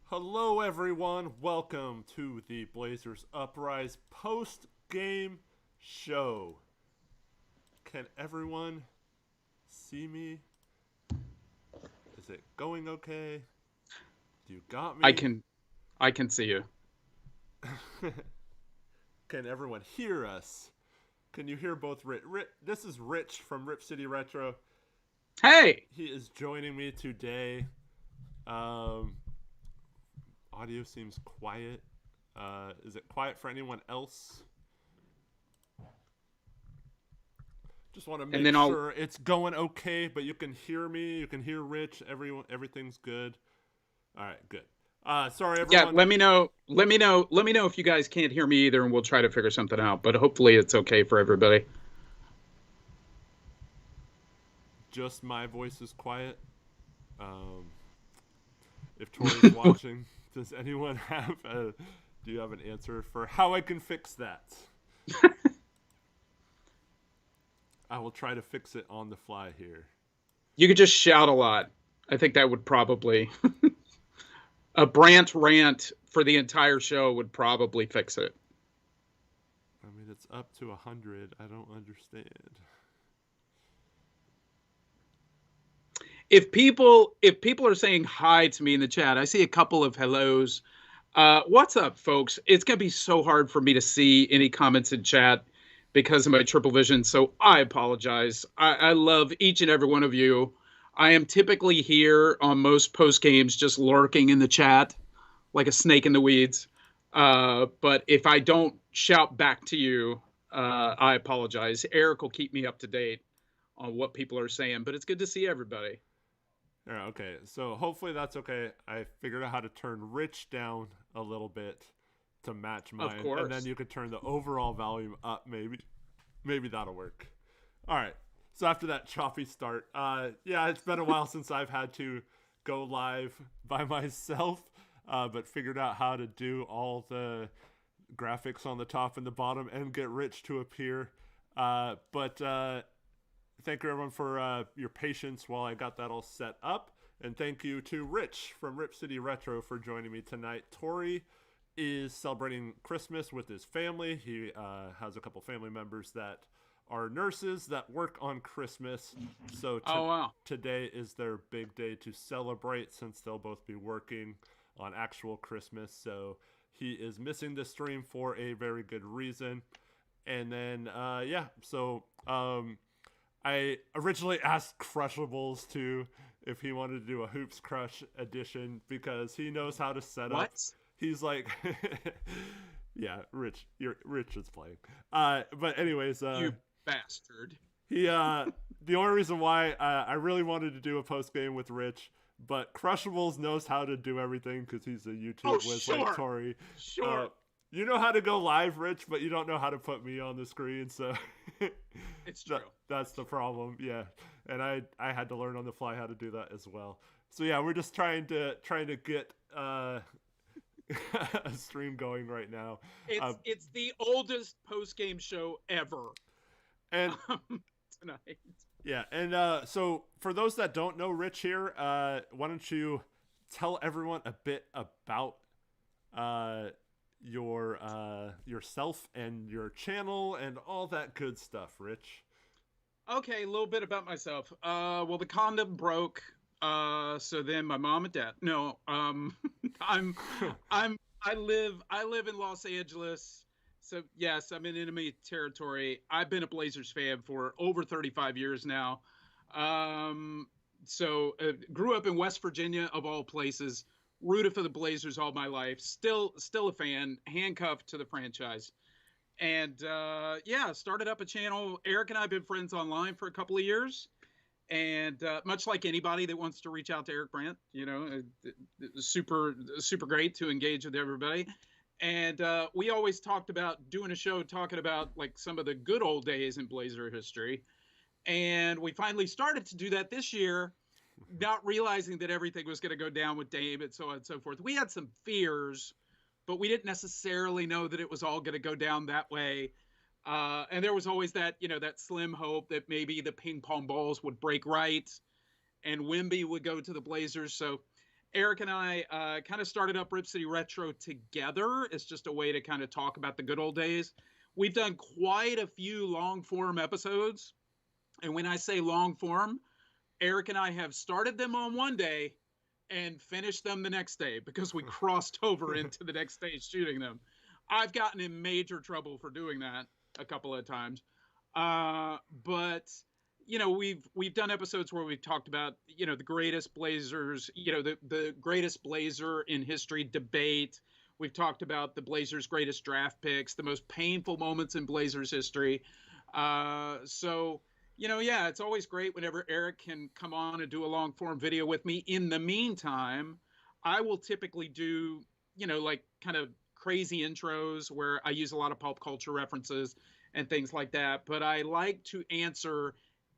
Hello, everyone. Welcome to the Blazers Uprise post-game show. Can everyone see me? Is it going okay? Do you got I me? can I can see you. Can everyone hear us? Can you hear both This is Rich from Rip City Retro. Hey, He is joining me today. Um, Audio seems quiet. Is it quiet for anyone else? Just want to and make then I'll sure it's going okay, but you can hear me, you can hear Rich, everything's good. All right, good. Sorry yeah, everyone, let me know if you guys can't hear me either and we'll try to figure something out, but hopefully it's okay for everybody. just my voice is quiet. Um, if Tori's watching, does anyone have a do you have an answer for how I can fix that? I will try to fix it on the fly here. You could just shout a lot. I think that would probably a Brant rant for the entire show would probably fix it. I mean, it's up to 100. I don't understand. If people are saying hi to me in the chat, I see a couple of hellos. What's up, folks? It's gonna be so hard for me to see any comments in chat because of my triple vision, so I apologize. I love each and every one of you. I am typically here on most post games, just lurking in the chat like a snake in the weeds. But if I don't shout back to you, I apologize. Eric will keep me up to date on what people are saying, but it's good to see everybody. All right, okay, so hopefully that's okay. I figured out how to turn Rich down a little bit to match Of mine, and then course. you could turn the overall volume up. Maybe that'll work. All right. So after that choppy start, yeah, it's been a while since I've had to go live by myself, but figured out how to do all the graphics on the top and the bottom and get Rich to appear. But thank you everyone for your patience while I got that all set up. And thank you to Rich from Rip City Retro for joining me tonight. Tori is celebrating Christmas with his family. He has a couple family members that are nurses that work on Christmas. So Oh wow. today is their big day to celebrate since they'll both be working on actual Christmas. So he is missing the stream for a very good reason. And then, yeah, so I originally asked Crushables to if he wanted to do a Hoops Crush edition because he knows how to set up. What? He's like, yeah, Rich is playing. But anyways, You bastard. he the only reason why I really wanted to do a post game with Rich, but Crushables knows how to do everything because he's a Oh, YouTube whiz like sure. Tori. Uh, Sure. you know how to go live, Rich, but you don't know how to put me on the screen, so It's true. that's the problem. Yeah, and I had to learn on the fly how to do that as well. So yeah, we're just trying to get a stream going right now. Uh, It's the oldest post game show ever and tonight. yeah, and so for those that don't know Rich here, why don't you tell everyone a bit about uh, your yourself and your channel and all that good stuff, Rich. Okay, a little bit about myself. Well, the condom broke. So then my mom and dad. No, I'm, I'm, I live in Los Angeles. So yes, I'm in enemy territory. I've been a Blazers fan for over 35 years now. Um, grew up in West Virginia of all places. Rooted for the Blazers all my life. Still a fan. Handcuffed to the franchise. And yeah, started up a channel. Eric and I have been friends online for a couple of years. And much like anybody that wants to reach out to Eric Brandt, super great to engage with everybody. And we always talked about doing a show talking about like some of the good old days in Blazer history. And we finally started to do that this year, not realizing that everything was going to go down with Dame and so on and so forth. We had some fears, but we didn't necessarily know that it was all going to go down that way. And there was always that, that slim hope that maybe the ping pong balls would break right and Wimby would go to the Blazers. So Eric and I kind of started up Rip City Retro together. It's just a way to kind of talk about the good old days. We've done quite a few long form episodes. And when I say long form, Eric and I have started them on one day and finished them the next day because we crossed over into the next day shooting them. I've gotten in major trouble for doing that a couple of times. But we've done episodes where we've talked about, the greatest Blazers, the greatest Blazer in history debate. We've talked about the Blazers' greatest draft picks, the most painful moments in Blazers history. It's always great whenever Eric can come on and do a long form video with me. In the meantime, I will typically do, like kind of crazy intros where I use a lot of pop culture references and things like that. But I like to answer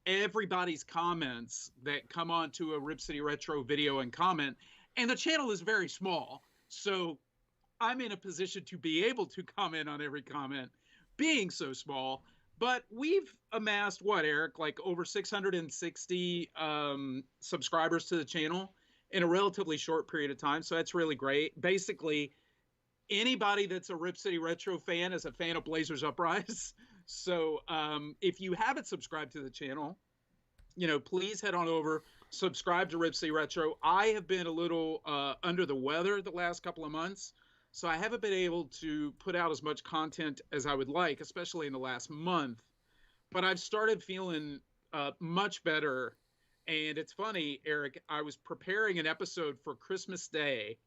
everybody's comments that come onto a Rip City Retro video and comment. And the channel is very small, so I'm in a position to be able to comment on every comment, being so small. But we've amassed what, Eric, like over 660 subscribers to the channel in a relatively short period of time. So that's really great. Basically, anybody that's a Rip City Retro fan is a fan of Blazers Uprise. So if you haven't subscribed to the channel, please head on over, subscribe to Rip City Retro. I have been a little under the weather the last couple of months, so I haven't been able to put out as much content as I would like, especially in the last month. But I've started feeling much better. And it's funny, Eric, I was preparing an episode for Christmas Day,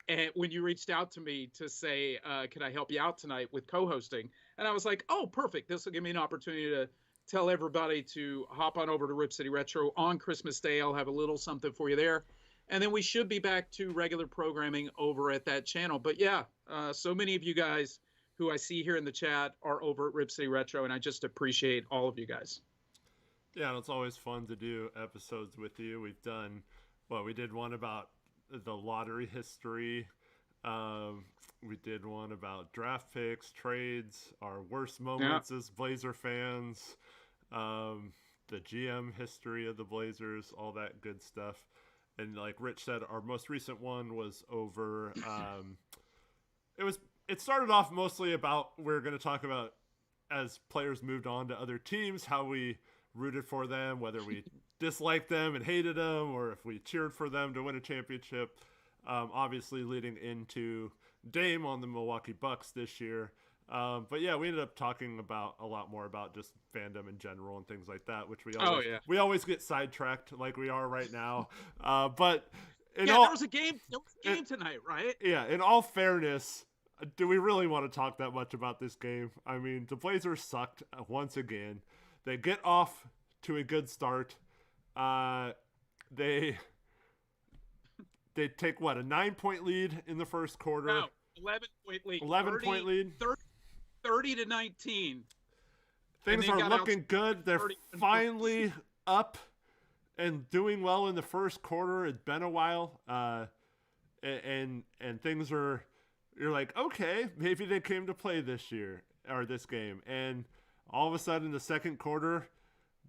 and when you reached out to me to say, can I help you out tonight with co-hosting? And I was like, oh, perfect. This will give me an opportunity to tell everybody to hop on over to Rip City Retro on Christmas Day. I'll have a little something for you there. And then we should be back to regular programming over at that channel. But yeah, so many of you guys who I see here in the chat are over at Rip City Retro, and I just appreciate all of you guys. Yeah, and it's always fun to do episodes with you. We did one about the lottery history. We did one about draft picks, trades, our worst moments as Blazer fans, the GM history of the Blazers, all that good stuff. And like Rich said, our most recent one was over. It started off mostly about, we're going to talk about as players moved on to other teams, how we rooted for them, whether we disliked them and hated them, or if we cheered for them to win a championship. Obviously leading into Dame on the Milwaukee Bucks this year. But yeah, we ended up talking about a lot more about just fandom in general and things like that, which we always get sidetracked like we are right now. But there was a game tonight, right? Yeah, in all fairness, do we really want to talk that much about this game? I mean, the Blazers sucked once again. They get off to a good start. They take, a 9-point lead in the first quarter? No, 11-point lead. 11-point lead? 30 to 19. Things are looking good. They're finally up and doing well in the first quarter. It's been a while. And things are, you're like, okay, maybe they came to play this year or this game. And all of a sudden, the second quarter,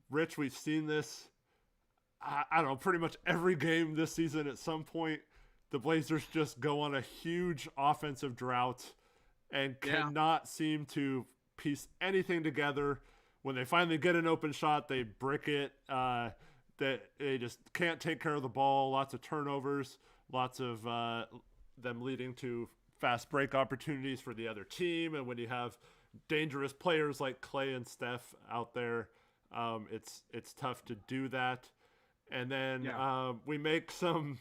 Rich, we've seen this, I don't know, pretty much every game this season at some point. The Blazers just go on a huge offensive drought and cannot seem to piece anything together. When they finally get an open shot, they brick it. They just can't take care of the ball. Lots of turnovers, lots of them leading to fast break opportunities for the other team. And when you have dangerous players like Clay and Steph out there, it's tough to do that. And then we make some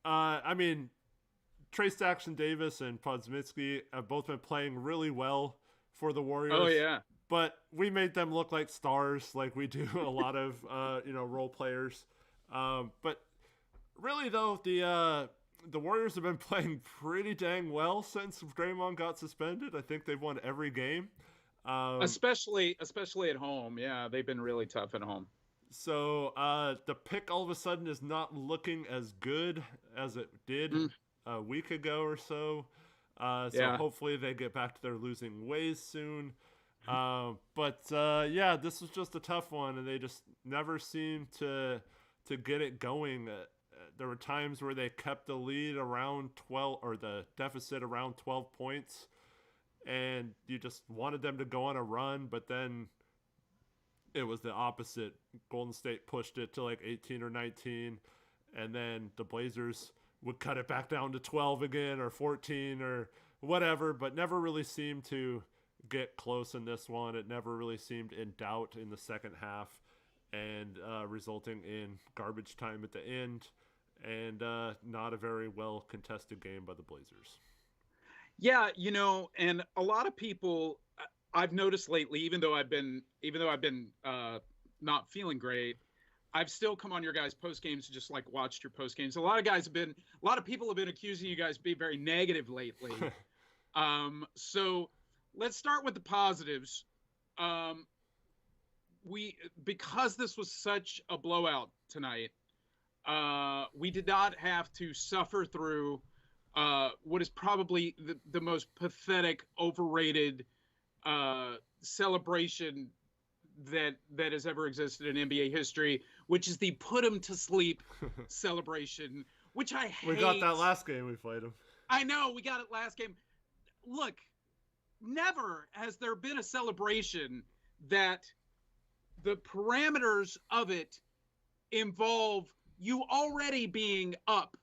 Trey Stackson Davis and Podzimski have both been playing really well for the Warriors. Oh, yeah. But we made them look like stars, like we do a lot of role players. But really, though, the Warriors have been playing pretty dang well since Draymond got suspended. I think they've won every game. Especially at home. Yeah, they've been really tough at home. So the pick all of a sudden is not looking as good as it did a week ago or so. So hopefully they get back to their losing ways soon. But this was just a tough one, and they just never seem to get it going. there were times where they kept the lead around 12 or the deficit around 12 points, and you just wanted them to go on a run, but then it was the opposite. Golden State pushed it to like 18 or 19, and then the Blazers would cut it back down to 12 again or 14 or whatever, but never really seemed to get close in this one. It never really seemed in doubt in the second half, and resulting in garbage time at the end, and not a very well contested game by the Blazers. Yeah, and a lot of people I've noticed lately, even though I've been not feeling great, I've still come on your guys' post games to just like watched your post games. A lot of people have been accusing you guys of being very negative lately. So let's start with the positives. Because this was such a blowout tonight, we did not have to suffer through what is probably the most pathetic, overrated celebration that has ever existed in NBA history, which is the put 'em to sleep celebration, which I hate. We got that last game we played them. I know, we got it last game. Look, never has there been a celebration that the parameters of it involve you already being up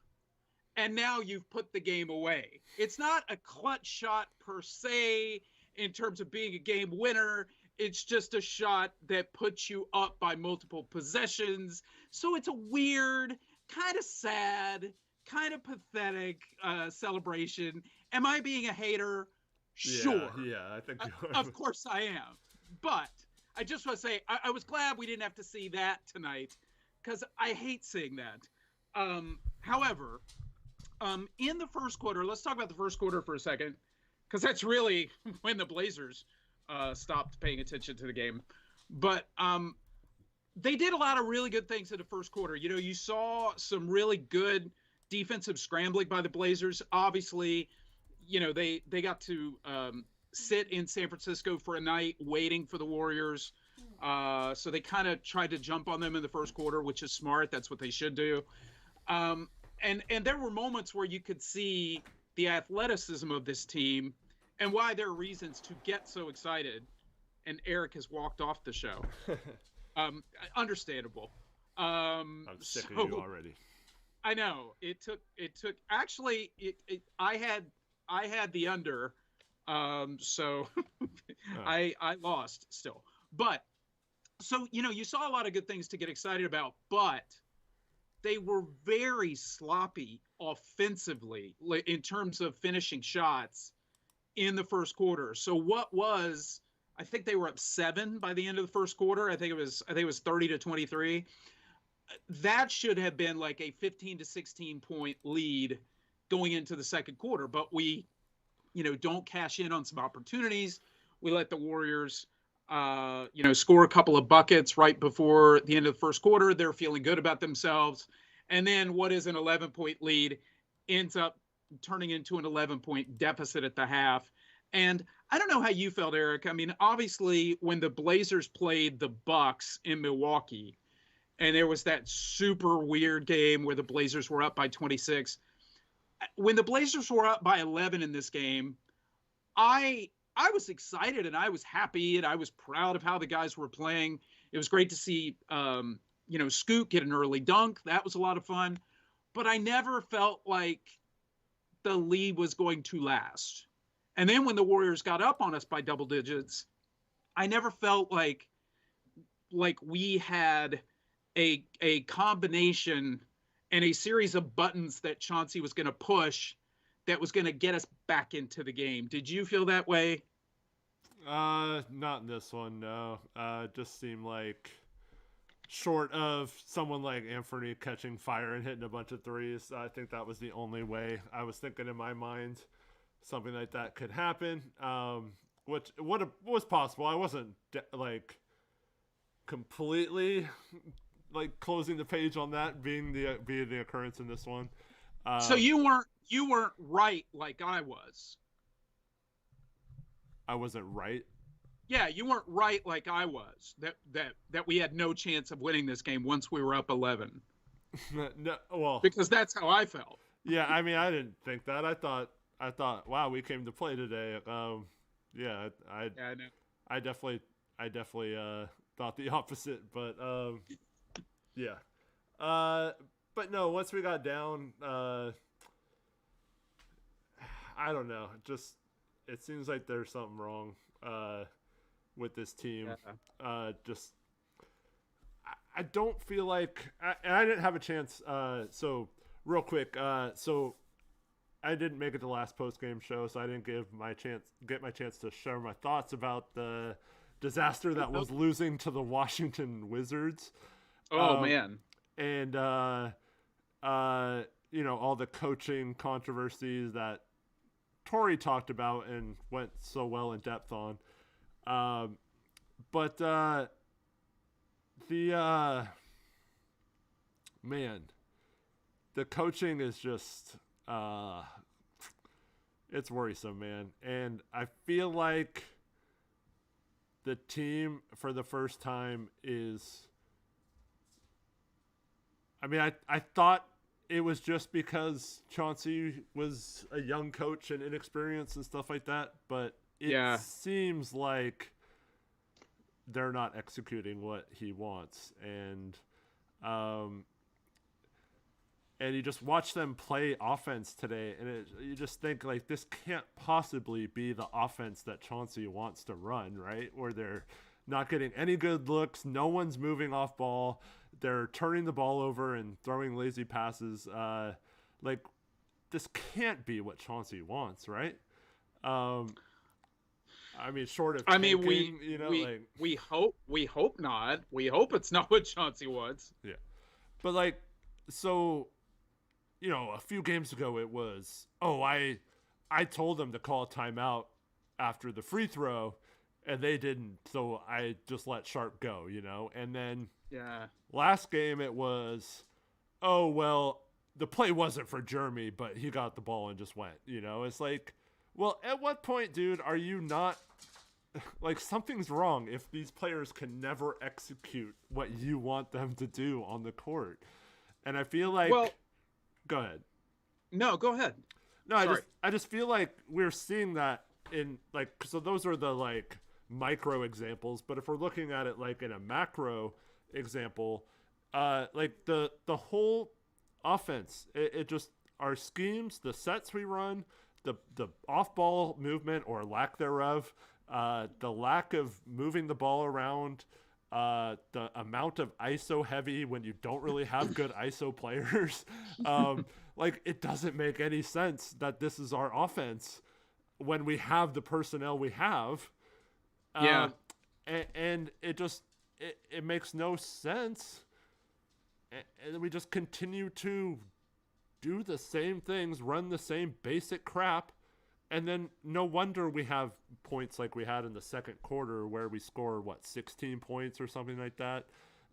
and now you've put the game away. It's not a clutch shot per se in terms of being a game winner. It's just a shot that puts you up by multiple possessions. So it's a weird, kind of sad, kind of pathetic celebration. Am I being a hater? Sure. Yeah, I think you are. Of course I am. But I just want to say, I was glad we didn't have to see that tonight, because I hate seeing that. However, in the first quarter, let's talk about the first quarter for a second, because that's really when the Blazers stopped paying attention to the game. But they did a lot of really good things in the first quarter. You saw some really good defensive scrambling by the Blazers. Obviously, they got to sit in San Francisco for a night waiting for the Warriors. So they kind of tried to jump on them in the first quarter, which is smart. That's what they should do. And there were moments where you could see the athleticism of this team and why there are reasons to get so excited. And Eric has walked off the show. Understandable. I'm sick of you already. I know. It took actually I had the under. So I lost still. But so you saw a lot of good things to get excited about, but they were very sloppy offensively in terms of finishing shots in the first quarter. So I think they were up 7 by the end of the first quarter. I think it was 30-23. That should have been like a 15 to 16 point lead going into the second quarter, but we don't cash in on some opportunities. We let the Warriors score a couple of buckets right before the end of the first quarter. They're feeling good about themselves. And then what is an 11-point lead ends up turning into an 11-point deficit at the half. And I don't know how you felt, Eric. I mean, obviously, when the Blazers played the Bucks in Milwaukee, and there was that super weird game where the Blazers were up by 26. When the Blazers were up by 11 in this game, I was excited and I was happy and I was proud of how the guys were playing. It was great to see, Scoot get an early dunk. That was a lot of fun. But I never felt like the lead was going to last. And then when the Warriors got up on us by double digits, I never felt like we had a combination and a series of buttons that Chauncey was going to push that was going to get us back into the game. Did you feel that way? Not in this one, no. It just seemed like, short of someone like Anthony catching fire and hitting a bunch of threes, I think that was the only way I was thinking in my mind something like that could happen. What was possible. I wasn't completely closing the page on that being the occurrence in this one. So you weren't right like I was. I wasn't right. Yeah, you weren't right like I was. That we had no chance of winning this game once we were up 11. No, well, because that's how I felt. yeah. I mean, I didn't think that. I thought, wow, we came to play today. Yeah, Yeah, I know. I definitely, I definitely thought the opposite. But yeah. Uh, but no, once we got down, I don't know. Just it seems like there's something wrong with this team. Yeah. Just I don't feel like, and I didn't have a chance. So real quick, so I didn't make it to the last post game show, so I didn't get my chance to share my thoughts about the disaster that was losing to the Washington Wizards. Oh man. And all the coaching controversies that Tori talked about and went so well in depth on. But the man, the coaching is just it's worrisome, man. And I feel like the team for the first time is, I mean, I thought it was just because Chauncey was a young coach and inexperienced and stuff like that, but it seems like they're not executing what he wants. And you just watch them play offense today, and you just think, like, this can't possibly be the offense that Chauncey wants to run, right? Where they're not getting any good looks, no one's moving off ball, they're turning the ball over and throwing lazy passes. Like, this can't be what Chauncey wants, right? I mean, short of tanking, we hope not. We hope it's not what Chauncey wants. Yeah, but like, so, a few games ago it was, I told them to call a timeout after the free throw, and they didn't, so I just let Sharp go, and then last game it was, the play wasn't for Jeremy, but he got the ball and just went, it's like, well, at what point, dude, are you not, like, something's wrong if these players can never execute what you want them to do on the court. And I feel like, go ahead. No, go ahead. No, I just feel like we're seeing that in, like, so those are the, like, micro examples, but if we're looking at it like in a macro example, like the whole offense, it just, our schemes, the sets we run, the off-ball movement or lack thereof, the lack of moving the ball around, the amount of ISO heavy when you don't really have good ISO players. Like, it doesn't make any sense that this is our offense when we have the personnel we have. And it just, it makes no sense. And we just continue to do the same things, run the same basic crap. And then no wonder we have points like we had in the second quarter where we score, 16 points or something like that.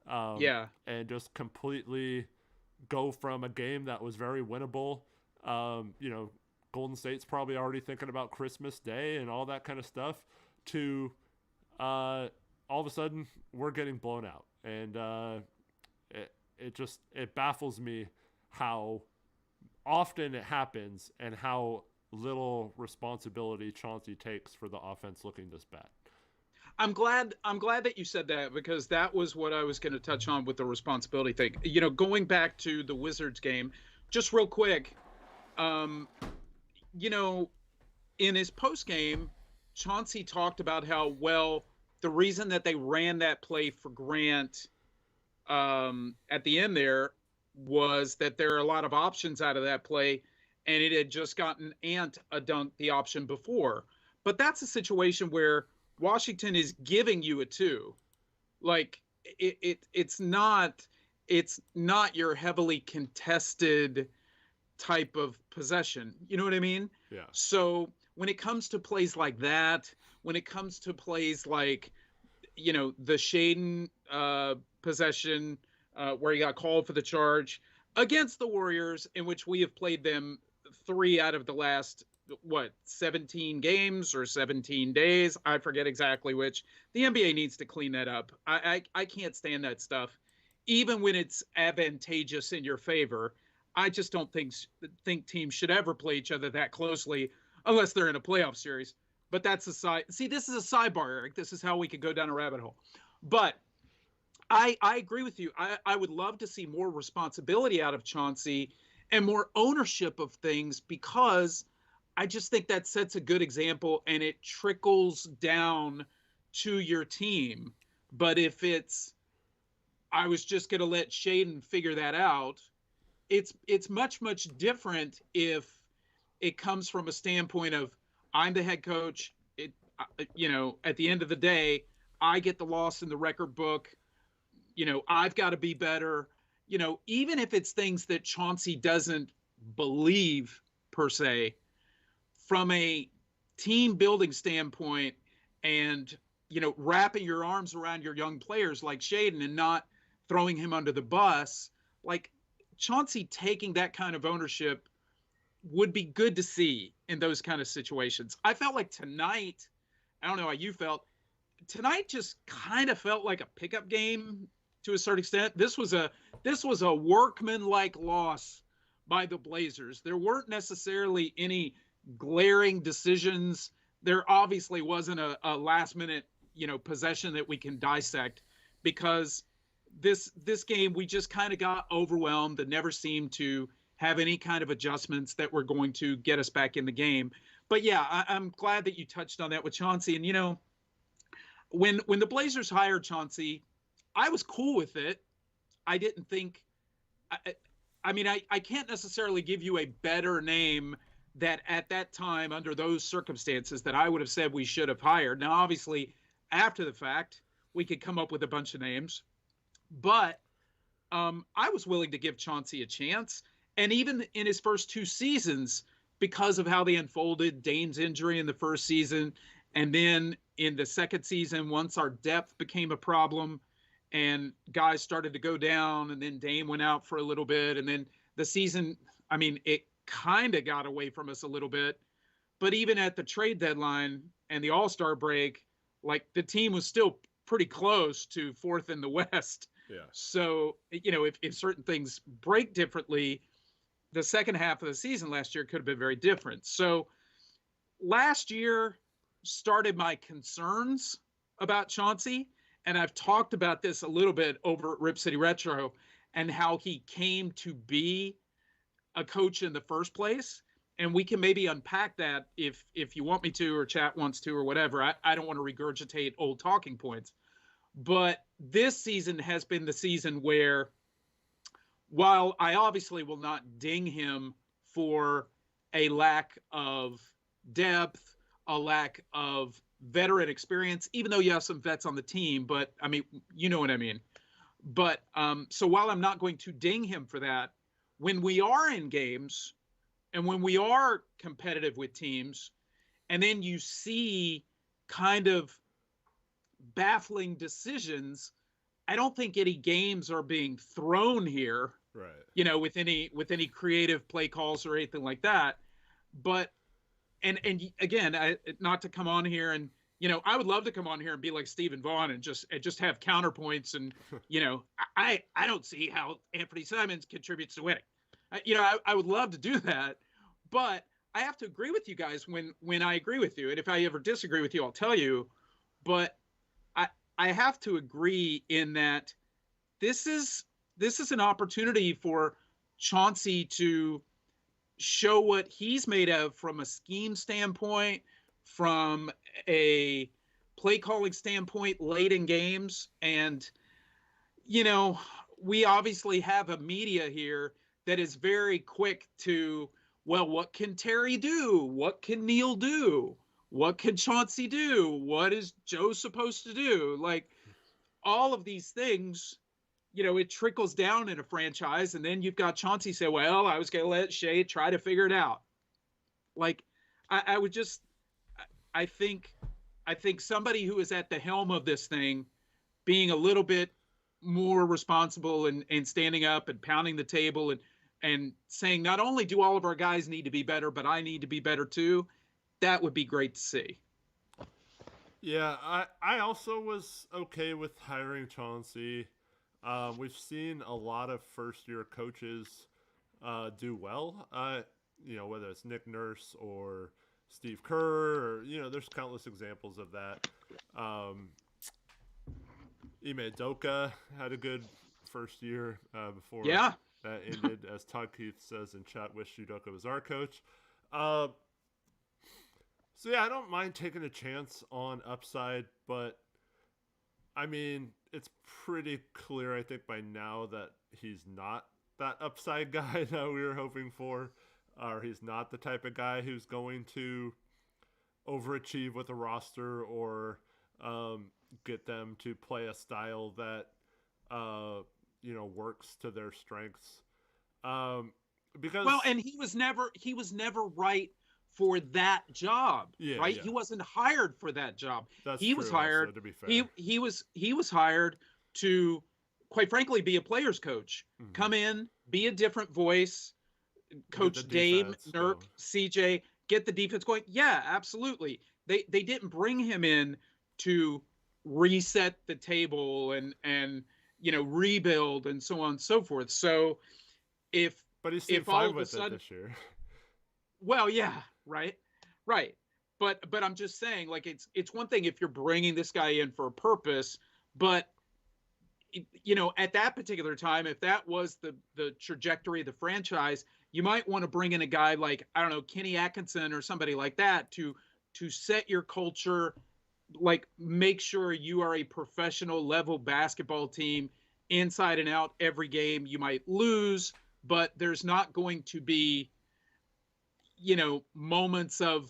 And just completely go from a game that was very winnable. Golden State's probably already thinking about Christmas Day and all that kind of stuff, to all of a sudden we're getting blown out. And it baffles me how often it happens and how little responsibility Chauncey takes for the offense looking this bad. I'm glad that you said that, because that was what I was going to touch on with the responsibility thing. Going back to the Wizards game, just real quick, in his post game, Chauncey talked about how, the reason that they ran that play for Grant at the end there was that there are a lot of options out of that play, and it had just gotten Ant a dunk the option before. But that's a situation where Washington is giving you a 2. Like, it's not your heavily contested type of possession. You know what I mean? Yeah. So when it comes to plays like that, when it comes to plays like, the Shaden possession where he got called for the charge against the Warriors, in which we have played them 3 out of the last, 17 games or 17 days. I forget exactly which. The NBA needs to clean that up. I can't stand that stuff. even when it's advantageous in your favor. I just don't think teams should ever play each other that closely unless they're in a playoff series. But that's a side. See, this is a sidebar, Eric. This is how we could go down a rabbit hole. But I agree with you. I would love to see more responsibility out of Chauncey and more ownership of things, because I just think that sets a good example and it trickles down to your team. But if it's, I was just going to let Shaden figure that out, it's much different if it comes from a standpoint of, I'm the head coach. At the end of the day, I get the loss in the record book. I've got to be better. Even if it's things that Chauncey doesn't believe per se, from a team building standpoint, and wrapping your arms around your young players like Shaden and not throwing him under the bus, like Chauncey taking that kind of ownership would be good to see in those kind of situations. I felt like tonight, I don't know how you felt, tonight just kind of felt like a pickup game to a certain extent. This was a workman-like loss by the Blazers. There weren't necessarily any glaring decisions. There obviously wasn't a last-minute, possession that we can dissect, because this game we just kind of got overwhelmed and never seemed to have any kind of adjustments that were going to get us back in the game. But yeah, I'm glad that you touched on that with Chauncey. And when the Blazers hired Chauncey, I was cool with it. I didn't think, I can't necessarily give you a better name that at that time, under those circumstances, that I would have said we should have hired. Now, obviously, after the fact, we could come up with a bunch of names, but I was willing to give Chauncey a chance. And even in his first two seasons, because of how they unfolded, Dame's injury in the first season, and then in the second season, once our depth became a problem and guys started to go down, and then Dame went out for a little bit, and then the season, it kind of got away from us a little bit. But even at the trade deadline and the All-Star break, like, the team was still pretty close to fourth in the West. Yeah. So, if certain things break differently, the second half of the season last year could have been very different. So last year started my concerns about Chauncey. And I've talked about this a little bit over at Rip City Retro, and how he came to be a coach in the first place. And we can maybe unpack that if you want me to, or chat wants to, or whatever. I don't want to regurgitate old talking points. But this season has been the season where, while I obviously will not ding him for a lack of depth, a lack of veteran experience, even though you have some vets on the team, but you know what I mean. But so while I'm not going to ding him for that, when we are in games and when we are competitive with teams, and then you see kind of baffling decisions, I don't think any games are being thrown here, right? With any creative play calls or anything like that. But and again, not to come on here and I would love to come on here and be like Stephen Vaughn and just have counterpoints, and I don't see how Anthony Simons contributes to winning. I would love to do that, but I have to agree with you guys when I agree with you, and if I ever disagree with you, I'll tell you. But I have to agree in that this is an opportunity for Chauncey to show what he's made of from a scheme standpoint, from a play calling standpoint late in games. And, we obviously have a media here that is very quick to, well, what can Terry do? What can Neil do? What can Chauncey do? What is Joe supposed to do? Like, all of these things, it trickles down in a franchise, and then you've got Chauncey say, well, I was going to let Shea try to figure it out. Like, I think somebody who is at the helm of this thing being a little bit more responsible and standing up and pounding the table and saying, not only do all of our guys need to be better, but I need to be better too, that would be great to see. Yeah, I also was okay with hiring Chauncey. We've seen a lot of first-year coaches do well. Whether it's Nick Nurse or Steve Kerr, or there's countless examples of that. Ime Udoka had a good first year before Yeah. that ended. As Todd Keith says in chat, wish Udoka was our coach. So yeah, I don't mind taking a chance on upside, but I mean, it's pretty clear, I think, by now that he's not that upside guy that we were hoping for, or he's not the type of guy who's going to overachieve with a roster or get them to play a style that works to their strengths. Because and he was never right for that job, right? Yeah. He wasn't hired for that job. That's he true was hired. Also, to be fair. He was hired to, quite frankly, be a player's coach. Mm-hmm. Come in, be a different voice, coach Dame, Nurk, CJ, get the defense going. Yeah, absolutely. They didn't bring him in to reset the table and rebuild and so on and so forth. So but he seemed fine with it this year. Well, yeah, right. But I'm just saying, like, it's one thing if you're bringing this guy in for a purpose, but at that particular time, if that was the trajectory of the franchise, you might want to bring in a guy like, I don't know, Kenny Atkinson or somebody like that to set your culture, like make sure you are a professional level basketball team inside and out. Every game you might lose, but there's not going to be moments of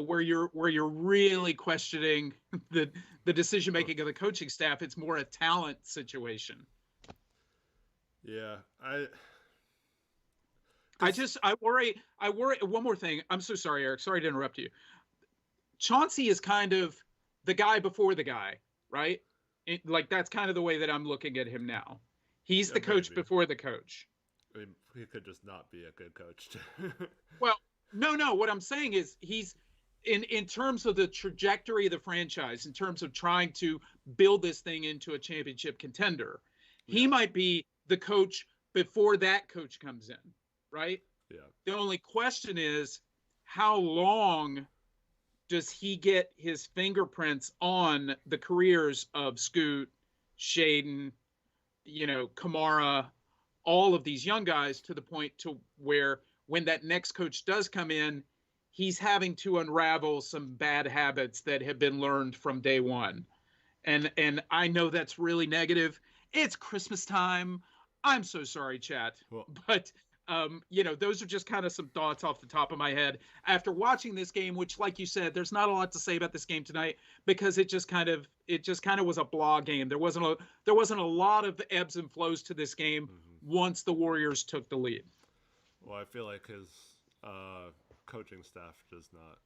where you're really questioning the decision making of the coaching staff. It's more a talent situation. Yeah, I worry. One more thing. I'm so sorry, Eric. Sorry to interrupt you. Chauncey is kind of the guy before the guy, right? That's kind of the way that I'm looking at him now. He's the coach before the coach. I mean, he could just not be a good coach. Well, no. What I'm saying is he's in terms of the trajectory of the franchise, in terms of trying to build this thing into a championship contender. He might be the coach before that coach comes in, right? Yeah. The only question is, how long does he get his fingerprints on the careers of Scoot, Shaden, Kamara, all of these young guys, to the point to where when that next coach does come in, he's having to unravel some bad habits that have been learned from day one. And I know that's really negative. It's Christmas time. I'm so sorry, chat. Well, but those are just kind of some thoughts off the top of my head after watching this game, which, like you said, there's not a lot to say about this game tonight because it just kind of was a blah game. There wasn't a lot of ebbs and flows to this game once the Warriors took the lead. Well, I feel like his coaching staff does not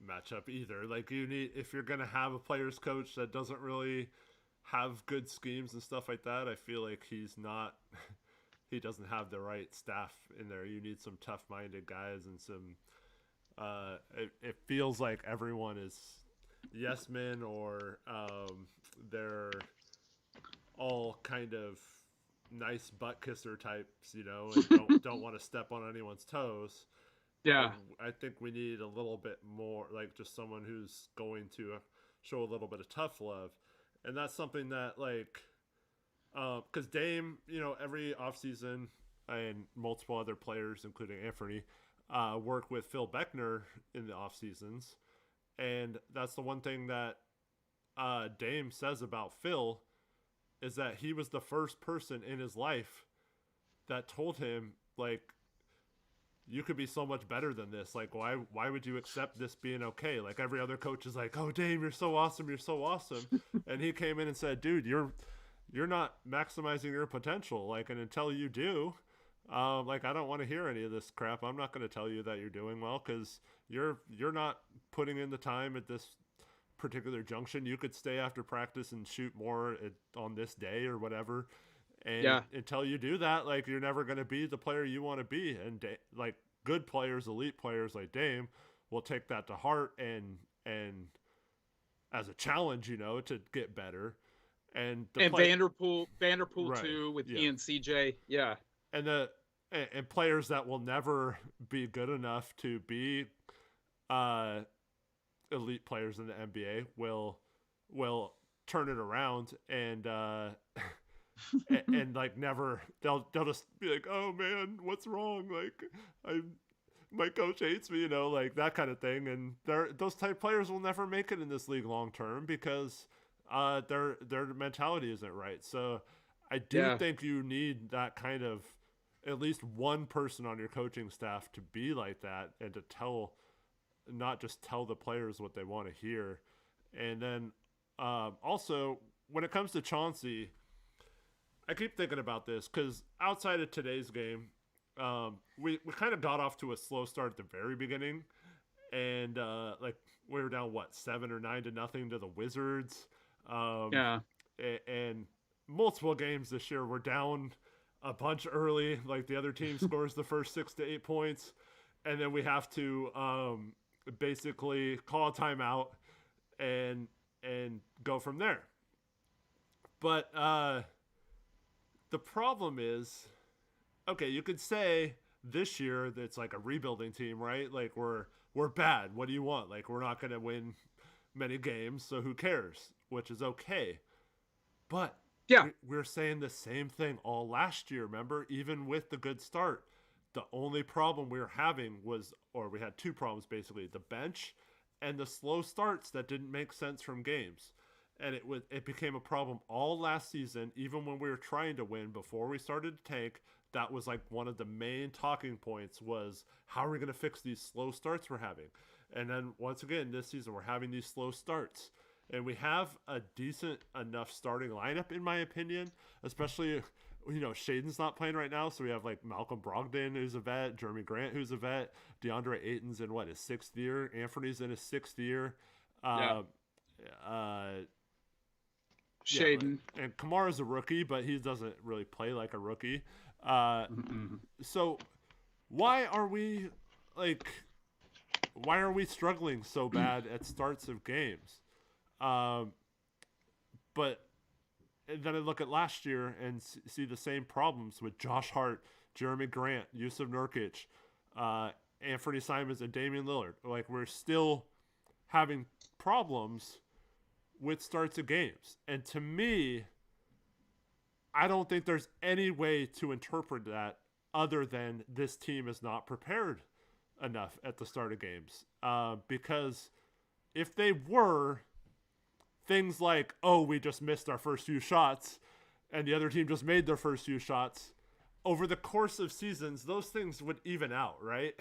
match up either. Like, if you're going to have a player's coach that doesn't really have good schemes and stuff like that, I feel like he doesn't have the right staff in there. You need some tough-minded guys and some it feels like everyone is yes men, or they're all kind of nice butt kisser types, and don't want to step on anyone's toes. Yeah. I think we need a little bit more, like, just someone who's going to show a little bit of tough love. And that's something that, like, because Dame, every offseason, and multiple other players, including Anthony, work with Phil Beckner in the off seasons. And that's the one thing that Dame says about Phil, is that he was the first person in his life that told him, like, you could be so much better than this. Like, why would you accept this being okay? Like, every other coach is like, oh, Dame, you're so awesome. You're so awesome. And he came in and said, dude, you're not maximizing your potential. Like, and until you do, like, I don't want to hear any of this crap. I'm not going to tell you that you're doing well, because you're not putting in the time at this particular junction. You could stay after practice and shoot more on this day or whatever. And until you do that, like, you're never going to be the player you want to be. And like, good players, elite players like Dame will take that to heart and as a challenge, to get better. and and Vanderpool right, too with yeah, Ian CJ. Yeah. and the and players that will never be good enough to be uh, elite players in the NBA will turn it around and like never they'll just be like, oh man, what's wrong, like I my coach hates me, like that kind of thing. And those type players will never make it in this league long term because their mentality isn't right. So I do Yeah. think you need that kind of at least one person on your coaching staff to be like that and to not just tell the players what they want to hear. And then also when it comes to Chauncey, I keep thinking about this because outside of today's game, we kind of got off to a slow start at the very beginning, and like we were down 7 or 9 to nothing to the Wizards, Yeah. and multiple games this year we're down a bunch early. Like the other team scores the first 6 to 8 points, and then we have to basically call a timeout and go from there. But the problem is, okay, you could say this year it's like a rebuilding team, right? Like we're bad. What do you want? Like we're not going to win many games, so who cares? Which is okay. But Yeah. we're saying the same thing all last year, remember? Even with the good start, the only problem we were having was, or we had two problems basically, the bench and the slow starts that didn't make sense from games. And it became a problem all last season, even when we were trying to win before we started to tank. That was like one of the main talking points was, how are we going to fix these slow starts we're having? And then once again, this season, we're having these slow starts. And we have a decent enough starting lineup, in my opinion, especially, Shaden's not playing right now. So we have like Malcolm Brogdon, who's a vet, Jeremy Grant, who's a vet, DeAndre Ayton's in his 6th year, Anthony's in his 6th year. Yeah. Yeah, Shaden. and Kamara's a rookie, but he doesn't really play like a rookie. So why are we struggling so bad at starts of games? But then I look at last year and see the same problems with Josh Hart, Jeremy Grant, Yusuf Nurkic, Anthony Simons, and Damian Lillard. Like we're still having problems with starts of games. And to me, I don't think there's any way to interpret that other than this team is not prepared enough at the start of games. Because if they were, things like, oh, we just missed our first few shots and the other team just made their first few shots, over the course of seasons, those things would even out, right?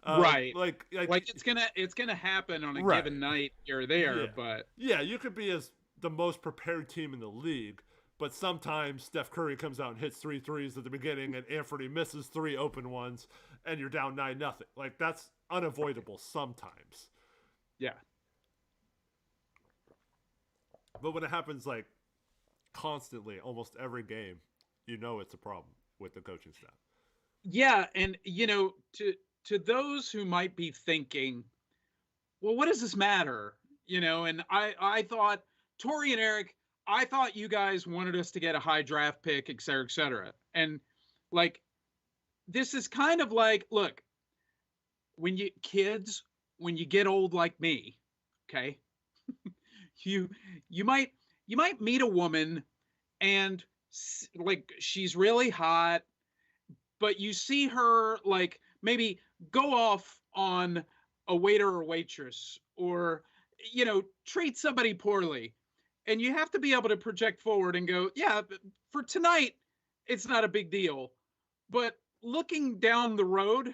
Right. Like it's gonna happen on a right. given night here or there, but yeah, you could be as the most prepared team in the league, but sometimes Steph Curry comes out and hits 3 threes at the beginning, and Anthony misses 3 open ones, and you're down 9-0. Like that's unavoidable sometimes. Yeah. But when it happens like constantly, almost every game, it's a problem with the coaching staff. Yeah, and to those who might be thinking, well, what does this matter? And I thought, Tori and Eric, I thought you guys wanted us to get a high draft pick, et cetera, et cetera. And like, this is kind of like, look, when you get old like me, okay, you might meet a woman and like she's really hot, but you see her like maybe go off on a waiter or waitress or treat somebody poorly, and you have to be able to project forward and go, yeah, for tonight it's not a big deal, but looking down the road,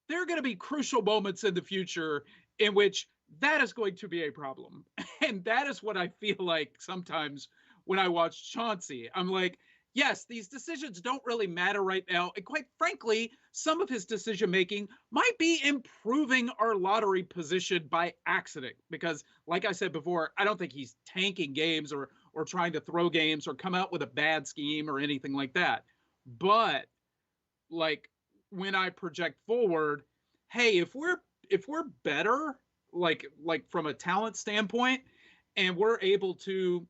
there are going to be crucial moments in the future in which that is going to be a problem. And that is what I feel like sometimes when I watch Chauncey. I'm like, yes, these decisions don't really matter right now. And quite frankly, some of his decision making might be improving our lottery position by accident. Because like I said before, I don't think he's tanking games or trying to throw games or come out with a bad scheme or anything like that. But like when I project forward, hey, if we're better, like from a talent standpoint, and we're able to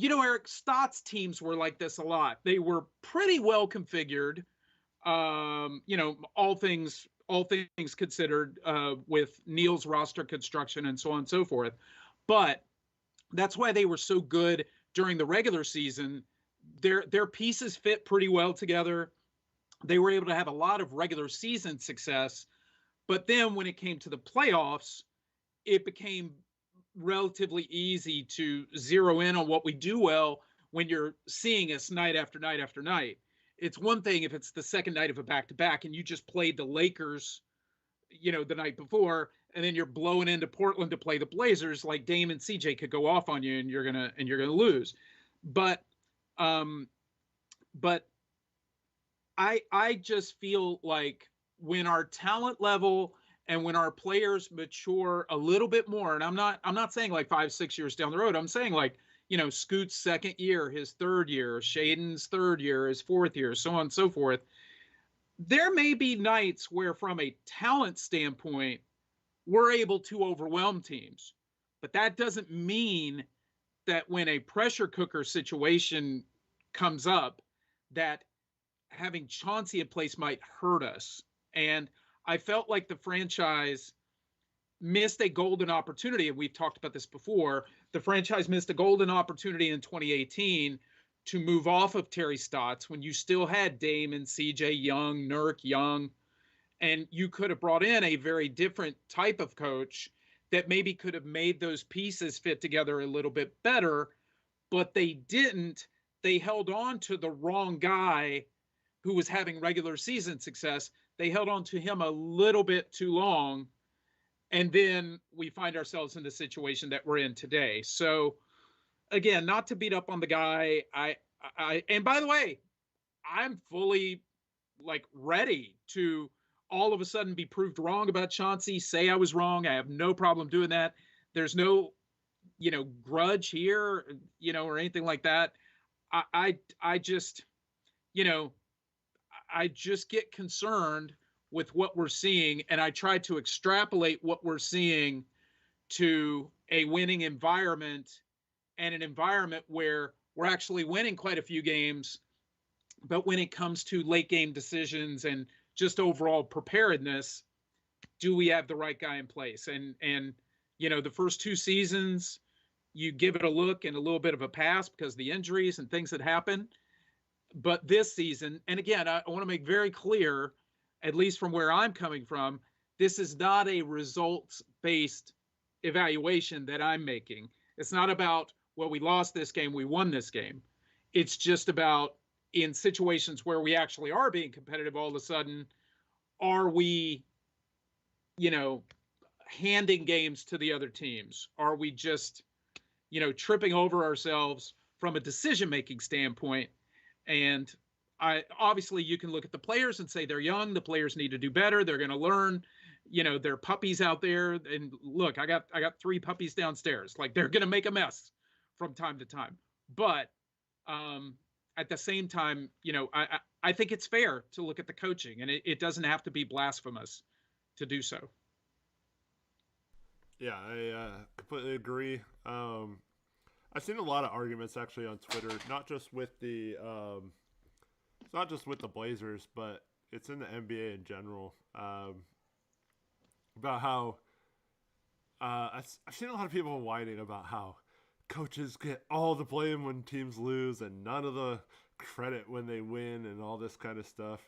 Eric, Stott's teams were like this a lot. They were pretty well configured. All things considered, with Neil's roster construction and so on and so forth. But that's why they were so good during the regular season. Their pieces fit pretty well together. They were able to have a lot of regular season success, but then when it came to the playoffs, it became relatively easy to zero in on what we do well when you're seeing us night after night after night. It's one thing if it's the second night of a back-to-back and you just played the Lakers, the night before, and then you're blowing into Portland to play the Blazers. Like Dame and CJ could go off on you, and you're gonna lose. But but I just feel like when our talent level and when our players mature a little bit more, and I'm not saying like 5-6 years down the road, I'm saying like, Scoot's second year, his third year, Shaden's third year, his fourth year, so on and so forth. There may be nights where from a talent standpoint, we're able to overwhelm teams, but that doesn't mean that when a pressure cooker situation comes up, that having Chauncey in place might hurt us. And I felt like the franchise missed a golden opportunity, and we've talked about this before. The franchise missed a golden opportunity in 2018 to move off of Terry Stotts when you still had Dame and CJ Young, Nurk Young, and you could have brought in a very different type of coach that maybe could have made those pieces fit together a little bit better, but they didn't. They held on to the wrong guy who was having regular season success. They held on to him a little bit too long, and then we find ourselves in the situation that we're in today. So again, not to beat up on the guy, and by the way, I'm fully like ready to all of a sudden be proved wrong about Chauncey, say I was wrong. I have no problem doing that. There's no, grudge here, or anything like that. I just, I just get concerned with what we're seeing, and I try to extrapolate what we're seeing to a winning environment, and an environment where we're actually winning quite a few games. But when it comes to late game decisions and just overall preparedness, do we have the right guy in place? And the first two seasons, you give it a look and a little bit of a pass because of the injuries and things that happen. But this season, and again, I want to make very clear, at least from where I'm coming from, this is not a results-based evaluation that I'm making. It's not about, well, we lost this game, we won this game. It's just about, in situations where we actually are being competitive, all of a sudden, are we, handing games to the other teams? Are we just, tripping over ourselves from a decision-making standpoint? And obviously you can look at the players and say they're young, the players need to do better, they're going to learn, they're puppies out there. And look, I got 3 puppies downstairs. Like, they're going to make a mess from time to time. But at the same time, I think it's fair to look at the coaching, and it doesn't have to be blasphemous to do so. Yeah, I completely agree. I've seen a lot of arguments actually on Twitter, not just with the it's not just with the Blazers, but it's in the NBA in general, about how I've seen a lot of people whining about how coaches get all the blame when teams lose and none of the credit when they win and all this kind of stuff.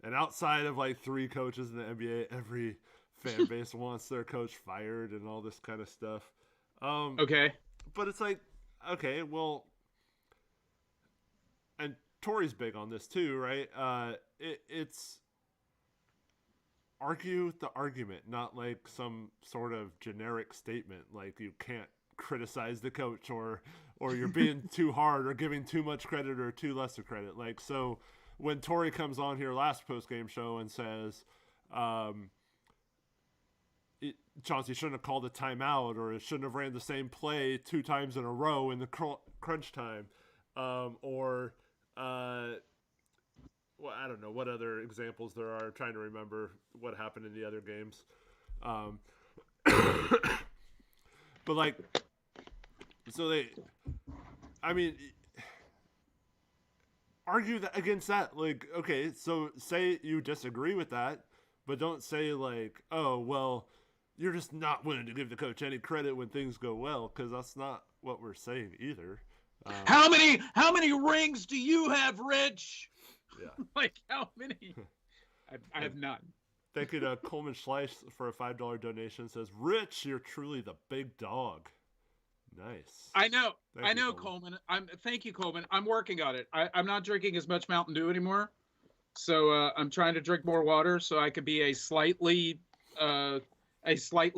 And outside of like 3 coaches in the NBA, every fan base wants their coach fired and all this kind of stuff. Okay. But it's like, okay, well, and Tori's big on this too, right? It's argue the argument, not like some sort of generic statement like you can't criticize the coach or you're being too hard or giving too much credit or too less of credit. Like, so when Tori comes on here last post-game show and says Chauncey shouldn't have called a timeout or it shouldn't have ran the same play 2 times in a row in the crunch time, or well, I don't know what other examples there are. I'm trying to remember what happened in the other games. But like, so I mean, argue that against that. Like, okay, so say you disagree with that, but don't say like, oh, well, you're just not willing to give the coach any credit when things go well, because that's not what we're saying either. How many rings do you have, Rich? Yeah. Like, how many? I have none. Thank you to Coleman Schleiss for a $5 donation. Says, Rich, you're truly the big dog. Nice. I know. Thank you, Coleman. Thank you, Coleman. I'm working on it. I'm not drinking as much Mountain Dew anymore. So I'm trying to drink more water so I could be a slightly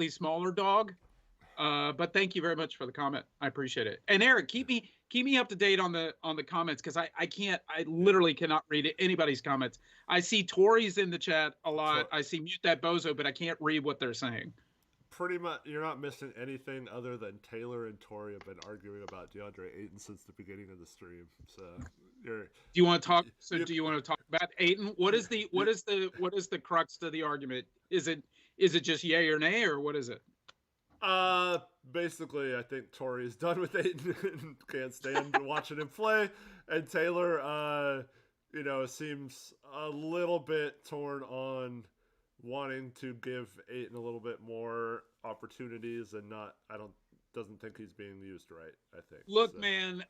smaller dog. But thank you very much for the comment. I appreciate it. And Eric, keep me up to date on the comments, because I literally cannot read anybody's comments. I see Tori's in the chat a lot. I see Mute That Bozo, but I can't read what they're saying. Pretty much, you're not missing anything other than Taylor and Tori have been arguing about DeAndre Ayton since the beginning of the stream. So do you want to talk? So do you want to talk about Ayton? What is the crux of the argument? Is it just yay or nay, or what is it? Basically, I think Tori is done with Ayton and can't stand watching him play, and Taylor, seems a little bit torn on wanting to give Ayton a little bit more opportunities, and doesn't think he's being used right, I think. Look, man,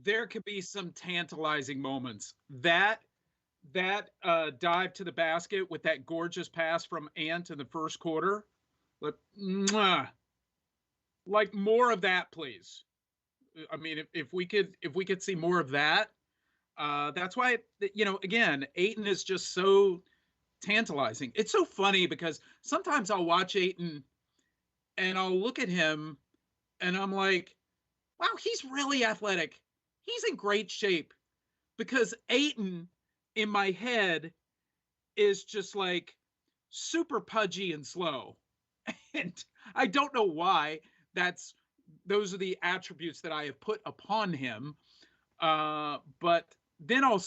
there could be some tantalizing moments. That dive to the basket with that gorgeous pass from Ant in the first quarter. Like more of that, please. I mean, if we could see more of that, that's why, again, Ayton is just so tantalizing. It's so funny because sometimes I'll watch Ayton and I'll look at him and I'm like, wow, he's really athletic. He's in great shape, because Ayton in my head is just like super pudgy and slow. And I don't know why those are the attributes that I have put upon him. But then I'll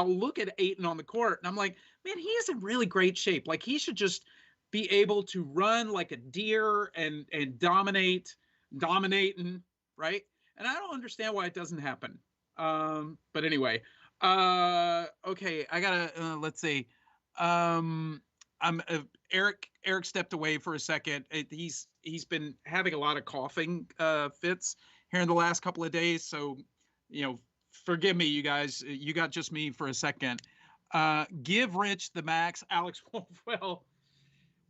look at Ayton on the court and I'm like, man, he is in really great shape. Like, he should just be able to run like a deer and dominating, right? And I don't understand why it doesn't happen. But anyway, okay, I gotta, let's see. Eric stepped away for a second. He's been having a lot of coughing fits here in the last couple of days. So, forgive me, you guys. You got just me for a second. Give Rich the max, Alex Wolfwell.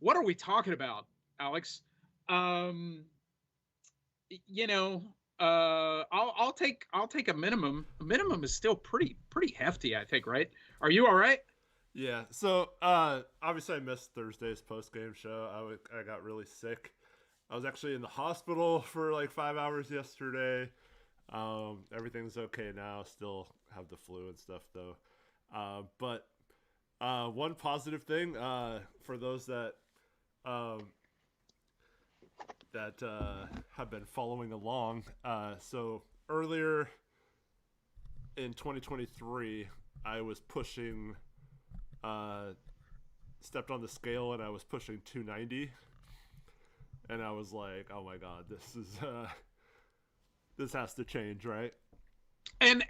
What are we talking about, Alex? I'll take a minimum. A minimum is still pretty hefty, I think, right? Are you all right? Yeah. So obviously I missed Thursday's post-game show. I got really sick. I was actually in the hospital for like 5 hours yesterday. Everything's okay now. Still have the flu and stuff though. But one positive thing for those that have been following along. So earlier in 2023, I was pushing, stepped on the scale and I was pushing 290. And I was like, oh my God, this has to change, right? And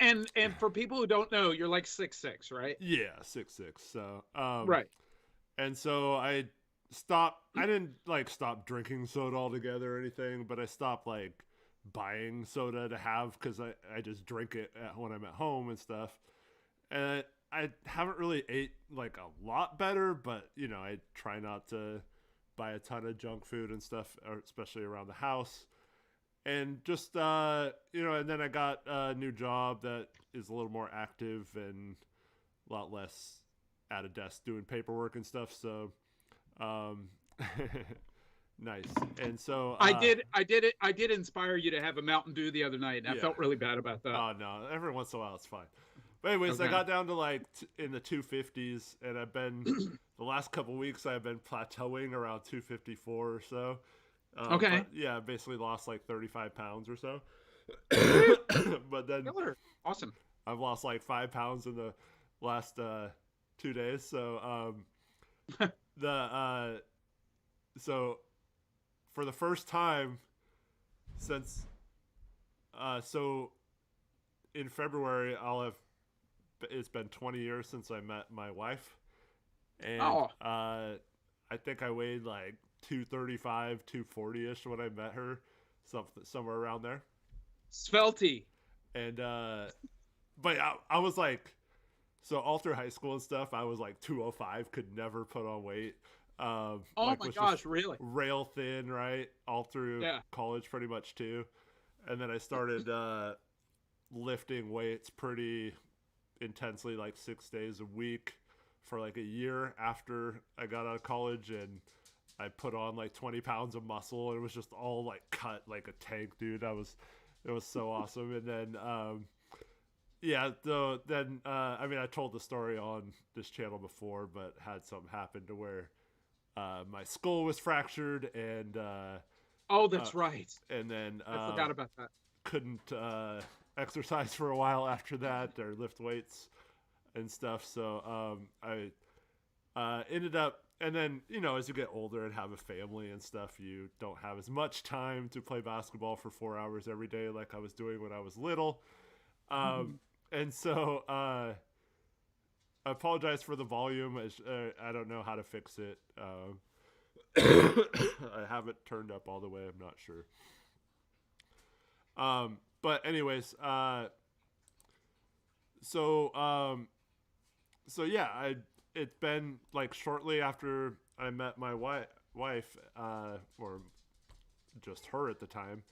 for people who don't know, you're like 6'6", right? Yeah, 6'6". So right. And so I didn't like stop drinking soda altogether or anything, but I stopped like buying soda to have, because I just drink it when I'm at home and stuff. And I haven't really ate like a lot better, but I try not to buy a ton of junk food and stuff, especially around the house. And just, and then I got a new job that is a little more active and a lot less at a desk doing paperwork and stuff. So, nice. And so I did inspire you to have a Mountain Dew the other night, and I felt really bad about that. Oh no, every once in a while it's fine. But anyways, okay. I got down to like in the 250s, and I've been the last couple weeks I've been plateauing around 254 or so. Okay. But, yeah, I basically lost like 35 pounds or so. But then awesome. I've lost like 5 pounds in the last 2 days. So so for the first time since in February, it's been 20 years since I met my wife. And I think I weighed like 235, 240-ish when I met her, somewhere around there. Svelty. And but I was like, so all through high school and stuff, I was like 205, could never put on weight. Oh like my gosh, really? Rail thin, right? All through college pretty much too. And then I started lifting weights pretty intensely, like 6 days a week for like a year after I got out of college, and I put on like 20 pounds of muscle, and it was just all like cut like a tank, dude. It was so awesome. And then I mean, I told the story on this channel before, but had something happen to where my skull was fractured, and oh, that's right. And then I forgot about that. Couldn't exercise for a while after that, or lift weights and stuff. So I ended up, and then, you know, as you get older and have a family and stuff, you don't have as much time to play basketball for 4 hours every day like I was doing when I was little. And so I apologize for the volume. I don't know how to fix it. I haven't turned up all the way. I'm not sure. But anyways, so yeah, it's been like shortly after I met my wife, or just her at the time.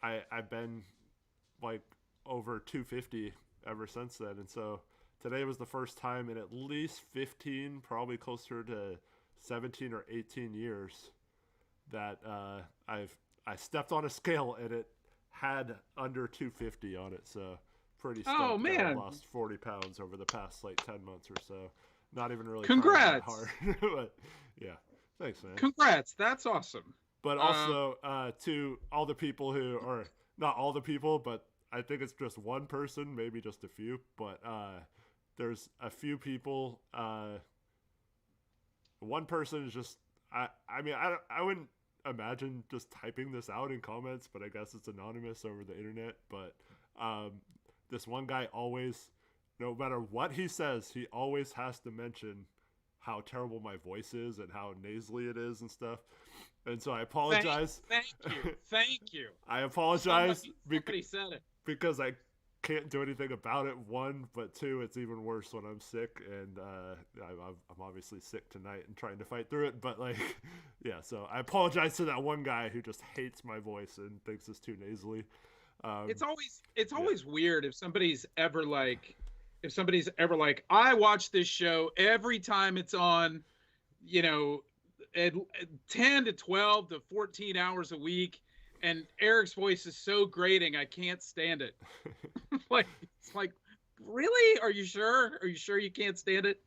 I've been like over 250 ever since then, and so today was the first time in at least 15, probably closer to 17 or 18 years that I stepped on a scale and it had under 250 on it. So pretty stoked. Oh man, I lost 40 pounds over the past like 10 months or so. Not even really congrats. Trying that hard. But yeah, thanks, man. Congrats, that's awesome. But also to all the people who, or not all the people, but I think it's just one person, maybe just a few, but there's a few people. One person is just, I mean, I wouldn't imagine just typing this out in comments, but I guess it's anonymous over the internet. But this one guy always, no matter what he says, he always has to mention how terrible my voice is and how nasally it is and stuff. And so I apologize. Thank you. I apologize. Somebody said it. Because I can't do anything about it, one, but two, it's even worse when I'm sick, and I'm obviously sick tonight and trying to fight through it. But like, yeah, so I apologize to that one guy who just hates my voice and thinks it's too nasally. It's always weird if somebody's ever like, I watch this show every time it's on, you know, at 10 to 12 to 14 hours a week, and Eric's voice is so grating, I can't stand it. It's like, really? Are you sure? Are you sure you can't stand it?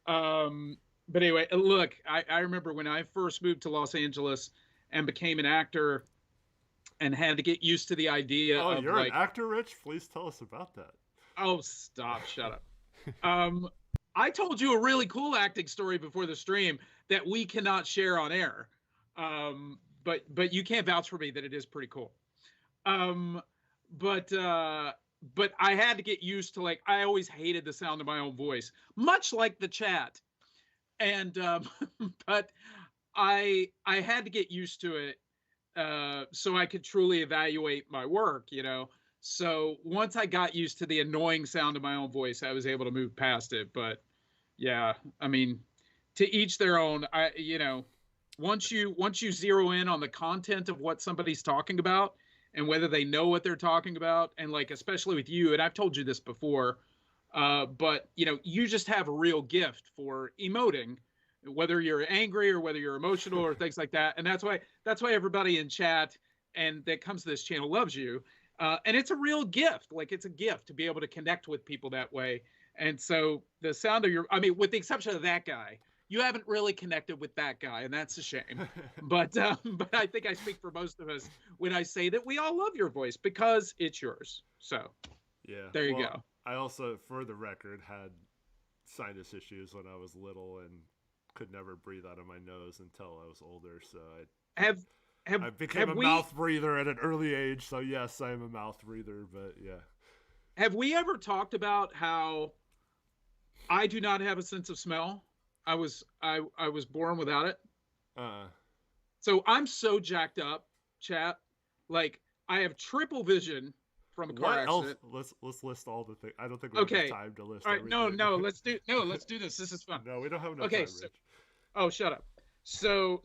But anyway, look, I remember when I first moved to Los Angeles and became an actor and had to get used to the idea of, you're an actor, Rich? Please tell us about that. Oh, stop. Shut up. I told you a really cool acting story before the stream that we cannot share on air. But you can't vouch for me that it is pretty cool. But I had to get used to, like, I always hated the sound of my own voice, much like the chat. And but I had to get used to it so I could truly evaluate my work, you know. So once I got used to the annoying sound of my own voice, I was able to move past it. But yeah, I mean, to each their own. Once you zero in on the content of what somebody's talking about and whether they know what they're talking about, and like, especially with you, and I've told you this before, but you know, you just have a real gift for emoting, whether you're angry or whether you're emotional or things like that. And that's why everybody in chat and that comes to this channel loves you. And it's a real gift. Like, it's a gift to be able to connect with people that way. And so the sound of with the exception of that guy, you haven't really connected with that guy, and that's a shame. But I think I speak for most of us when I say that we all love your voice because it's yours. So yeah, there you go. I also, for the record, had sinus issues when I was little and could never breathe out of my nose until I was older. So I became a mouth breather at an early age, so yes, I am a mouth breather, but yeah. Have we ever talked about how I do not have a sense of smell? I was born without it. So I'm so jacked up, chat. Like I have triple vision from a car accident. Let's list all the things. I don't think we have time to list everything. No, let's do this. This is fun. No, we don't have enough time, Rich. Oh, shut up. So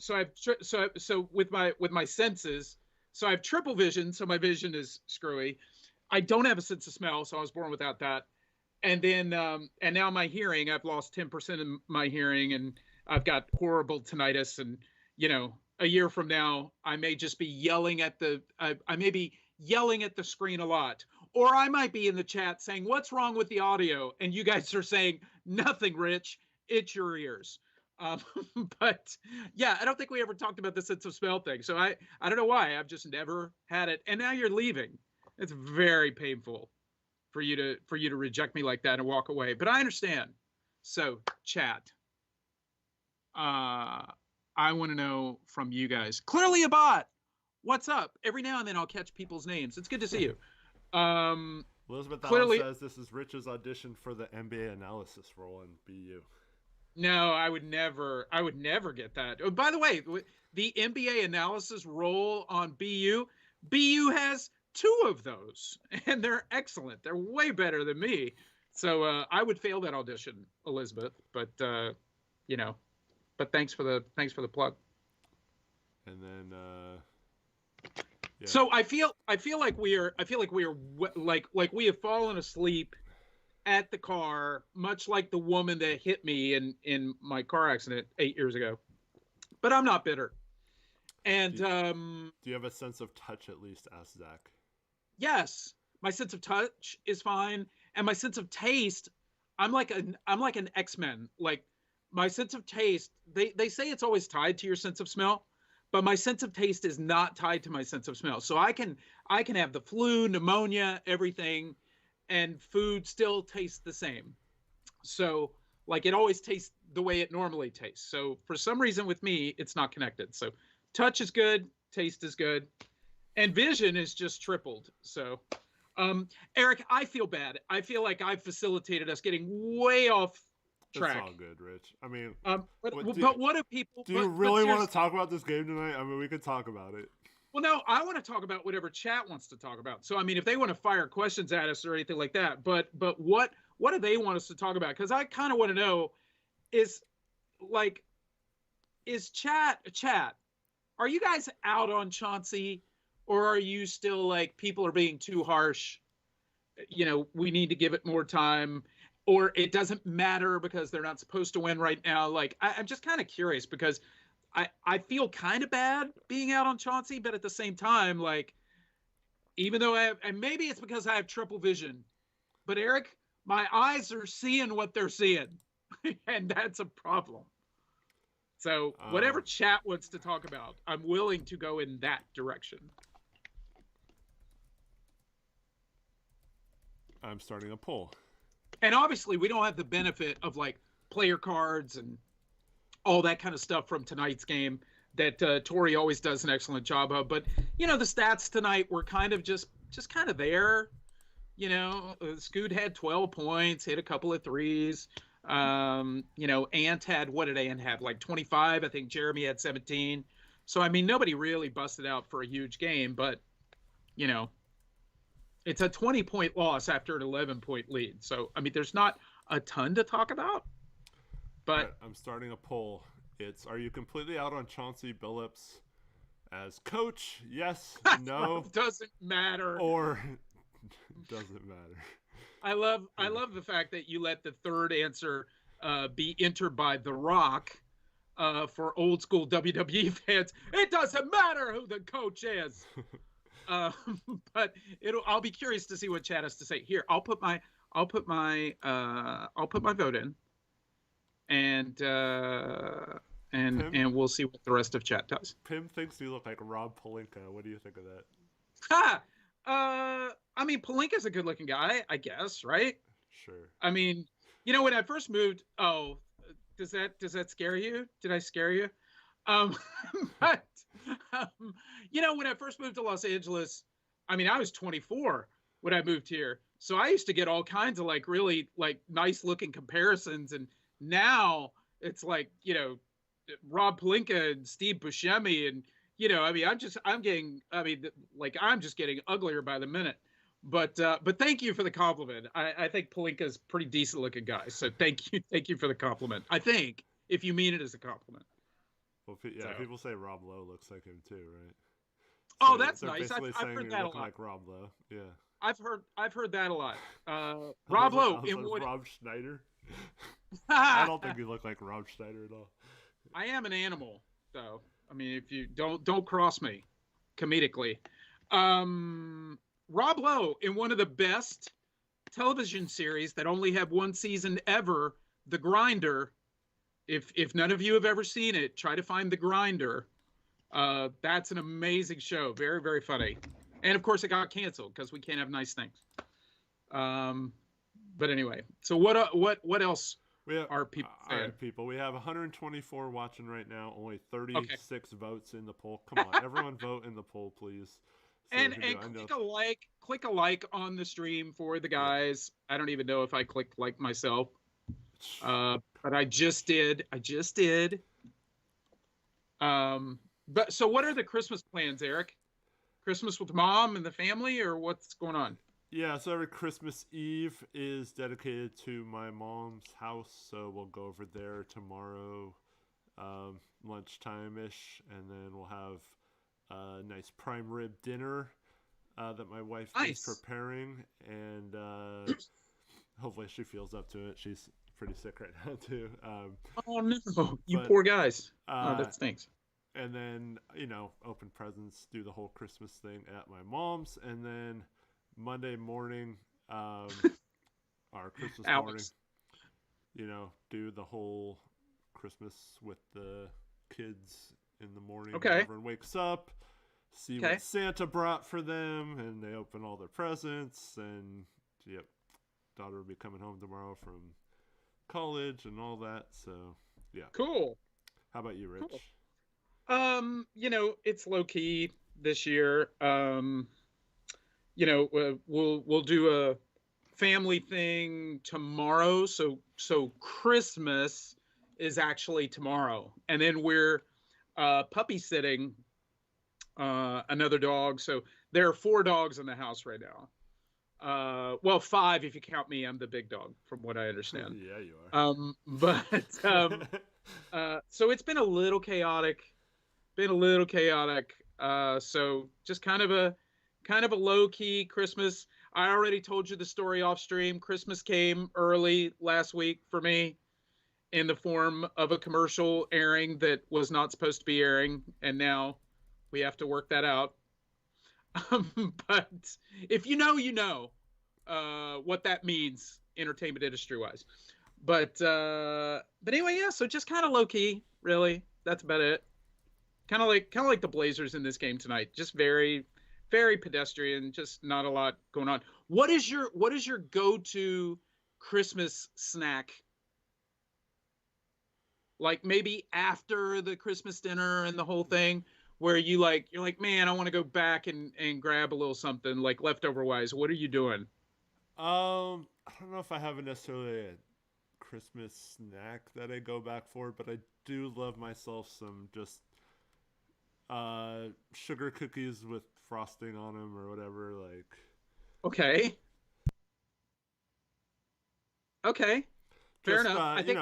with my senses, so I have triple vision, so my vision is screwy. I don't have a sense of smell, so I was born without that. And then and now my hearing, I've lost 10% of my hearing, and I've got horrible tinnitus. And a year from now, I may just be yelling at I may be yelling at the screen a lot, or I might be in the chat saying, "What's wrong with the audio?" And you guys are saying, "Nothing, Rich. It's your ears." But yeah, I don't think we ever talked about the sense of smell thing. So I don't know why. I've just never had it. And now you're leaving. It's very painful for you to reject me like that and walk away. But I understand. So chat. I want to know from you guys. Clearly a bot. What's up? Every now and then I'll catch people's names. It's good to see you. Elizabeth Allen says this is Rich's audition for the NBA analysis role in BU. No, I would never get that. Oh, by the way, the NBA analysis role on BU has 2 of those, and they're excellent. They're way better than me. So I would fail that audition, Elizabeth. But but thanks for the plug. And then yeah. So I feel like we are like we have fallen asleep at the car, much like the woman that hit me in my car accident 8 years ago. But I'm not bitter. And do you have a sense of touch at least? Asked Zach. Yes, my sense of touch is fine, and my sense of taste. I'm like an X-Men. Like my sense of taste. They say it's always tied to your sense of smell, but my sense of taste is not tied to my sense of smell. So I can have the flu, pneumonia, everything, and food still tastes the same. So like it always tastes the way it normally tastes. So for some reason with me, it's not connected. So touch is good, taste is good, and vision is just tripled. So Eric, I feel bad. I feel like I've facilitated us getting way off track. It's all good, Rich. I mean, but what do people... Do you really want to talk about this game tonight? I mean, we could talk about it. Well, no, I want to talk about whatever chat wants to talk about. So, I mean, if they want to fire questions at us or anything like that, but what do they want us to talk about? Because I kind of want to know is chat, are you guys out on Chauncey, or are you still like people are being too harsh? We need to give it more time, or it doesn't matter because they're not supposed to win right now. Like, I'm just kind of curious because I feel kind of bad being out on Chauncey, but at the same time, like, even though and maybe it's because I have triple vision, but Eric, my eyes are seeing what they're seeing, and that's a problem. So whatever chat wants to talk about, I'm willing to go in that direction. I'm starting a poll. And obviously, we don't have the benefit of like player cards and all that kind of stuff from tonight's game that Tori always does an excellent job of. But, the stats tonight were kind of just kind of there. Scoot had 12 points, hit a couple of threes. Ant had, what did Ant have? Like 25. I think Jeremy had 17. So, I mean, nobody really busted out for a huge game. But, it's a 20-point loss after an 11-point lead. So, I mean, there's not a ton to talk about. But right, I'm starting a poll. It's, are you completely out on Chauncey Billups as coach? Yes, no. Doesn't matter. Or doesn't matter. I love the fact that you let the third answer be entered by The Rock for old school WWE fans. It doesn't matter who the coach is. But I'll be curious to see what chat has to say. Here, I'll put my vote in. And we'll see what the rest of chat does. Pim thinks you look like Rob Pelinka. What do you think of that? I mean, Pelinka's a good-looking guy, I guess, right? Sure. I mean, when I first moved, does that scare you? Did I scare you? Um, but when I first moved to Los Angeles, I mean, I was 24 when I moved here, so I used to get all kinds of like really like nice looking comparisons, and now it's like Rob Pelinka and Steve Buscemi, and I mean, I'm just getting uglier by the minute. But thank you for the compliment. I think Palinka's pretty decent looking guy, so thank you for the compliment. I think if you mean it as a compliment. Well, yeah, so. People say Rob Lowe looks like him too, right? So that's they're nice. Basically I've heard that a lot. Like Rob Lowe, yeah. I've heard that a lot. Rob Lowe in what? Rob Schneider. I don't think you look like Rob Schneider at all. I am an animal, though. I mean, if you don't cross me, comedically. Rob Lowe in one of the best television series that only had one season ever, The Grinder. If none of you have ever seen it, try to find The Grinder. That's an amazing show. Very, very funny. And of course it got canceled because we can't have nice things. But anyway, so what else are people saying? All right, people. We have 124 watching right now, only 36 votes in the poll. Come on, everyone vote in the poll, please. So and click a like on the stream for the guys. Yeah. I don't even know if I clicked like myself. But I just did. But so what are the Christmas plans, Eric? Christmas with mom and the family, or what's going on? Yeah, so every Christmas Eve is dedicated to my mom's house, so we'll go over there tomorrow, lunchtime-ish, and then we'll have a nice prime rib dinner that my wife is preparing, and hopefully she feels up to it. She's pretty sick right now too. Oh no, you poor guys. That stinks. And then open presents, do the whole Christmas thing at my mom's, and then Monday morning, our Christmas morning, do the whole Christmas with the kids in the morning. Okay. Everyone wakes up, see what Santa brought for them, and they open all their presents. And daughter will be coming home tomorrow from college and all that. So yeah. Cool. How about you, Rich? Cool. It's low key this year. We'll do a family thing tomorrow. So Christmas is actually tomorrow, and then we're puppy sitting another dog. So there are 4 dogs in the house right now. Well, 5 if you count me. I'm the big dog, from what I understand. Yeah, you are. So it's been a little chaotic. So just kind of a low key Christmas. I already told you the story off stream. Christmas came early last week for me in the form of a commercial airing that was not supposed to be airing, and now we have to work that out. But if you know what that means entertainment industry wise. But anyway, yeah, so just kind of low key, really. That's about it. Kind of like the Blazers in this game tonight. Just very, very pedestrian. Just not a lot going on. What is your go-to Christmas snack? Like maybe after the Christmas dinner and the whole thing, where you're like, man, I want to go back and grab a little something like leftover wise. What are you doing? I don't know if I have necessarily a Christmas snack that I go back for, but I do love myself some just sugar cookies with frosting on them or whatever. Like, okay, fair enough. I think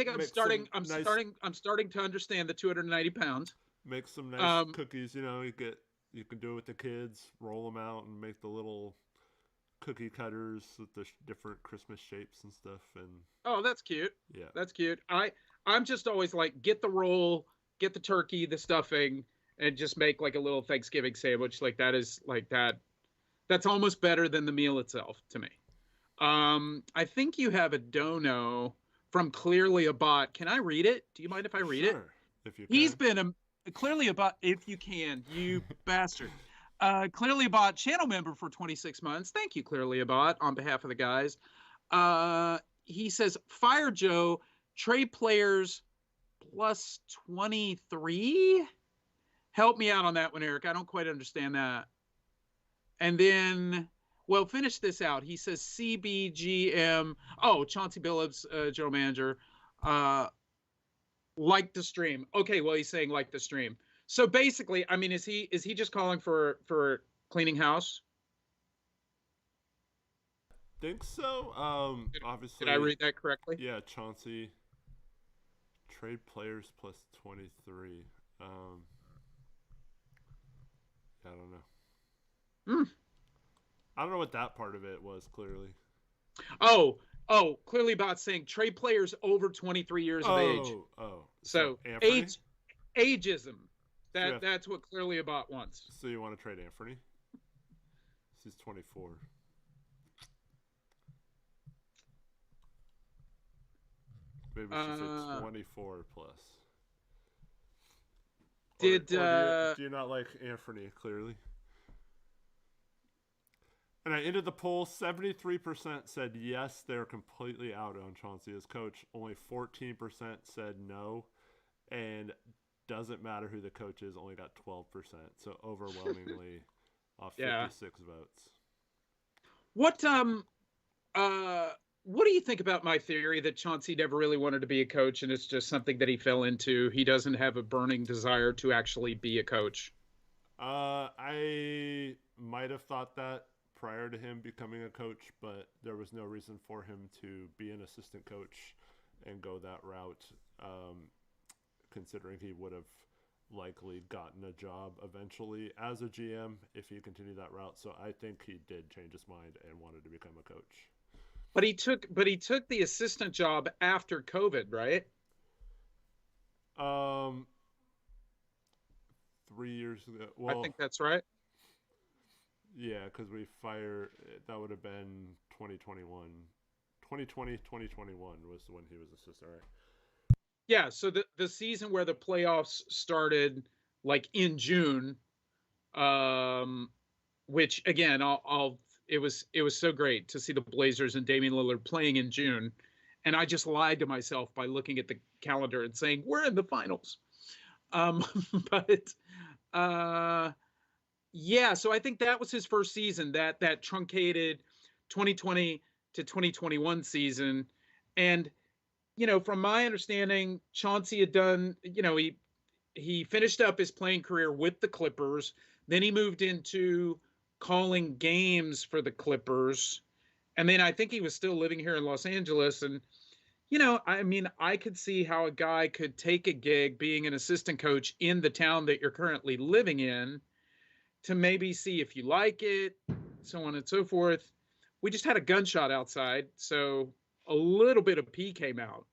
I'm starting to understand the 290 pounds. Make some nice cookies. You can do it with the kids. Roll them out and make the little cookie cutters with the different Christmas shapes and stuff. And oh, that's cute. Yeah, that's cute. I'm just always like, get the roll, get the turkey, the stuffing, and just make like a little Thanksgiving sandwich. Like that is like that. That's almost better than the meal itself to me. I think you have a dono from Clearly a Bot. Can I read it? Do you mind if I read it? If you can. He's been Clearly a Bot. If you can, you bastard. Clearly a Bot channel member for 26 months. Thank you, Clearly a Bot, on behalf of the guys. He says, fire Joe, trade players plus 23. Help me out on that one, Eric. I don't quite understand that. And then, well, finish this out. He says CBGM. Oh, Chauncey Billups, general manager, like the stream. Okay, well, he's saying like the stream. So basically, I mean, is he just calling for cleaning house? Think so. Obviously. Did I read that correctly? Yeah, Chauncey. Trade players plus 23. I don't know. I don't know what that part of it was, clearly. Oh, clearly about saying trade players over 23 years of age. So ageism. That's what clearly about wants. So you want to trade Anthony? He's 24. Maybe she's a 24 plus. Do you not like Anthony, clearly? And I ended the poll. 73% said yes, they're completely out on Chauncey as coach. Only 14% said no, and doesn't matter who the coach is. Only got 12%. So overwhelmingly, 56 votes. What do you think about my theory that Chauncey never really wanted to be a coach, and it's just something that he fell into? He doesn't have a burning desire to actually be a coach. I might have thought that prior to him becoming a coach, but there was no reason for him to be an assistant coach and go that route, considering he would have likely gotten a job eventually as a GM if he continued that route. So I think he did change his mind and wanted to become a coach. But he took the assistant job after COVID, right? 3 years ago. Well, I think that's right. Yeah, because that would have been 2021. 2020, 2021 was when he was assistant, right? Yeah, so the season where the playoffs started, like in June, which again, it was so great to see the Blazers and Damian Lillard playing in June, and I just lied to myself by looking at the calendar and saying we're in the finals. Yeah, so I think that was his first season, that truncated 2020 to 2021 season. And, from my understanding, Chauncey had done, he finished up his playing career with the Clippers. Then he moved into calling games for the Clippers. And then I think he was still living here in Los Angeles. And, I could see how a guy could take a gig being an assistant coach in the town that you're currently living in, to maybe see if you like it, so on and so forth. We just had a gunshot outside, so a little bit of pee came out.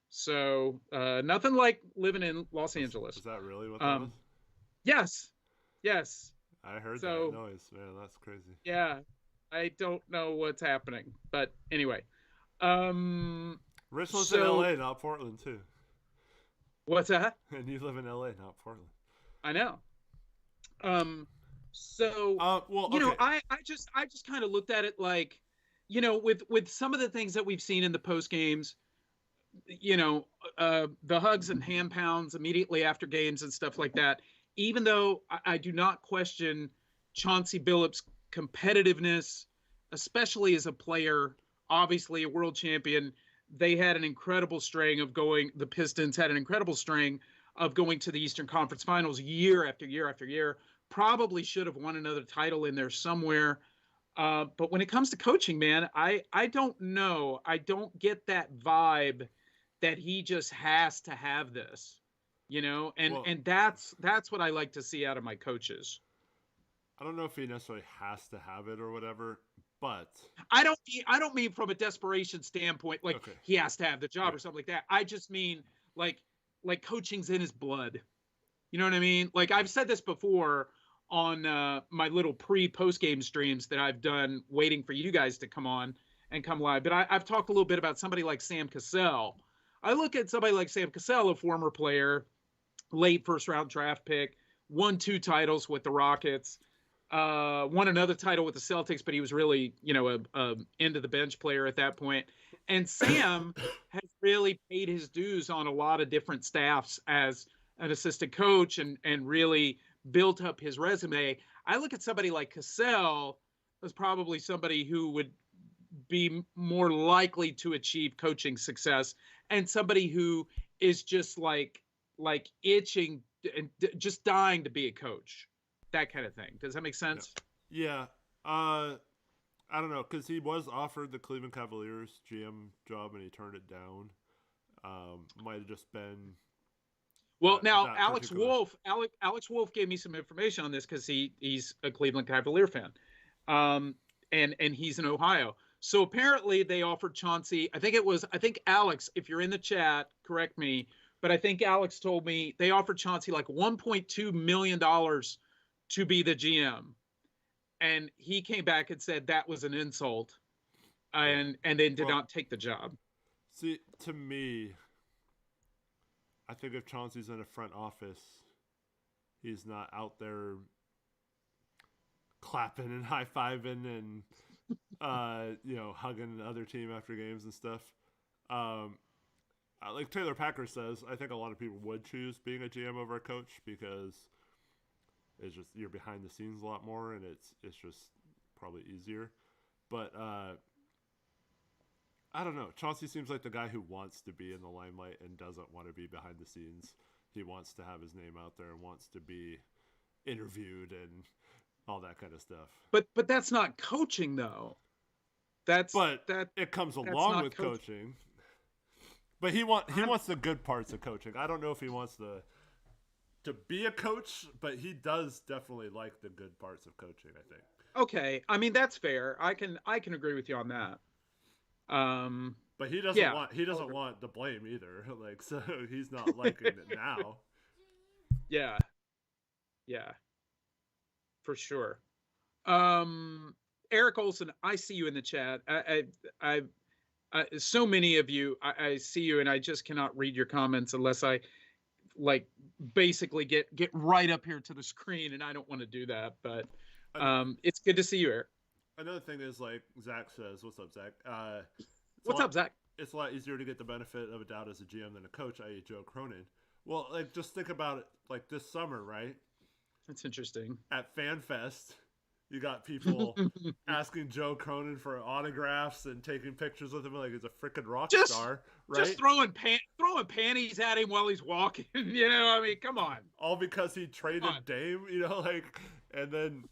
So nothing like living in Los Angeles. Is that really what that was? Yes. I heard that noise, man. That's crazy. Yeah, I don't know what's happening, but anyway. Rich lives in LA, not Portland, too. What's that? And you live in LA, not Portland. I know. So, I just kind of looked at it like, with some of the things that we've seen in the post games, the hugs and hand pounds immediately after games and stuff like that. Even though I do not question Chauncey Billups' competitiveness, especially as a player, obviously a world champion, the Pistons had an incredible string of going to the Eastern Conference Finals year after year after year. Probably should have won another title in there somewhere. But when it comes to coaching, man, I don't know. I don't get that vibe that he just has to have this, and that's what I like to see out of my coaches. I don't know if he necessarily has to have it or whatever, but I don't mean from a desperation standpoint, like he has to have the job or something like that. I just mean like coaching's in his blood. You know what I mean? Like I've said this before on my little post game streams that I've done waiting for you guys to come on and come live. But I've talked a little bit about somebody like Sam Cassell. I look at somebody like Sam Cassell, a former player, late first round draft pick, won 2 titles with the Rockets, won another title with the Celtics, but he was really, a end of the bench player at that point. And Sam has really paid his dues on a lot of different staffs as an assistant coach and really built up his resume. I look at somebody like Cassell as probably somebody who would be more likely to achieve coaching success, and somebody who is just like itching and just dying to be a coach, that kind of thing. Does that make sense? Yeah. I don't know, because he was offered the Cleveland Cavaliers GM job and he turned it down. Might have just been. Well, now Alex Wolf gave me some information on this because he's a Cleveland Cavalier fan, and he's in Ohio. So apparently they offered Chauncey. I think Alex, if you're in the chat, correct me, but I think Alex told me they offered Chauncey like $1.2 million to be the GM. And he came back and said that was an insult, and then did not take the job. See, to me, I think if Chauncey's in a front office, he's not out there clapping and high-fiving and hugging the other team after games and stuff. Like Taylor Packer says, I think a lot of people would choose being a GM over a coach because it's just you're behind the scenes a lot more, and it's just probably easier. But I don't know. Chauncey seems like the guy who wants to be in the limelight and doesn't want to be behind the scenes. He wants to have his name out there and wants to be interviewed and all that kind of stuff. But that's not coaching, though. It comes along with coaching. But he wants the good parts of coaching. I don't know if he wants to be a coach, but he does definitely like the good parts of coaching, I think. Okay, I mean that's fair. I can agree with you on that. But he doesn't want the blame either. Like, so he's not liking it now. Yeah, for sure. Eric Olson, I see you in the chat. I so many of you, I see you, and I just cannot read your comments unless I basically get right up here to the screen, and I don't want to do that. But it's good to see you, Eric. Another thing is, like Zach says, what's up, Zach? What's up, Zach? It's a lot easier to get the benefit of a doubt as a GM than a coach, i.e. Joe Cronin. Well, like, just think about it, like this summer, right? That's interesting. At FanFest, you got people asking Joe Cronin for autographs and taking pictures with him like he's a freaking rock star, right? Just throwing panties at him while he's walking. I mean, come on. All because he traded Dame, and then,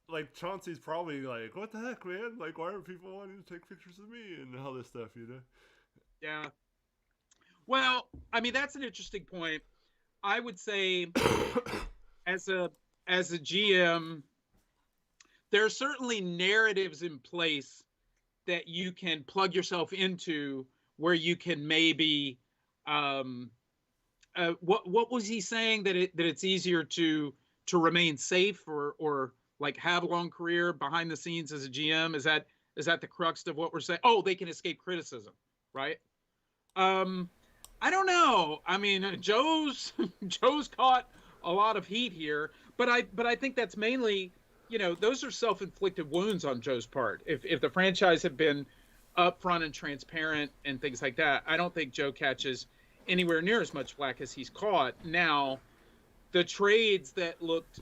like, Chauncey's probably like, what the heck, man? Like, why are people wanting to take pictures of me and all this stuff, Yeah. Well, I mean, that's an interesting point. I would say as a GM, there are certainly narratives in place that you can plug yourself into where you can maybe what was he saying, that it's easier to remain safe or like have a long career behind the scenes as a GM? Is that the crux of what we're saying? Oh, they can escape criticism, right? I don't know. I mean, Joe's caught a lot of heat here, but I think that's mainly, those are self-inflicted wounds on Joe's part. If the franchise had been upfront and transparent and things like that, I don't think Joe catches anywhere near as much flack as he's caught. Now, the trades that looked,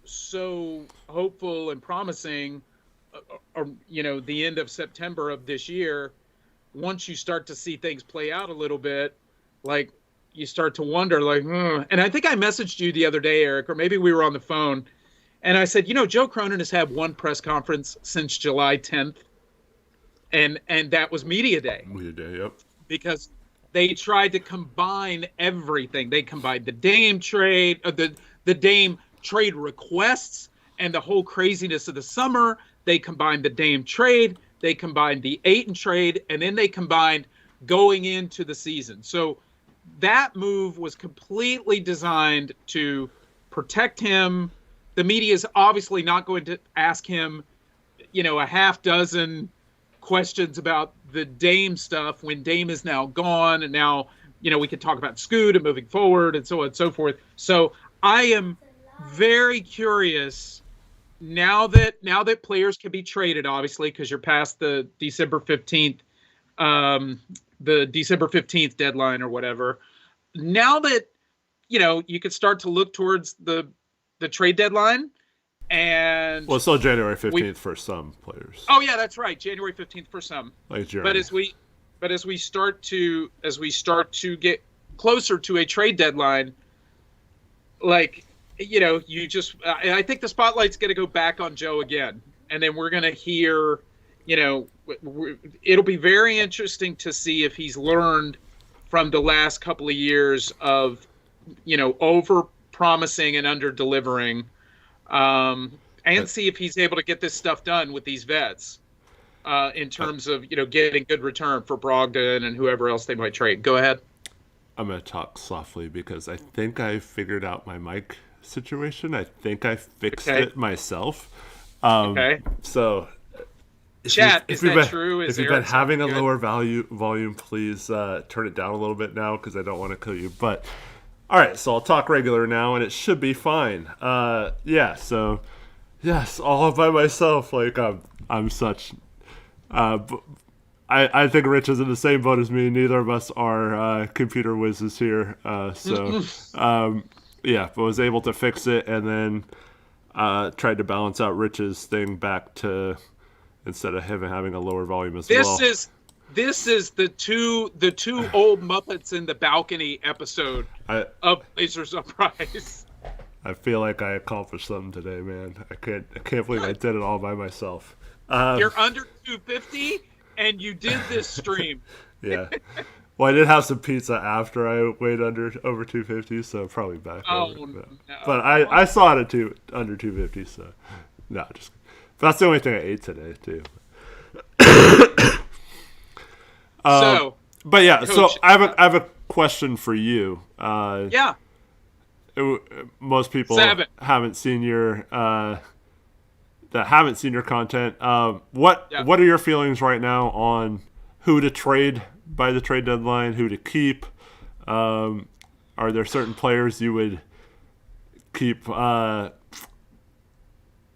so hopeful and promising, the end of September of this year, once you start to see things play out a little bit, like, you start to wonder, like, And I think I messaged you the other day, Eric, or maybe we were on the phone, and I said, Joe Cronin has had one press conference since July 10th, and that was Media Day. Media Day, yep. Because they tried to combine everything. They combined the Dame trade, the Dame trade requests, and the whole craziness of the summer. They combined the Dame trade, they combined the Ayton trade, and then they combined going into the season. So that move was completely designed to protect him. The media is obviously not going to ask him, a half dozen questions about the Dame stuff when Dame is now gone. And now, we can talk about Scoot and moving forward and so on and so forth. So I am very curious now that players can be traded, obviously, because you're past the December 15th, deadline or whatever. Now that you could start to look towards the trade deadline, and well, it's still January 15th for some players. Oh yeah, that's right, January 15th for some. Like Jeremy. But as we start to get closer to a trade deadline, like I think the spotlight's going to go back on Joe again, and then we're going to hear, it'll be very interesting to see if he's learned from the last couple of years of, over promising and under delivering, and see if he's able to get this stuff done with these vets, in terms of, getting good return for Brogdon and whoever else they might trade. Go ahead. I'm going to talk softly because I think I figured out my mic situation. I think I fixed it myself. Okay. So, chat, is that true? If you've been having a lower volume, please turn it down a little bit now because I don't want to kill you. But all right, so I'll talk regular now, and it should be fine. Yeah. So, yes, all by myself. Like I'm such. I think Rich is in the same boat as me. Neither of us are computer whizzes here. Yeah, but was able to fix it and then tried to balance out Rich's thing back to, instead of him having a lower volume as well. This is the two old Muppets in the balcony episode of Blazers Uprise. I feel like I accomplished something today, man. I can't believe I did it all by myself. You're under 250 and you did this stream. Yeah. Well, I did have some pizza after I weighed over 250, so probably back over. No. But I saw it at under 250, so no, just. But that's the only thing I ate today too. But yeah, Coach, so I have a question for you. Yeah. Most people haven't seen your content. What are your feelings right now on who to trade by the trade deadline, who to keep? Are there certain players you would keep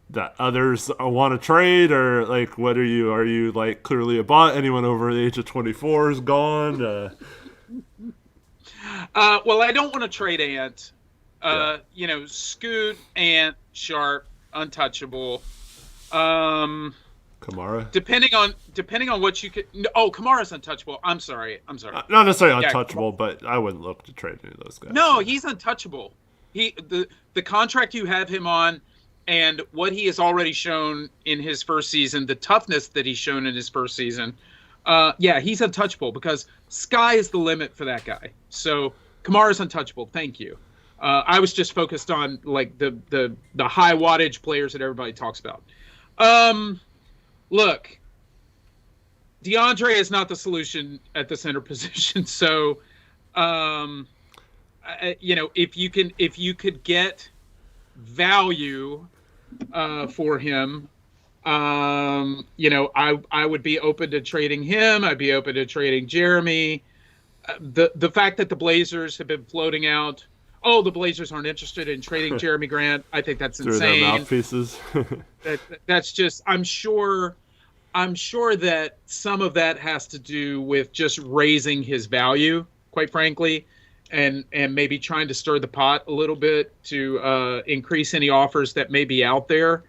that others want to trade, or like what are you like clearly a bot? Anyone over the age of 24 is gone? Well, I don't want to trade Ant. Scoot, Ant, Sharp, untouchable. Kamara. Depending on what you could. Oh, Kamara's untouchable. I'm sorry. Not necessarily untouchable, but I wouldn't look to trade any of those guys. No, he's untouchable. The contract you have him on, and what he has already shown in his first season, the toughness that he's shown in his first season. He's untouchable because sky is the limit for that guy. So Kamara's untouchable. Thank you. I was just focused on like the high wattage players that everybody talks about. Look, DeAndre is not the solution at the center position. So, if you could get value for him, I would be open to trading him. I'd be open to trading Jeremy. The fact that the Blazers have been floating out, the Blazers aren't interested in trading Jeremy Grant, I think that's insane. Through their mouthpieces. That's just, I'm sure that some of that has to do with just raising his value, quite frankly, and maybe trying to stir the pot a little bit to increase any offers that may be out there.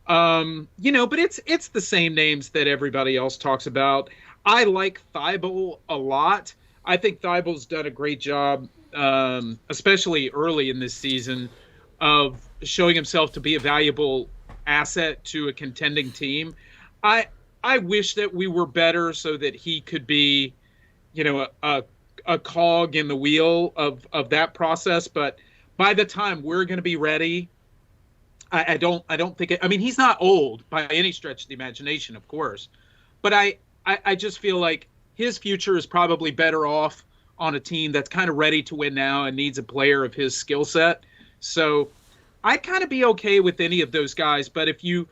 But it's the same names that everybody else talks about. I like Thibault a lot. I think Thibault's done a great job, especially early in this season, of showing himself to be a valuable asset to a contending team. I wish that we were better so that he could be, a cog in the wheel of that process. But by the time we're going to be ready, I don't think I mean, he's not old by any stretch of the imagination, of course, but I just feel like his future is probably better off on a team that's kind of ready to win now and needs a player of his skill set. So I'd kind of be okay with any of those guys. But if you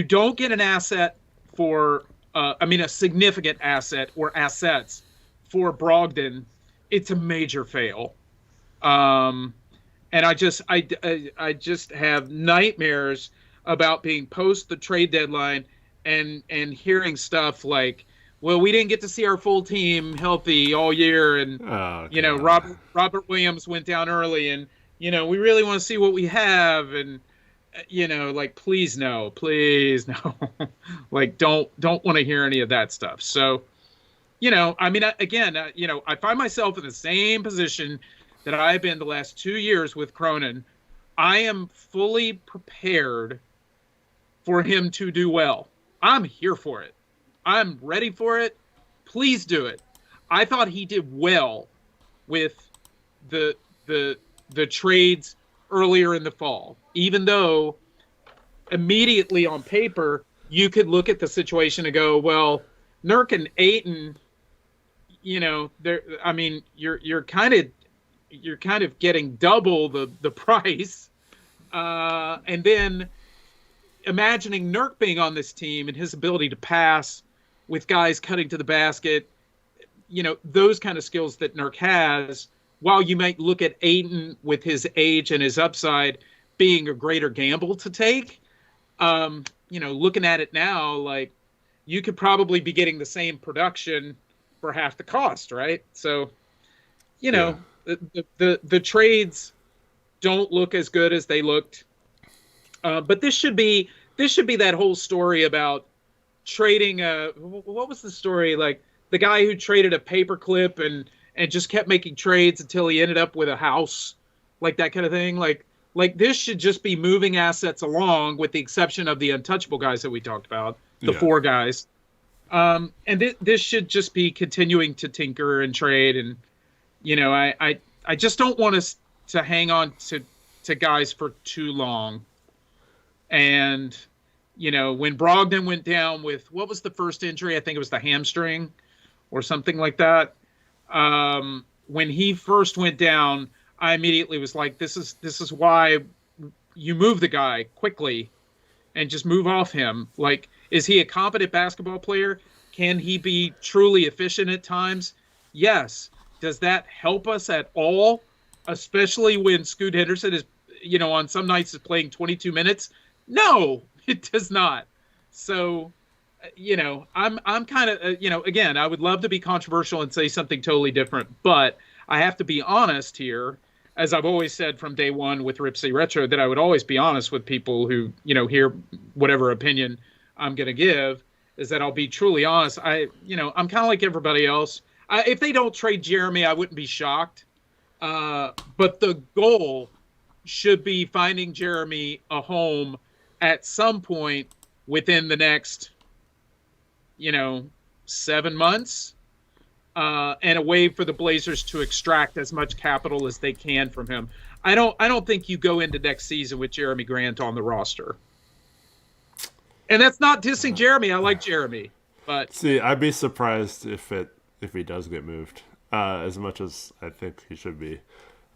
don't get an asset for, a significant asset or assets for Brogdon, it's a major fail. And I just have nightmares about being post the trade deadline and hearing stuff like, well, we didn't get to see our full team healthy all year, and Oh, Robert Williams went down early, and we really want to see what we have, and like, please no, like, don't want to hear any of that stuff. So, I mean, again, I find myself in the same position that I've been the last 2 years with Cronin. I am fully prepared for him to do well. I'm here for it. I'm ready for it. Please do it. I thought he did well with the trades earlier in the fall, even though immediately on paper you could look at the situation and go, well, Nurk and Ayton, I mean, you're kind of getting double the price, and then imagining Nurk being on this team and his ability to pass with guys cutting to the basket, those kind of skills that Nurk has, while you might look at Ayton with his age and his upside being a greater gamble to take, looking at it now, like, you could probably be getting the same production for half the cost, right? So, the trades don't look as good as they looked. But this should be that whole story about trading. What was the story? Like, the guy who traded a paperclip and just kept making trades until he ended up with a house, like that kind of thing. Like this should just be moving assets along, with the exception of the untouchable guys that we talked about, the 4 guys. And this should just be continuing to tinker and trade. And I just don't want us to hang on to guys for too long. And, when Brogdon went down with, what was the first injury? I think it was the hamstring or something like that. When he first went down, I immediately was like, this is why you move the guy quickly and just move off him. Like, is he a competent basketball player? Can he be truly efficient at times? Yes. Does that help us at all? Especially when Scoot Henderson is, on some nights is playing 22 minutes? No, it does not. So, I'm kind of, again, I would love to be controversial and say something totally different, but I have to be honest here, as I've always said from day one with Rip City Retro, that I would always be honest with people who, hear whatever opinion I'm going to give, is that I'll be truly honest. I'm kind of like everybody else. If they don't trade Jeremy, I wouldn't be shocked. But the goal should be finding Jeremy a home at some point within the next, 7 months, and a way for the Blazers to extract as much capital as they can from him. I don't think you go into next season with Jeremy Grant on the roster. And that's not dissing Jeremy. I like Jeremy, but see, I'd be surprised if he does get moved, as much as I think he should be.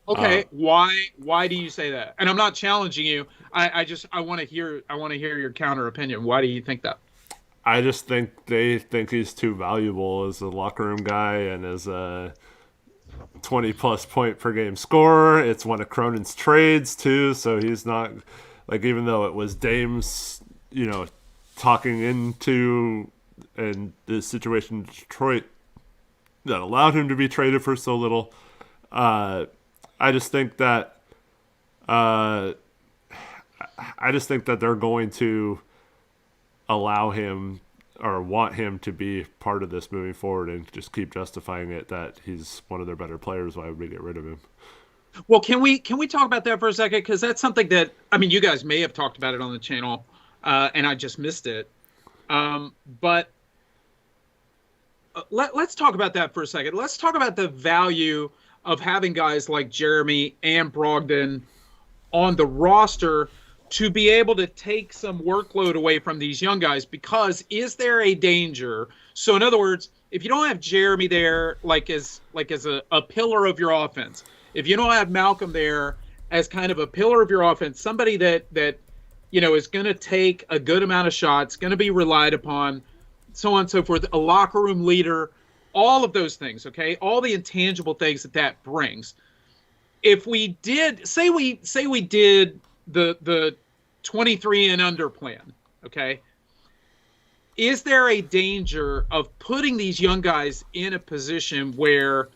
Okay, why do you say that? And I'm not challenging you. I want to hear your counter opinion. Why do you think that? I just think they think he's too valuable as a locker room guy and as a 20-plus point per game scorer. It's one of Cronin's trades too, so he's not, like, even though it was Dame's, talking into and the situation in Detroit that allowed him to be traded for so little. I just think that they're going to allow him or want him to be part of this moving forward and just keep justifying it that he's one of their better players. Why would we get rid of him? Well, can we talk about that for a second? Because that's something that, I mean, you guys may have talked about it on the channel, and I just missed it. But let's talk about that for a second. Let's talk about the value of having guys like Jeremy and Brogdon on the roster to be able to take some workload away from these young guys, because is there a danger? So in other words, if you don't have Jeremy there, like as a pillar of your offense, if you don't have Malcolm there as kind of a pillar of your offense, somebody that is going to take a good amount of shots, going to be relied upon, so on and so forth, a locker room leader, all of those things, okay? All the intangible things that brings. If we did, say we did the 23 and under plan. Okay. Is there a danger of putting these young guys in a position where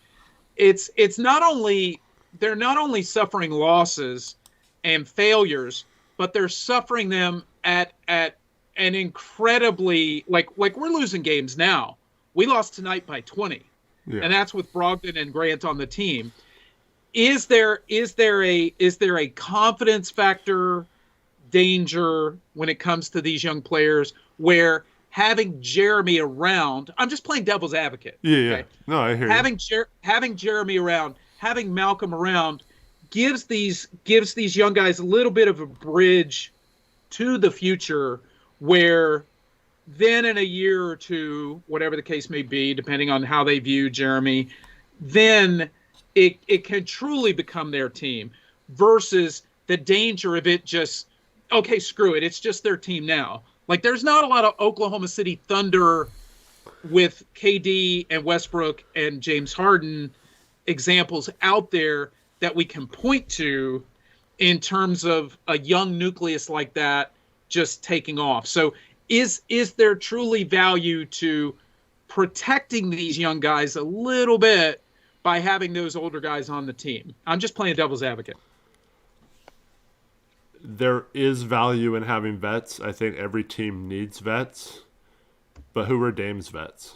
it's not only they're not only suffering losses and failures, but they're suffering them at an incredibly like we're losing games now. We lost tonight by 20. Yeah. And that's with Brogdon and Grant on the team. Is there a confidence factor danger when it comes to these young players where having Jeremy around, I'm just playing devil's advocate. Yeah. Okay? No, I hear you. Having Jeremy around, having Malcolm around gives these young guys a little bit of a bridge to the future where then in a year or two, whatever the case may be, depending on how they view Jeremy, then it can truly become their team versus the danger of it just, okay, screw it. It's just their team now. Like there's not a lot of Oklahoma City Thunder with KD and Westbrook and James Harden examples out there that we can point to in terms of a young nucleus like that just taking off. So is there truly value to protecting these young guys a little bit by having those older guys on the team? I'm just playing devil's advocate. There is value in having vets. I think every team needs vets. But who are Dame's vets?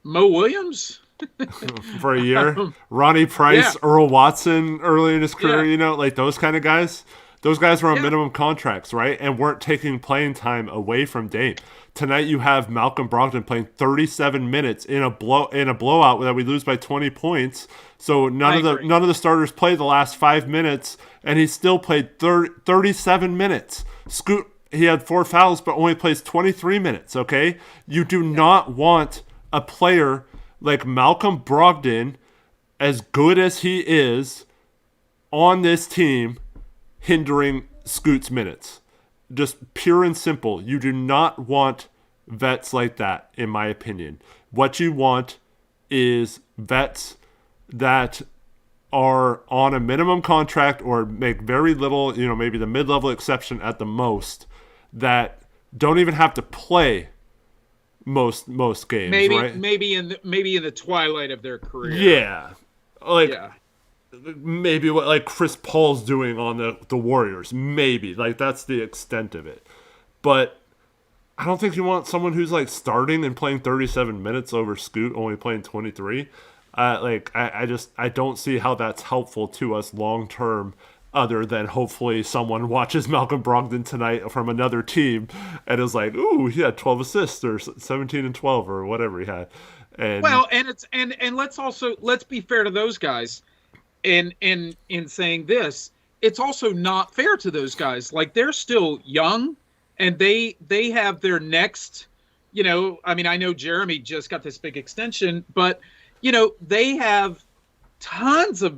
Mo Williams? For a year? Ronnie Price, yeah. Earl Watson early in his career, yeah. Like those kind of guys. Those guys were on minimum contracts, right? And weren't taking playing time away from Dame. Tonight you have Malcolm Brogdon playing 37 minutes in a blowout that we lose by 20 points. So none of the starters played the last 5 minutes, and he still played 37 minutes. Scoot, he had 4 fouls, but only plays 23 minutes. Okay, you do not want a player like Malcolm Brogdon, as good as he is, on this team, hindering Scoot's minutes. Just pure and simple. You do not want vets like that, in my opinion. What you want is vets that are on a minimum contract or make very little, maybe the mid-level exception at the most, that don't even have to play most games. Right? Maybe in the twilight of their career. Yeah. Maybe what like Chris Paul's doing on the Warriors, maybe like that's the extent of it. But I don't think you want someone who's like starting and playing 37 minutes over Scoot only playing 23. I don't see how that's helpful to us long term, other than hopefully someone watches Malcolm Brogdon tonight from another team and is like, ooh, he had 12 assists or 17 and 12 or whatever he had. And let's be fair to those guys. In saying this, it's also not fair to those guys. Like they're still young, and they have their next. I know Jeremy just got this big extension, but they have tons of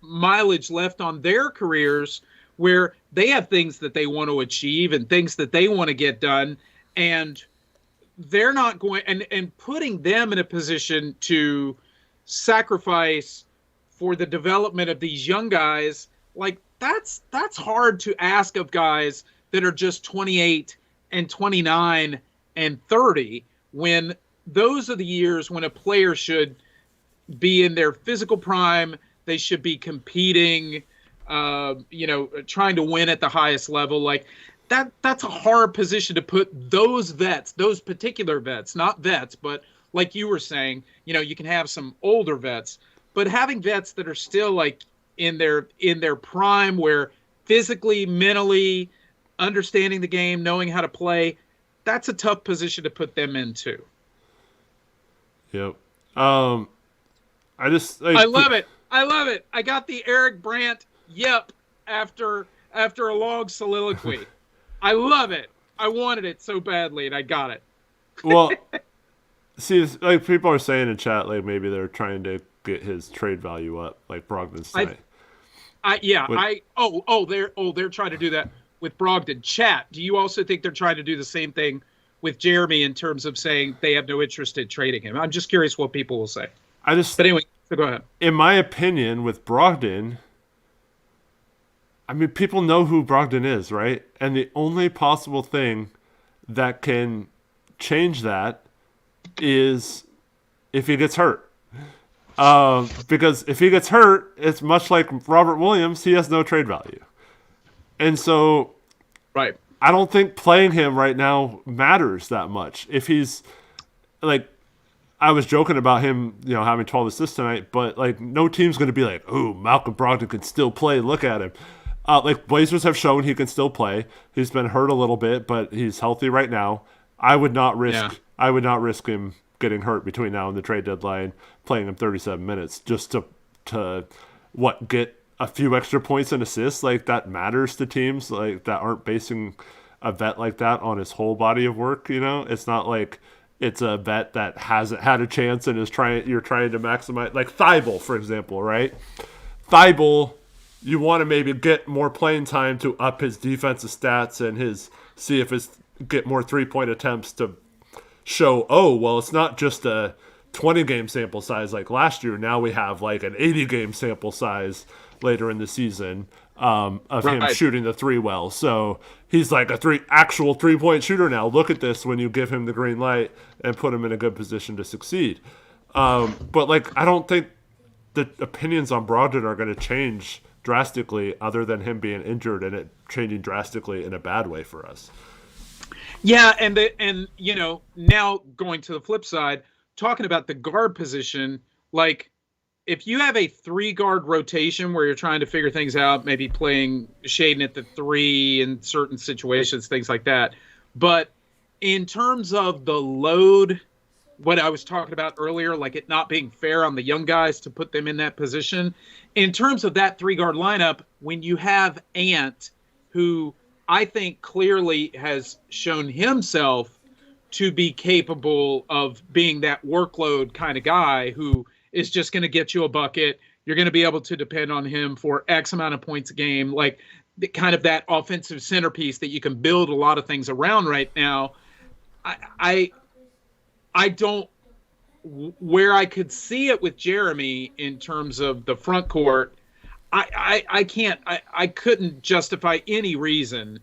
mileage left on their careers where they have things that they want to achieve and things that they want to get done, and they're not going and putting them in a position to sacrifice for the development of these young guys, like that's hard to ask of guys that are just 28 and 29 and 30, when those are the years when a player should be in their physical prime. They should be competing, trying to win at the highest level. Like that's a hard position to put those vets, those particular vets, not vets, but like you were saying, you can have some older vets, but having vets that are still like in their prime, where physically, mentally, understanding the game, knowing how to play, that's a tough position to put them into. Yep. I love it. I got the Eric Brandt yep after a long soliloquy. I love it. I wanted it so badly, and I got it. Well, see, like people are saying in chat, like maybe they're trying to get his trade value up, like Brogdon's tonight. They're trying to do that with Brogdon. Chat, do you also think they're trying to do the same thing with Jeremy in terms of saying they have no interest in trading him? I'm just curious what people will say. But anyway, So go ahead. in my opinion, with Brogdon, I mean, people know who Brogdon is, right? And the only possible thing that can change that is if he gets hurt. Because if he gets hurt, it's much like Robert Williams, he has no trade value. And so Right. I don't think playing him right now matters that much. If he's like, I was joking about him, having 12 assists tonight, but like, no team's going to be like, "Oh, Malcolm Brogdon can still play. Look at him." Like Blazers have shown he can still play. He's been hurt a little bit, but he's healthy right now. I would not risk. Yeah. I would not risk him getting hurt between now and the trade deadline, playing him 37 minutes just to get a few extra points and assists. Like that matters to teams like that aren't basing a vet like that on his whole body of work. It's not like it's a vet that hasn't had a chance and you're trying to maximize, like Thibault, for example, right? Thibault, you want to maybe get more playing time to up his defensive stats and see if his get more 3-point attempts to show, oh, well, it's not just a 20 game sample size like last year. Now we have like an 80 game sample size later in the season of him shooting the three well. So he's like a actual 3-point shooter now. Look at this when you give him the green light and put him in a good position to succeed. But like, I don't think the opinions on Brogdon are going to change drastically other than him being injured and it changing drastically in a bad way for us. Yeah, and now going to the flip side, talking about the guard position, like if you have a 3-guard rotation where you're trying to figure things out, maybe playing Shaden at the 3 in certain situations, things like that. But in terms of the load, what I was talking about earlier, like it not being fair on the young guys to put them in that position, in terms of that 3-guard lineup, when you have Ant, who I think clearly has shown himself to be capable of being that workload kind of guy who is just going to get you a bucket. You're going to be able to depend on him for X amount of points a game, like kind of that offensive centerpiece that you can build a lot of things around right now. I don't, where I could see it with Jeremy in terms of the front court, I couldn't justify any reason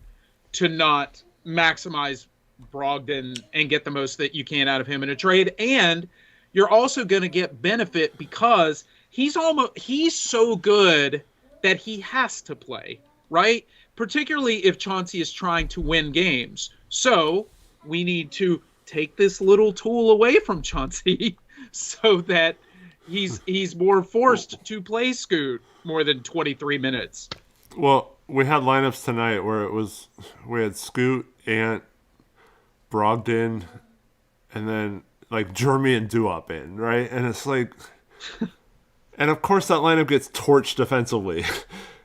to not maximize Brogdon and get the most that you can out of him in a trade. And you're also going to get benefit because he's so good that he has to play, right? Particularly if Chauncey is trying to win games. So we need to take this little tool away from Chauncey so that he's more forced to play Scoot more than 23 minutes. Well, we had lineups tonight where we had Scoot, Ant, Brogdon, and then like Jeremy and Duop in, right? And it's like, and of course that lineup gets torched defensively.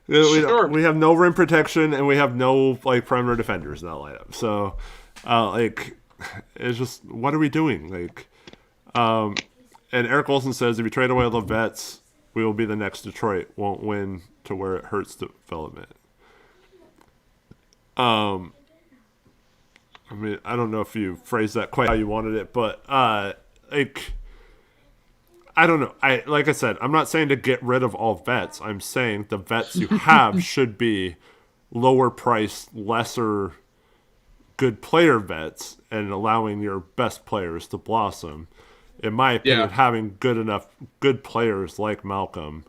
We have no rim protection and we have no like perimeter defenders in that lineup. So, like, it's just, what are we doing? Like, and Eric Olson says, if you trade away all the vets, we will be the next Detroit. Won't win to where it hurts development. I mean, I don't know if you phrased that quite how you wanted it, but like, I don't know. Like I said, I'm not saying to get rid of all vets. I'm saying the vets you have should be lower priced, lesser good player vets, and allowing your best players to blossom. In my opinion, having good players like Malcolm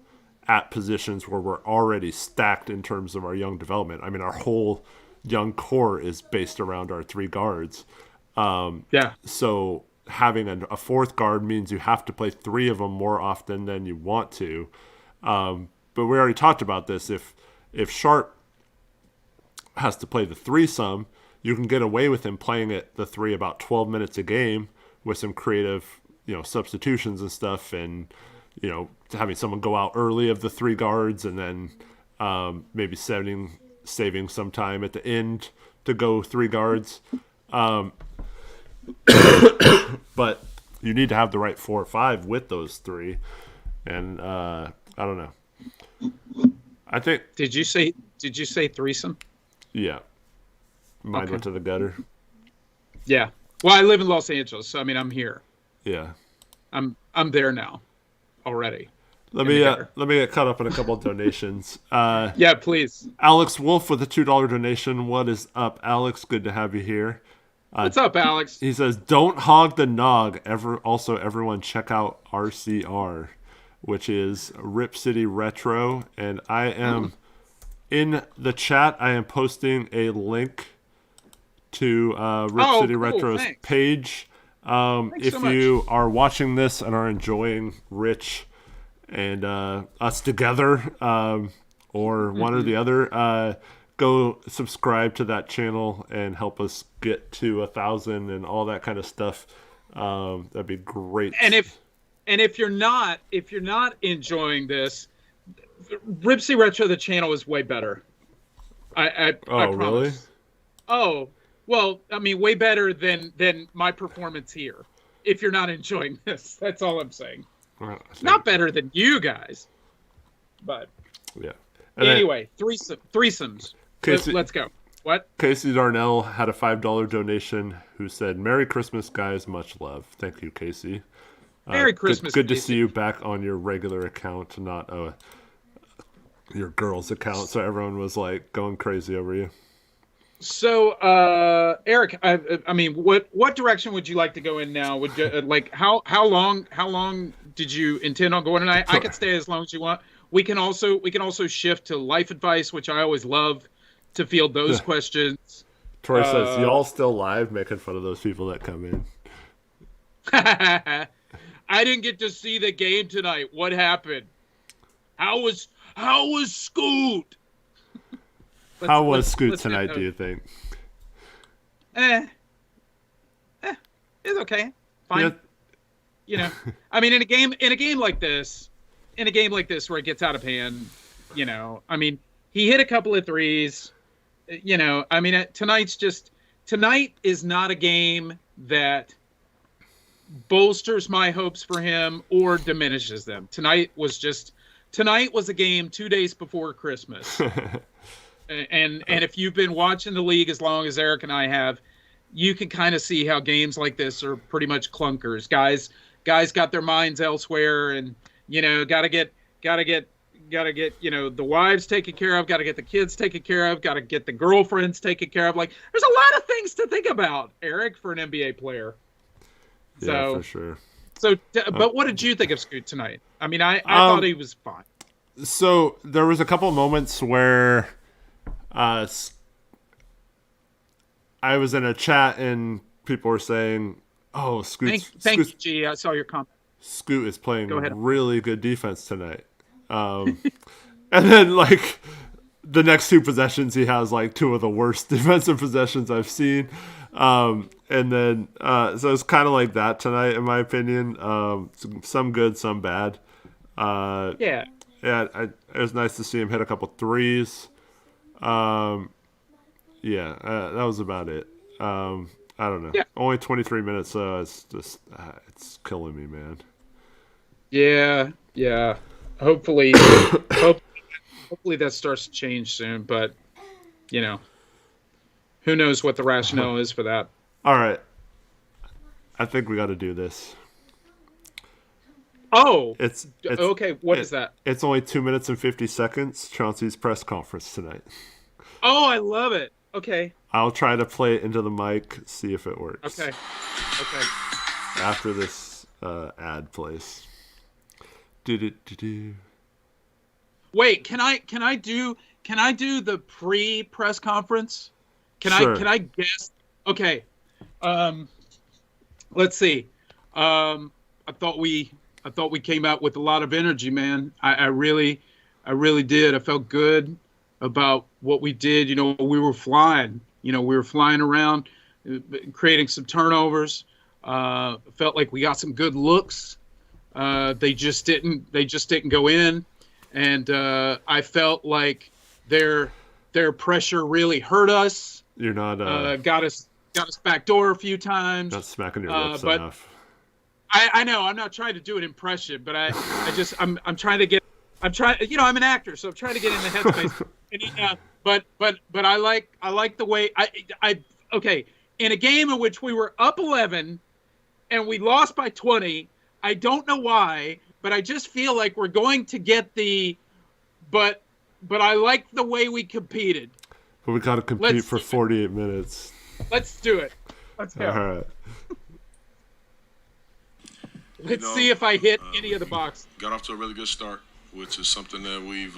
at positions where we're already stacked in terms of our young development. I mean, our whole young core is based around our 3 guards. So having a 4th guard means you have to play 3 of them more often than you want to. But we already talked about this. If Sharp has to play the 3 some, you can get away with him playing at the 3 about 12 minutes a game with some creative, substitutions and stuff, and having someone go out early of the 3 guards, and then maybe saving some time at the end to go 3 guards. But you need to have the right 4 or 5 with those 3, and I don't know. I think. Did you say threesome? Yeah, mine went to the gutter. Yeah. Well, I live in Los Angeles, so I mean, I'm here. Yeah. I'm there now already. Let me get caught up in a couple of donations. Yeah, please. Alex Wolf with a $2 donation. What is up, Alex? Good to have you here. What's up, Alex? He says, "Don't hog the nog." Also, everyone check out RCR, which is Rip City Retro, and I am in the chat. I am posting a link to Rip City Retro's page. If you are watching this and are enjoying Rich and us together, or one or the other, go subscribe to that channel and help us get to 1,000 and all that kind of stuff. That'd be great. And if you're not enjoying this, Ripsy Retro, the channel, is way better. I promise. Really? Oh, well, I mean, way better than my performance here. If you're not enjoying this, that's all I'm saying. Well, not better than you guys, but yeah. And anyway, threesomes. Let's go. What? Casey Darnell had a $5 donation who said, "Merry Christmas, guys. Much love." Thank you, Casey. Merry Christmas. Good to see you back on your regular account, not your girl's account. So everyone was like going crazy over you. So, Eric, I mean, what direction would you like to go in now? Would you, like how long did you intend on going tonight? I could stay as long as you want. We can also shift to life advice, which I always love to field those questions. Troy says, "Y'all still live?" Making fun of those people that come in. I didn't get to see the game tonight. What happened? How was Scoot? How was Scoot tonight, do you think? It's okay. Fine. Yeah. You know, I mean, in a game like this where it gets out of hand, you know, I mean, he hit a couple of threes. You know, I mean, tonight is not a game that bolsters my hopes for him or diminishes them. Tonight was a game 2 days before Christmas. And if you've been watching the league as long as Eric and I have, you can kind of see how games like this are pretty much clunkers. Guys got their minds elsewhere, and you know, gotta get you know, the wives taken care of, gotta get the kids taken care of, gotta get the girlfriends taken care of. Like, there's a lot of things to think about, Eric, for an NBA player. Yeah, for sure. So, but what did you think of Scoot tonight? I mean, I thought he was fine. So there was a couple of moments where I was in a chat and people were saying, "Oh, Scoot, thank you, G. I saw your comment. Scoot is playing really good defense tonight." And then like the next two possessions, he has like two of the worst defensive possessions I've seen. And then so it's kind of like that tonight, in my opinion. Some good, some bad. Yeah. It was nice to see him hit a couple threes. That was about it. I don't know. Yeah. Only 23 minutes, so it's just it's killing me, man. Yeah. Hopefully that starts to change soon, but you know, who knows what the rationale is for that. All right. I think we got to do this. Oh, it's okay. What is that? It's only 2 minutes and 50 seconds. Chauncey's press conference tonight. Oh, I love it. Okay. I'll try to play it into the mic, see if it works. Okay. After this ad plays. Wait, can I do the pre-press conference? Sure. Can I guess? Okay. Let's see. I thought we came out with a lot of energy, man. I really did. I felt good about what we did. You know, we were flying. You know, we were flying around, creating some turnovers. Felt like we got some good looks. They just didn't go in, and I felt like their pressure really hurt us. You're not got us backdoor a few times. Not smacking your lips enough. I know I'm not trying to do an impression, but I'm trying to get. You know, I'm an actor, so I'm trying to get in the headspace. And, but I like the way okay, in a game in which we were up 11 and we lost by 20. I don't know why, but I just feel like we're going to get the. But I like the way we competed. But we got to compete for 48 minutes. Let's do it. Let's go. All right. Let's see if I hit any of the boxes. Got off to a really good start, which is something that we've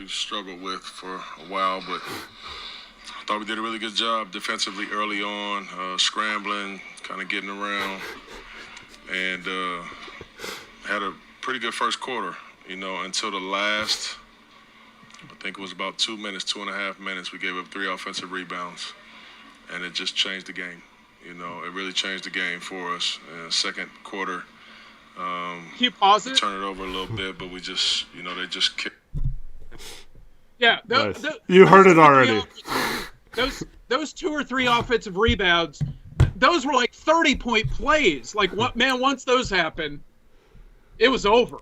struggled with for a while, but I thought we did a really good job defensively early on, scrambling, kind of getting around, and had a pretty good first quarter, until the last, I think it was about 2.5 minutes, we gave up 3 offensive rebounds, and it just changed the game. It really changed the game for us. Second quarter, can you pause it? Turn it over a little bit, but we just, they just kicked. Yeah, nice. You heard it already. Those 2 or 3 offensive rebounds, those were like 30-point plays. Like, what, man? Once those happened, it was over.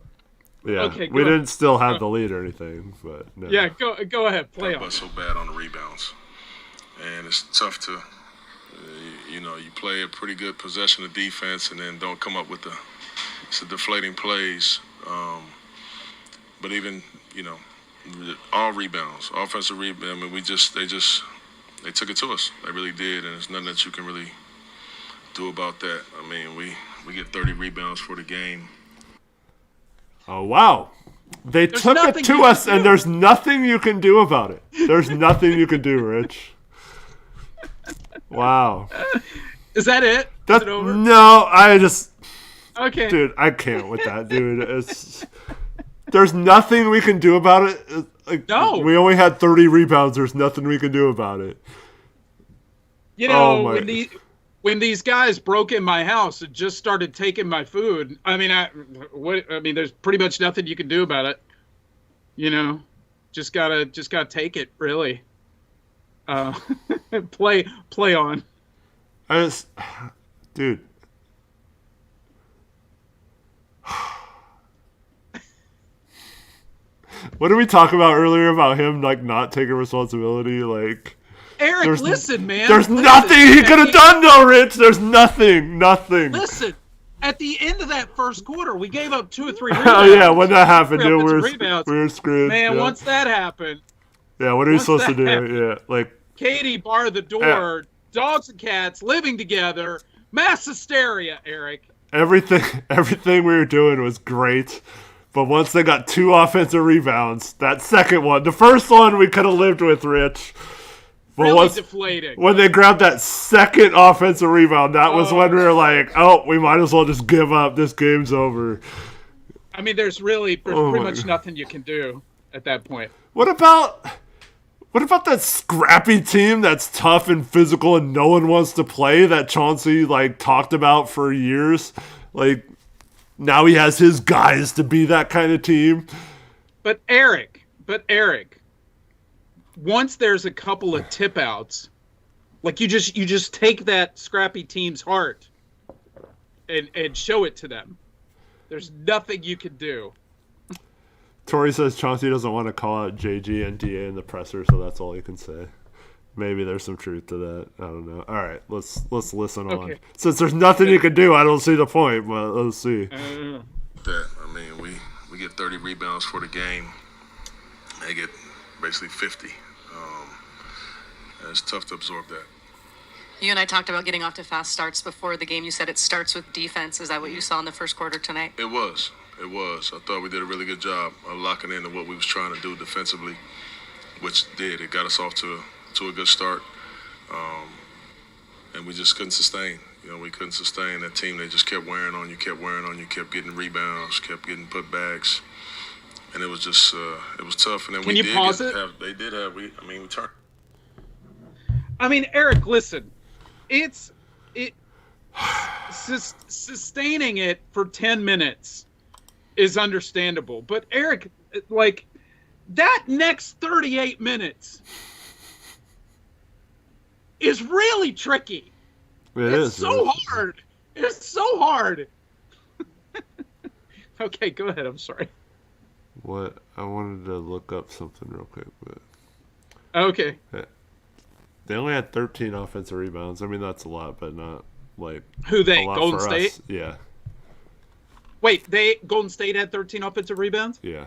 Yeah, okay, we didn't still have the lead or anything, but no. Yeah, go ahead, play on. So bad on the rebounds, and it's tough to, you play a pretty good possession of defense and then don't come up with the deflating plays. But even, all rebounds, offensive rebound. I mean, they took it to us. They really did, and there's nothing that you can really do about that. I mean, we get 30 rebounds for the game. Oh, wow. There's took it to us, and there's nothing you can do about it. There's nothing you can do, Rich. Wow. Is that it? Is it over? No, Okay. Dude, I can't with that, dude. There's nothing we can do about it. No. We only had 30 rebounds. There's nothing we can do about it. When these guys broke in my house and just started taking my food, I mean, there's pretty much nothing you can do about it. Just gotta take it, really. Play on. Dude. What did we talk about earlier about him not taking responsibility? Eric, listen, man. There's nothing he could have done, though, Rich. There's nothing. Listen, at the end of that first quarter, we gave up 2 or 3 rebounds. Oh yeah, when that happened, dude, we were screwed. Man, yeah. Once that happened. Yeah, what are you supposed to do? Yeah, Katie barred the door. Dogs and cats living together. Mass hysteria, Eric. Everything we were doing was great. But once they got 2 offensive rebounds, that second one, the first one we could have lived with, Rich. But really deflating. When they grabbed that second offensive rebound, that was when we were like, oh, we might as well just give up. This game's over. I mean, there's pretty much nothing you can do at that point. What about that scrappy team that's tough and physical and no one wants to play that Chauncey talked about for years? Now he has his guys to be that kind of team. But Eric, once there's a couple of tip outs, you just take that scrappy team's heart and show it to them. There's nothing you can do. Tori says Chauncey doesn't want to call out JG and DA in the presser, so that's all he can say. Maybe there's some truth to that. I don't know. All right, let's listen on. Since there's nothing you can do, I don't see the point, but let's see. We get 30 rebounds for the game. They get basically 50. And it's tough to absorb that. You and I talked about getting off to fast starts before the game. You said it starts with defense. Is that what you saw in the first quarter tonight? It was. I thought we did a really good job of locking into what we was trying to do defensively, which did. It got us off to a good start. And we just couldn't sustain. We couldn't sustain that team. They just kept wearing on you, kept getting rebounds, kept getting putbacks. And it was just, it was tough. And then Can you pause it? They did have, we turned. Eric, listen. Sustaining it for 10 minutes is understandable. But Eric, that next 38 minutes is really tricky. It's so hard. It's so hard. Okay, go ahead. I'm sorry. What? I wanted to look up something real quick, but okay. They only had 13 offensive rebounds. I mean, that's a lot, but not who they? a lot Golden for State? Us. Yeah. Wait, Golden State had 13 offensive rebounds, Yeah.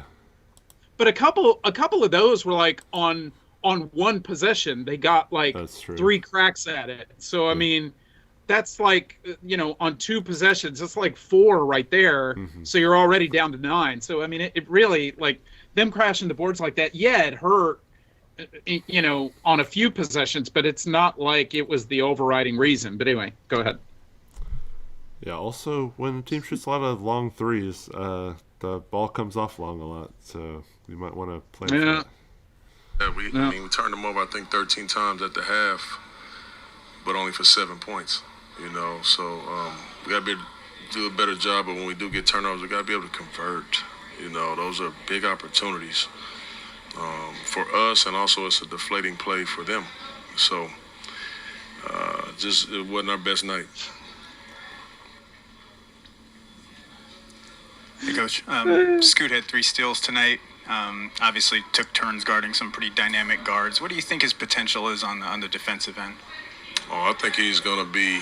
but a couple of those were like on one possession. They got like That's true. 3 cracks at it. So I Yeah. mean, that's like, on 2 possessions, that's like 4 right there. Mhm. So you're already down to 9. So I mean, it really, like, them crashing the boards like that. Yeah, it hurt, on a few possessions, but it's not like it was the overriding reason. But anyway, go ahead. Yeah, also, when the team shoots a lot of long threes, the ball comes off long a lot, so you might want to play for Yeah. that. Yeah, we turned them over, I think, 13 times at the half, but only for 7 points, So we got to be able to do a better job, but when we do get turnovers, we got to be able to convert. Those are big opportunities for us, and also it's a deflating play for them. So it wasn't our best night. Hey, Coach. Scoot had 3 steals tonight. Obviously took turns guarding some pretty dynamic guards. What do you think his potential is on the defensive end? Oh, I think he's going to be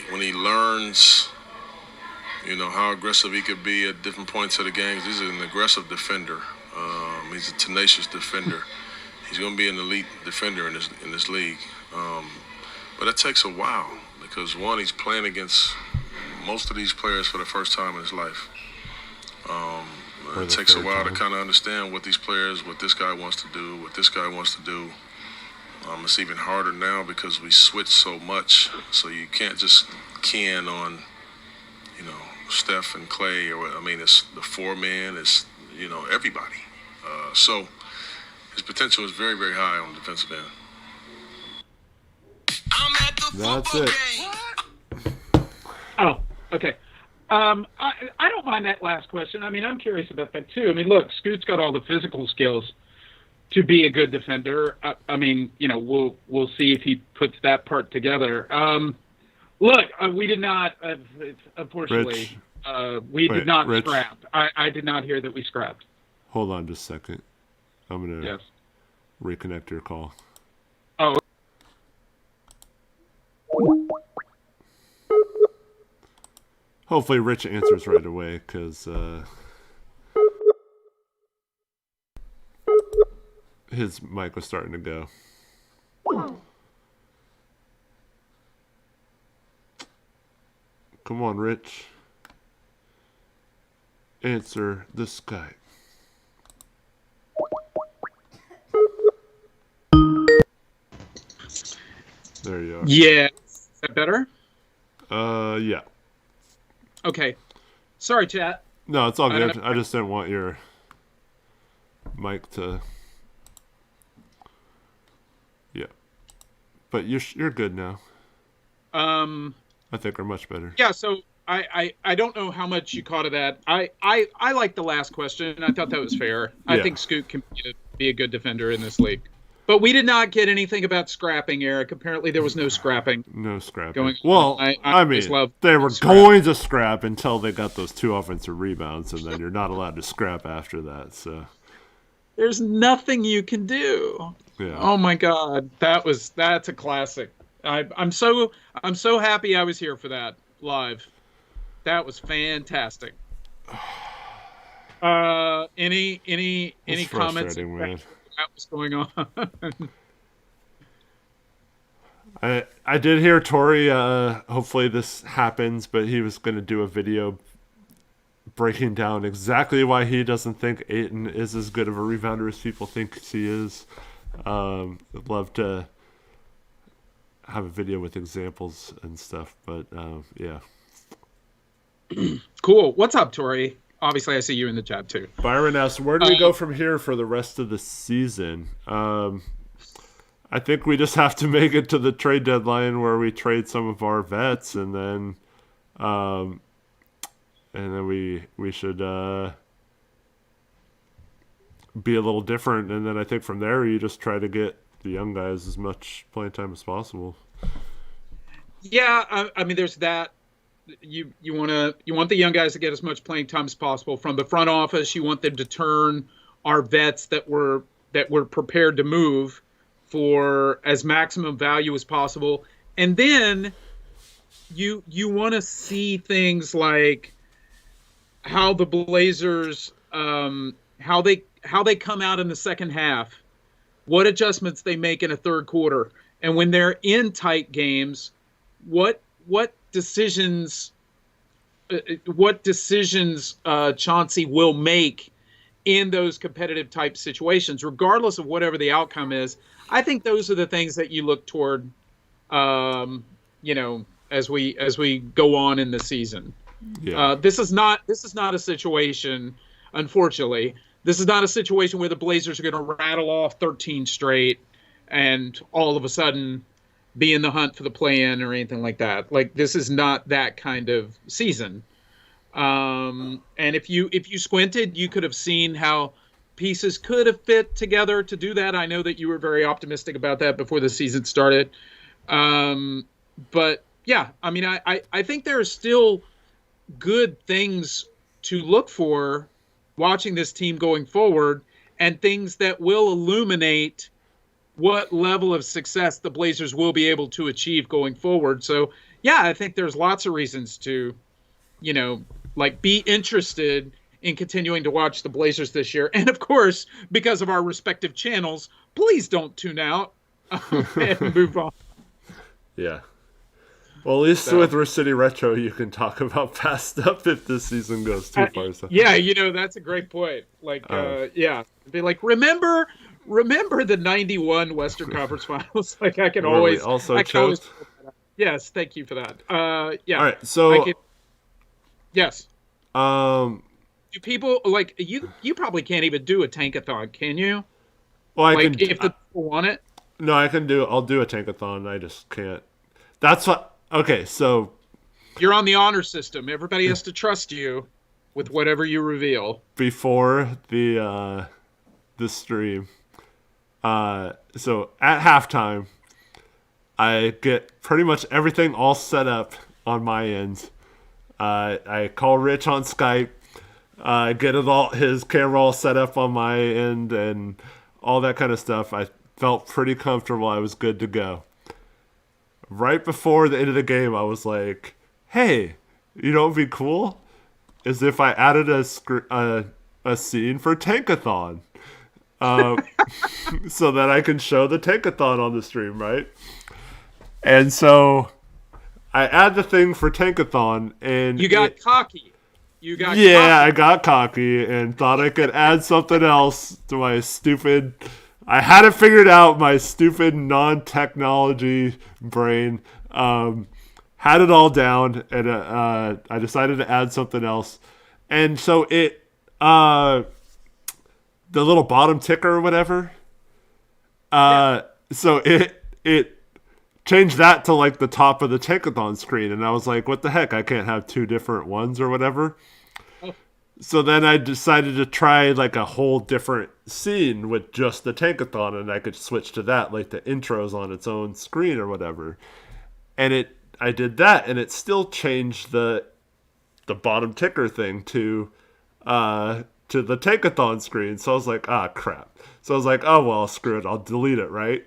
when he learns, how aggressive he could be at different points of the game. He's an aggressive defender. He's a tenacious defender. He's going to be an elite defender in this league. But it takes a while because, one, he's playing against most of these players for the first time in his life. It takes a while to kind of understand what this guy wants to do, what this guy wants to do. It's even harder now because we switch so much, so you can't just key in on, Steph and Clay, it's the 4-man, it's, everybody. So his potential is very, very high on the defensive end. That's it. Oh, okay. I don't mind that last question. I mean, I'm curious about that too. I mean, look, Scoot's got all the physical skills to be a good defender. We'll see if he puts that part together. Look, we did not, unfortunately, did not Rich. scrap. I did not hear that we scrapped. Hold on just a second. I'm going to Yes. reconnect your call. Oh. Hopefully Rich answers right away, because his mic was starting to go. Come on, Rich. Answer the Skype. There you are. Yeah. Is that better? Yeah. Okay. Sorry, chat. No, it's all good. I just didn't want your mic to. Yeah, but you're good now. I think we're much better. Yeah. So I don't know how much you caught of that. I like the last question. I thought that was fair. I think Scoot can be a good defender in this league. But we did not get anything about scrapping, Eric. Apparently, there was no scrapping. No scrapping. Going well, on. I mean, they were going to scrap until they got those 2 offensive rebounds, and then you're not allowed to scrap after that. So there's nothing you can do. Yeah. Oh my God, that's a classic. I'm so happy I was here for that live. That was fantastic. Any comments? Man. That was going on. I did hear Tori, hopefully this happens, but he was going to do a video breaking down exactly why he doesn't think Ayton is as good of a rebounder as people think he is. I'd love to have a video with examples and stuff, but yeah. Cool. What's up, Tori? Obviously, I see you in the chat too. Byron asks, where do we go from here for the rest of the season? I think we just have to make it to the trade deadline where we trade some of our vets, and then we should be a little different. And then I think from there you just try to get the young guys as much playing time as possible. Yeah, I mean, there's that. You want the young guys to get as much playing time as possible from the front office. You want them to turn our vets that were prepared to move for as maximum value as possible, and then you want to see things like how the Blazers how they come out in the second half, what adjustments they make in a third quarter, and when they're in tight games, what decisions Chauncey will make in those competitive type situations, regardless of whatever the outcome is. I think those are the things that you look toward, as we go on in the season. Yeah. This is not a situation, unfortunately. This is not a situation where the Blazers are going to rattle off 13 straight and all of a sudden be in the hunt for the play-in or anything like that. Like, this is not that kind of season. And if you squinted, you could have seen how pieces could have fit together to do that. I know that you were very optimistic about that before the season started. But yeah, I mean, I think there are still good things to look for watching this team going forward, and things that will illuminate what level of success the Blazers will be able to achieve going forward. So yeah, I think there's lots of reasons to, be interested in continuing to watch the Blazers this year. And of course, because of our respective channels, please don't tune out and move on. Yeah. Well, at least with Risk City Retro, you can talk about past stuff if this season goes too far. So. Yeah, that's a great point. Like, be like, remember the '91 Western Conference Finals? Like, I can always choked. Yes, thank you for that. Yeah. All right, so yes. Do people like you? You probably can't even do a tankathon, can you? Well, I can. If the people want it. No, I can do. I'll do a tankathon. I just can't. That's what. Okay, so you're on the honor system. Everybody has to trust you with whatever you reveal. Before the stream, so at halftime, I get pretty much everything all set up on my end. I call Rich on Skype. Get his camera all set up on my end and all that kind of stuff. I felt pretty comfortable. I was good to go. Right before the end of the game, I was like, hey, you know what would be cool? Is if I added a scene for Tankathon. So that I can show the Tankathon on the stream, right? And so I add the thing for Tankathon, and you got cocky. I got cocky and thought I could add something else to my stupid... I had it figured out, my stupid non-technology brain. Had it all down, and I decided to add something else. And so the little bottom ticker or whatever, so it changed that to like the top of the Tankathon screen. And I was like, what the heck? I can't have two different ones or whatever. So then I decided to try like a whole different scene with just the Tankathon, and I could switch to that, like the intro's on its own screen or whatever. And I did that, and it still changed the bottom ticker thing to the Tankathon screen. So I was like, crap. So I was like, oh well, screw it, I'll delete it, right?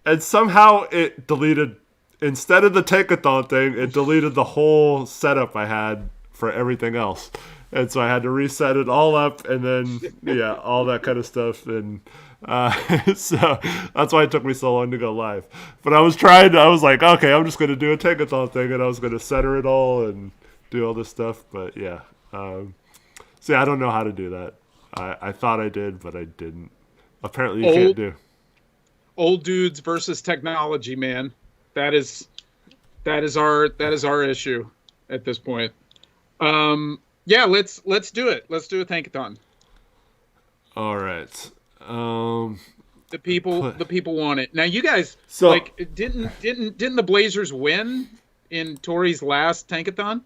And somehow it deleted, instead of the Tankathon thing, it deleted the whole setup I had for everything else. And so I had to reset it all up, and then, all that kind of stuff. And so that's why it took me so long to go live. But I was like, okay, I'm just going to do a Tankathon thing, and I was going to center it all and do all this stuff. But, yeah. See, I don't know how to do that. I thought I did, but I didn't. Apparently you can't do. Old dudes versus technology, man. That is our issue at this point. Yeah, let's do it. Let's do a Tankathon. All right. The people want it. Now, you guys, didn't the Blazers win in Torrey's last Tankathon?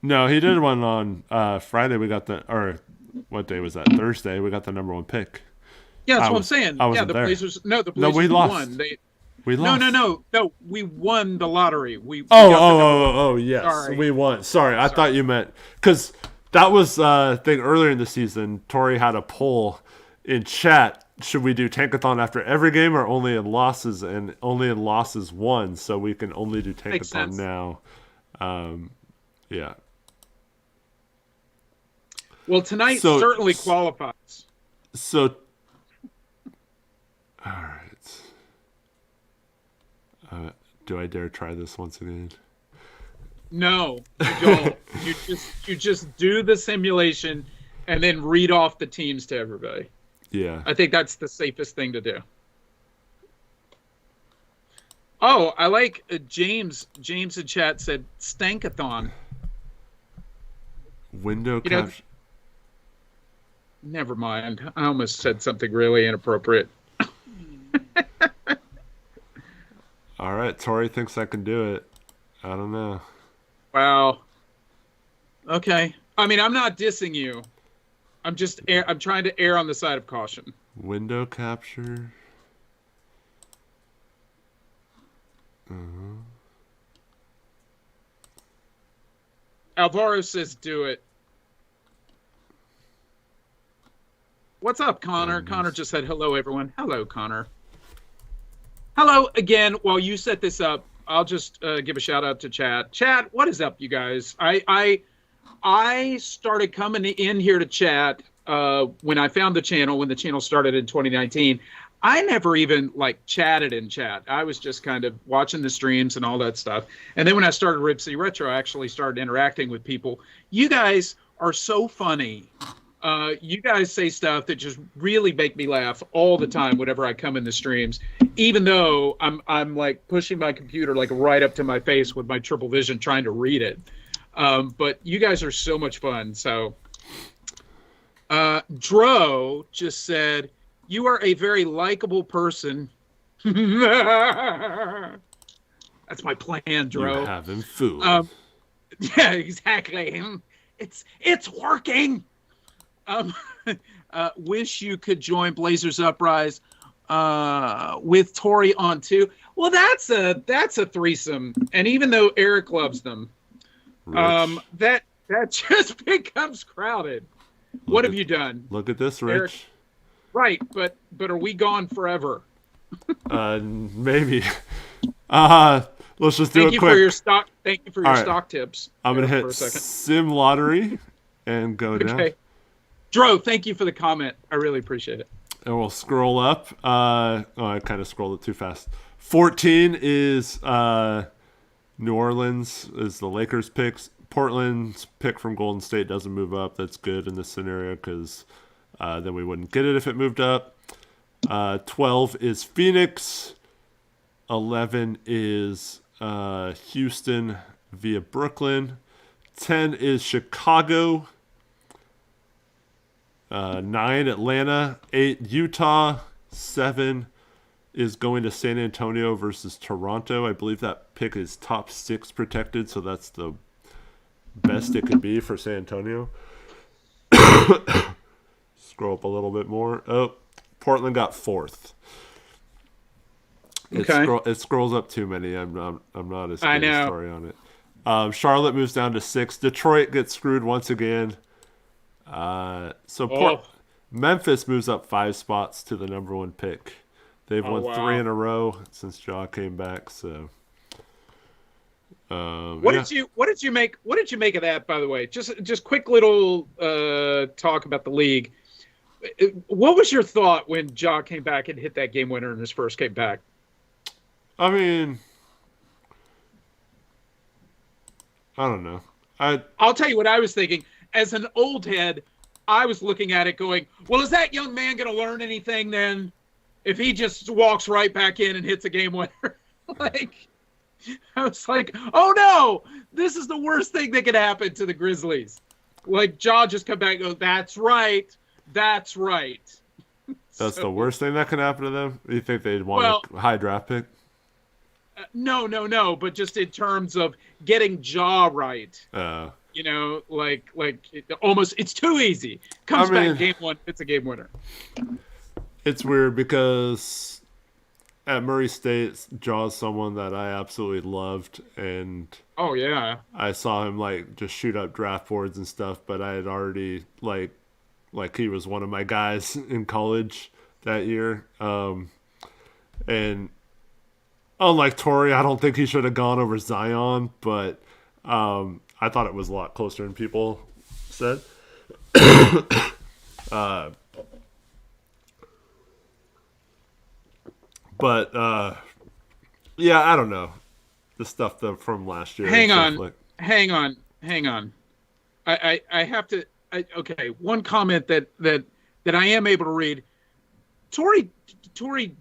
No, he did one on Friday. We got what day was that? Thursday. We got the number one pick. Yeah, that's what I'm saying. The Blazers. No, the Blazers we lost. won. We lost. No. We won the lottery. We yes. Sorry. We won. Sorry, I thought you meant... Because that was a thing earlier in the season. Tori had a poll in chat. Should we do Tankathon after every game or only in losses? And only in losses won. So we can only do Tankathon now. Yeah. Well, tonight So- certainly qualifies. So, all right. Do I dare try this once again? No, you don't. you just do the simulation and then read off the teams to everybody. Yeah. I think that's the safest thing to do. Oh, I like James. James in chat said Stankathon. Window You know, capture. Never mind. I almost said something really inappropriate. All right. Tori thinks I can do it. I don't know. Wow. Okay. I mean, I'm not dissing you. I'm trying to err on the side of caution. Window capture. Uh-huh. Alvaro says do it. What's up, Connor? Connor just said hello, everyone. Hello, Connor. Hello again. While you set this up, I'll just give a shout out to chat. Chat, what is up, you guys? I started coming in here to chat when I found the channel, when the channel started in 2019. I never even chatted in chat. I was just kind of watching the streams and all that stuff. And then when I started Rip City Retro, I actually started interacting with people. You guys are so funny. You guys say stuff that just really make me laugh all the time whenever I come in the streams, even though I'm like pushing my computer right up to my face with my triple vision trying to read it. But you guys are so much fun. So Dro just said, you are a very likable person. That's my plan, Dro. You having food. Yeah, exactly. It's working. Wish you could join Blazers Uprise with Tori on too. Well, that's a threesome, and even though Eric loves them, that just becomes crowded. What have you done? Look at this, Rich. Eric, right, but are we gone forever? Maybe. Let's just do it quick. Thank you for your stock tips. I'm gonna hit for a second. Sim Lottery and go down. Okay. Dro, thank you for the comment. I really appreciate it. And we'll scroll up. I kind of scrolled it too fast. 14 is New Orleans is the Lakers picks. Portland's pick from Golden State doesn't move up. That's good in this scenario because then we wouldn't get it if it moved up. 12 is Phoenix. 11 is Houston via Brooklyn. 10 is Chicago. 9 Atlanta. 8 Utah. 7 is going to San Antonio versus Toronto. I believe that pick is top 6 protected, so that's the best it could be for San Antonio. Scroll up a little bit more. Oh, Portland got 4th. Okay. It scrolls up too many. I'm not as good know. a story on it. Charlotte moves down to 6. Detroit gets screwed once again. Memphis moves up 5 spots to the number 1 pick. They've won 3 in a row since Ja came back. So, what did you make of that? By the way, just quick little talk about the league. What was your thought when Ja came back and hit that game winner in his first game back? I mean, I don't know. I'll tell you what I was thinking. As an old head, I was looking at it going, well, is that young man going to learn anything then? If he just walks right back in and hits a game winner? I was like, oh no, this is the worst thing that could happen to the Grizzlies. Ja just come back and go, that's right. That's the worst thing that could happen to them? You think they'd want a high draft pick? No, but just in terms of getting Ja right. Almost, it's too easy. Comes back game 1, it's a game winner. It's weird because at Murray State, Ja's someone that I absolutely loved, and oh yeah, I saw him just shoot up draft boards and stuff. But I had already like he was one of my guys in college that year, and unlike Torrey, I don't think he should have gone over Zion, but I thought it was a lot closer than people said. But yeah, I don't know the stuff from last year. Hang on, like... hang on, hang on. I have to. Okay, one comment that I am able to read. Tory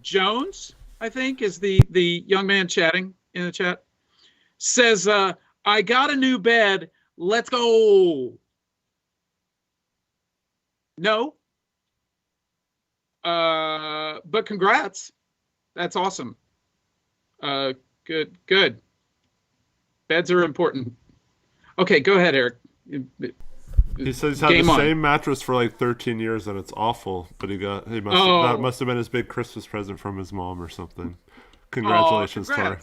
Jones, I think, is the young man chatting in the chat. Says, "I got a new bed. Let's go." No. But congrats. That's awesome. Good. Beds are important. Okay, go ahead, Eric. He says he's had the same mattress for like 13 years and it's awful, but that must have been his big Christmas present from his mom or something. Congratulations, Tori.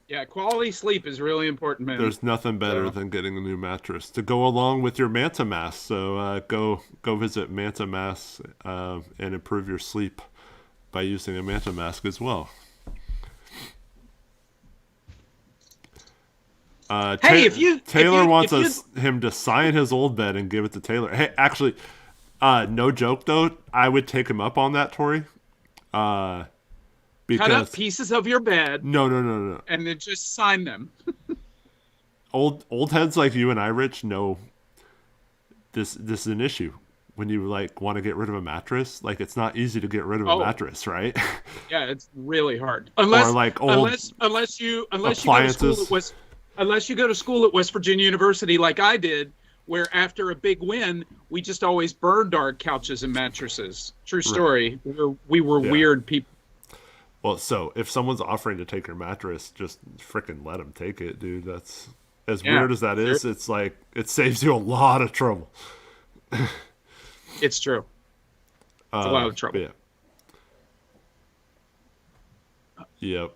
Yeah, quality sleep is really important, man. There's nothing better than getting a new mattress to go along with your Manta mask. So go visit Manta Mask and improve your sleep by using a Manta mask as well. Hey, Taylor wants him to sign his old bed and give it to Taylor. Hey, actually, no joke though, I would take him up on that, Tori. Because, cut up pieces of your bed. No. And then just sign them. old heads like you and I, Rich, know this is an issue. When you like want to get rid of a mattress, like it's not easy to get rid of a mattress, right? Yeah, it's really hard. Unless you go to school at West Virginia University like I did, where after a big win, we just always burned our couches and mattresses. True story. Right. We were weird people. Well, so if someone's offering to take your mattress, just freaking let them take it, dude. That's as weird as that is. It's like it saves you a lot of trouble. It's true. It's a lot of trouble. Yeah. Yep.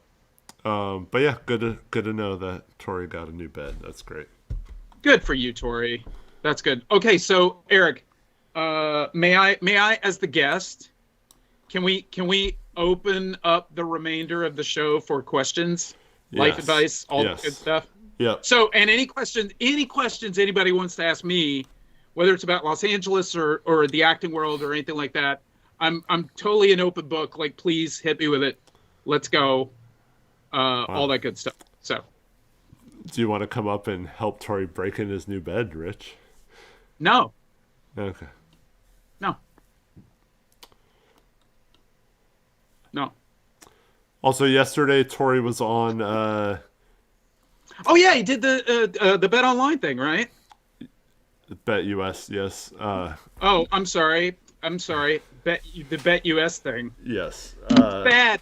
But yeah, good to know that Tori got a new bed. That's great. Good for you, Tori. That's good. Okay, so Eric, may I as the guest, can we open up the remainder of the show for questions, life advice, all that good stuff? Yeah. So, and any questions anybody wants to ask me, whether it's about Los Angeles or the acting world or anything like that, I'm totally an open book. Like, please hit me with it. Let's go. All that good stuff. So, do you want to come up and help Tori break in his new bed, Rich? No. Okay. No. Also, yesterday Tori was on. Oh yeah, he did the Bet Online thing, right? Bet US, yes. Oh, I'm sorry. The Bet US thing. Yes. Bad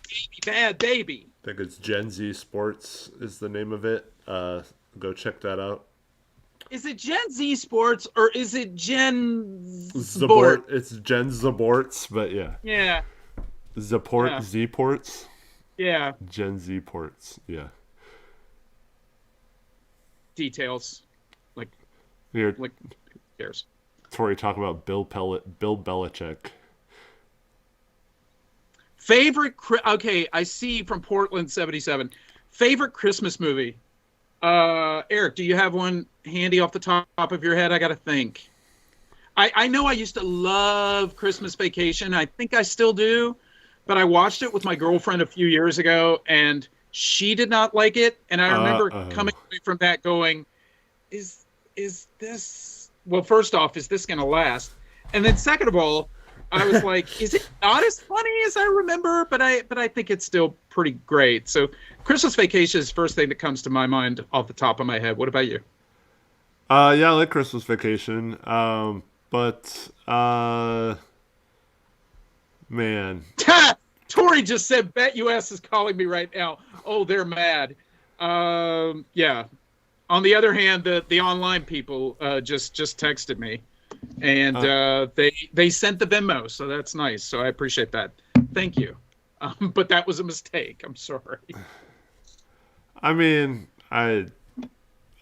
baby. I think it's Gen Z Sports is the name of it. Go check that out. Is it Gen Z Sports or is it Gen Sport? It's Gen Zaborts, but yeah. Yeah. Z-Ports? Yeah. Gen Z Ports, yeah. Details. Here, who cares? Tori talking about Bill Belichick. Favorite, okay, I see from Portland 77. Favorite Christmas movie? Eric, do you have one handy off the top of your head? I got to think. I know I used to love Christmas Vacation. I think I still do. But I watched it with my girlfriend a few years ago, and she did not like it. And I remember coming away from that going, is this... Well, first off, is this going to last? And then second of all, I was like, is it not as funny as I remember? But I think it's still pretty great. So Christmas Vacation is the first thing that comes to my mind off the top of my head. What about you? Yeah, I like Christmas Vacation. Man. Tori just said Bet US is calling me right now. Oh, they're mad. Yeah. On the other hand, the online people just texted me, and they sent the Venmo, so that's nice. So I appreciate that. Thank you. But that was a mistake. I'm sorry. I mean, I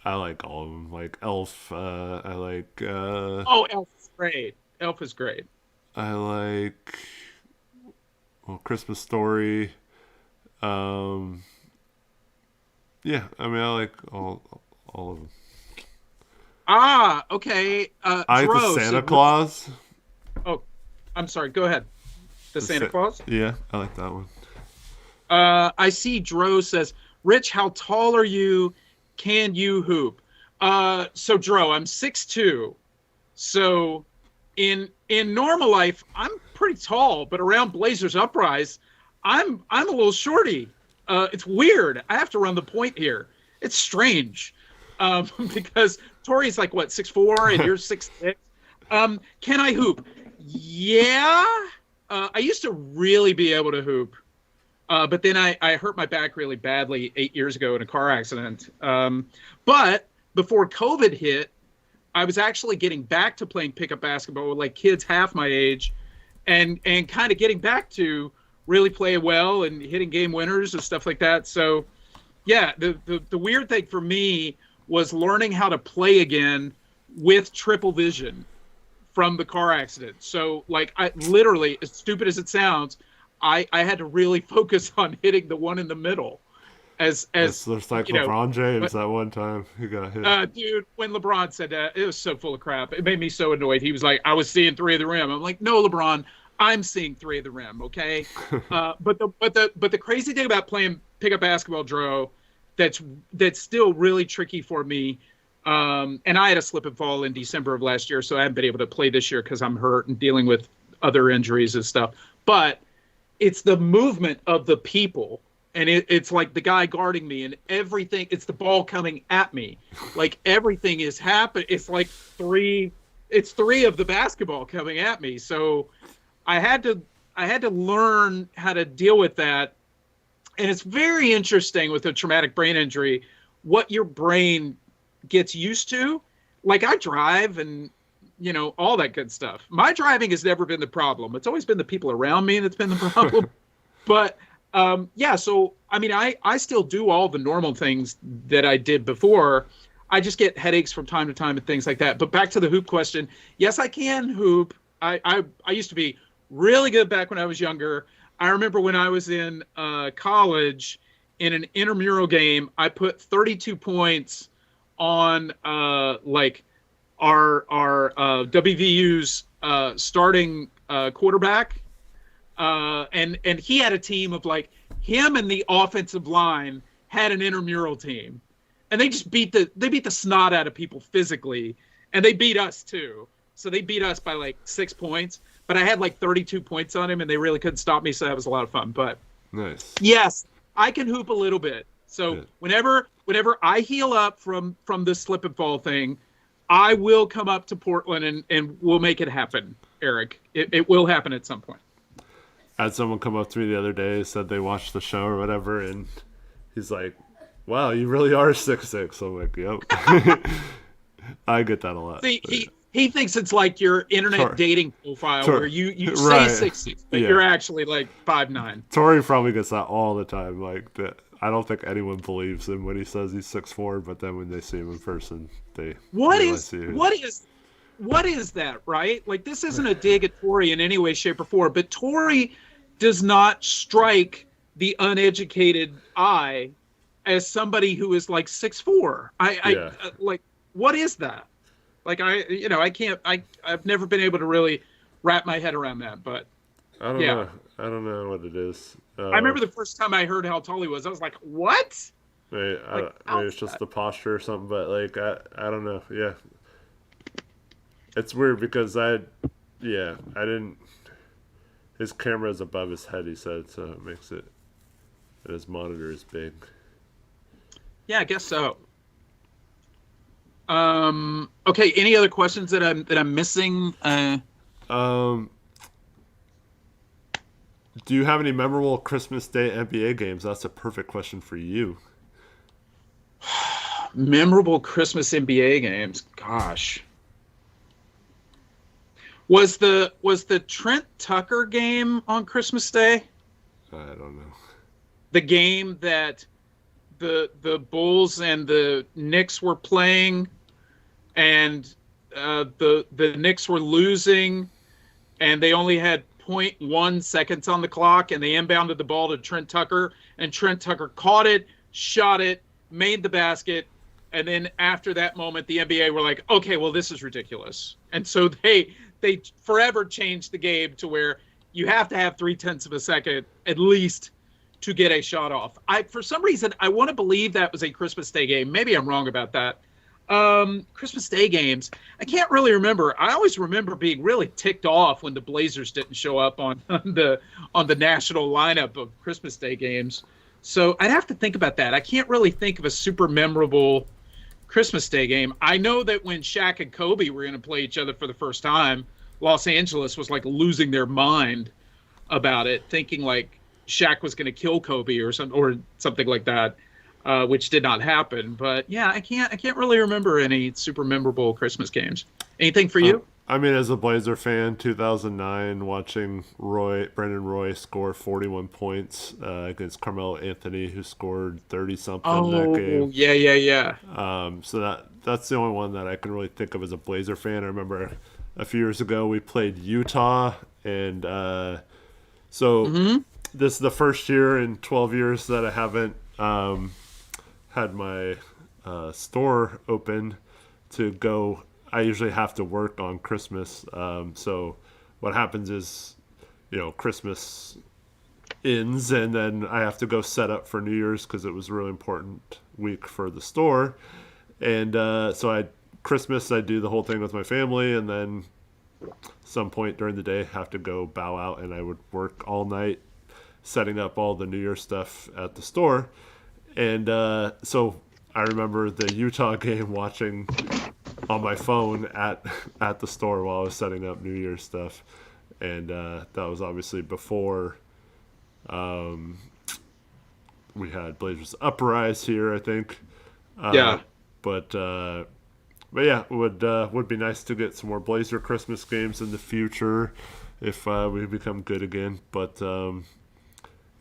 like all of them. Like Elf. I like. Oh, Elf is great. Elf is great. I like. Well, Christmas Story. Yeah, I mean, I like all of them. Okay. I like the Dro, Santa Claus. Oh, I'm sorry. Go ahead. The Santa Claus? Yeah, I like that one. I see Dro says, Rich, how tall are you? Can you hoop? So Dro, I'm 6'2". So in normal life, I'm pretty tall, but around Blazers Uprise, I'm a little shorty. It's weird. I have to run the point here. It's strange. Because Tori's like what, 6'4", and you're 6'6". Can I hoop? Yeah. I used to really be able to hoop. But then I hurt my back really badly 8 years ago in a car accident. But before COVID hit, I was actually getting back to playing pickup basketball with like kids half my age, and kind of getting back to really play well and hitting game winners and stuff like that. So yeah, the weird thing for me was learning how to play again with triple vision from the car accident. So like, I literally, as stupid as it sounds, I had to really focus on hitting the one in the middle. As it's like LeBron James that one time he got hit. Dude, when LeBron said that, it was so full of crap. It made me so annoyed. He was like, I was seeing three of the rim. I'm like, no, LeBron, I'm seeing three of the rim, okay? But the crazy thing about playing pickup basketball, Dro, that's still really tricky for me. And I had a slip and fall in December of last year, so I haven't been able to play this year because I'm hurt and dealing with other injuries and stuff. But it's the movement of the people. And it's like the guy guarding me and everything. It's the ball coming at me. Like everything is happening. It's like three of the basketball coming at me. So I had to learn how to deal with that. And it's very interesting with a traumatic brain injury, what your brain gets used to. Like I drive and, you know, all that good stuff. My driving has never been the problem. It's always been the people around me that's been the problem. But yeah, so I mean, I still do all the normal things that I did before. I just get headaches from time to time and things like that. But back to the hoop question, yes, I can hoop. I used to be really good back when I was younger. I remember when I was in college in an intramural game, I put 32 points on like our WVU's starting quarterback. And he had a team of like him and the offensive line had an intramural team, and they just beat the snot out of people physically, and they beat us too. So they beat us by like 6 points, but I had like 32 points on him, and they really couldn't stop me. So that was a lot of fun. But nice. Yes, I can hoop a little bit. So yeah. whenever I heal up from this slip and fall thing, I will come up to Portland and we'll make it happen, Eric. It will happen at some point. I had someone come up to me the other day, said they watched the show or whatever, and he's like, wow, you really are 6'6". I'm like, yep. I get that a lot. See, he thinks it's like your internet dating profile where you right. say 6'6", but you're actually like 5'9". Tori probably gets that all the time. Like that, I don't think anyone believes him when he says he's 6'4", but then when they see him in person, they what is that, right? Like, this isn't a dig at Tori in any way, shape, or form, but Tori does not strike the uneducated eye as somebody who is like 6'4". Like, what is that? Like, I've never been able to really wrap my head around that, but I don't know. I don't know what it is. I remember the first time I heard how tall he was, I was like, what? Maybe it's just the posture or something, but like, I don't know. Yeah. It's weird because I didn't. His camera is above his head, he said, so it makes it. And his monitor is big. Yeah, I guess so. Okay. Any other questions that I'm missing? Do you have any memorable Christmas Day NBA games? That's a perfect question for you. Memorable Christmas NBA games. Gosh. Was the Trent Tucker game on Christmas Day? I don't know. The game that the Bulls and the Knicks were playing, and the Knicks were losing, and they only had 0.1 seconds on the clock, and they inbounded the ball to Trent Tucker, and Trent Tucker caught it, shot it, made the basket, And then after that moment, the NBA were like, okay, well, this is ridiculous. And so they forever changed the game to where you have to have 0.3 of a second at least to get a shot off. For some reason, I want to believe that was a Christmas Day game. Maybe I'm wrong about that. Christmas Day games, I can't really remember. I always remember being really ticked off when the Blazers didn't show up on the national lineup of Christmas Day games. So I'd have to think about that. I can't really think of a super memorable Christmas Day game. I know that when Shaq and Kobe were going to play each other for the first time, Los Angeles was like losing their mind about it, thinking like Shaq was going to kill Kobe or something like that, which did not happen. But yeah, I can't really remember any super memorable Christmas games. Anything for you? I mean, as a Blazer fan, 2009, watching Brandon Roy score 41 points against Carmelo Anthony, who scored 30-something that game. Yeah. So that's the only one that I can really think of as a Blazer fan. I remember a few years ago we played Utah, and this is the first year in 12 years that I haven't had my store open to go. I usually have to work on Christmas. So what happens is, Christmas ends and then I have to go set up for New Year's because it was a really important week for the store. And so Christmas, I do the whole thing with my family, and then some point during the day have to go bow out, and I would work all night setting up all the New Year's stuff at the store. And so I remember the Utah game watching on my phone at the store while I was setting up New Year's stuff. And that was obviously before we had Blazers Uprise here, I think. Yeah. But yeah, it would be nice to get some more Blazer Christmas games in the future if we become good again. But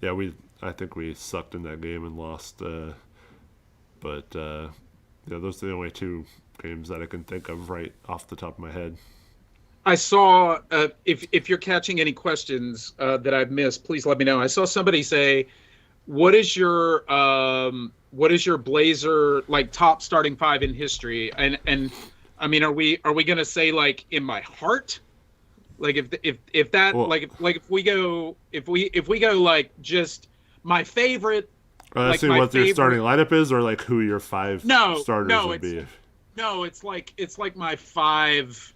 yeah, I think we sucked in that game and lost. But yeah, those are the only two games that I can think of right off the top of my head. I saw, if you're catching any questions that I've missed, please let me know. I saw somebody say, what is your Blazer like top starting five in history? And I mean, are we gonna say like in my heart? Like if that, well, like if we go like just my favorite. Like see what your starting lineup is, or like who your five starters would be. No, it's like my five.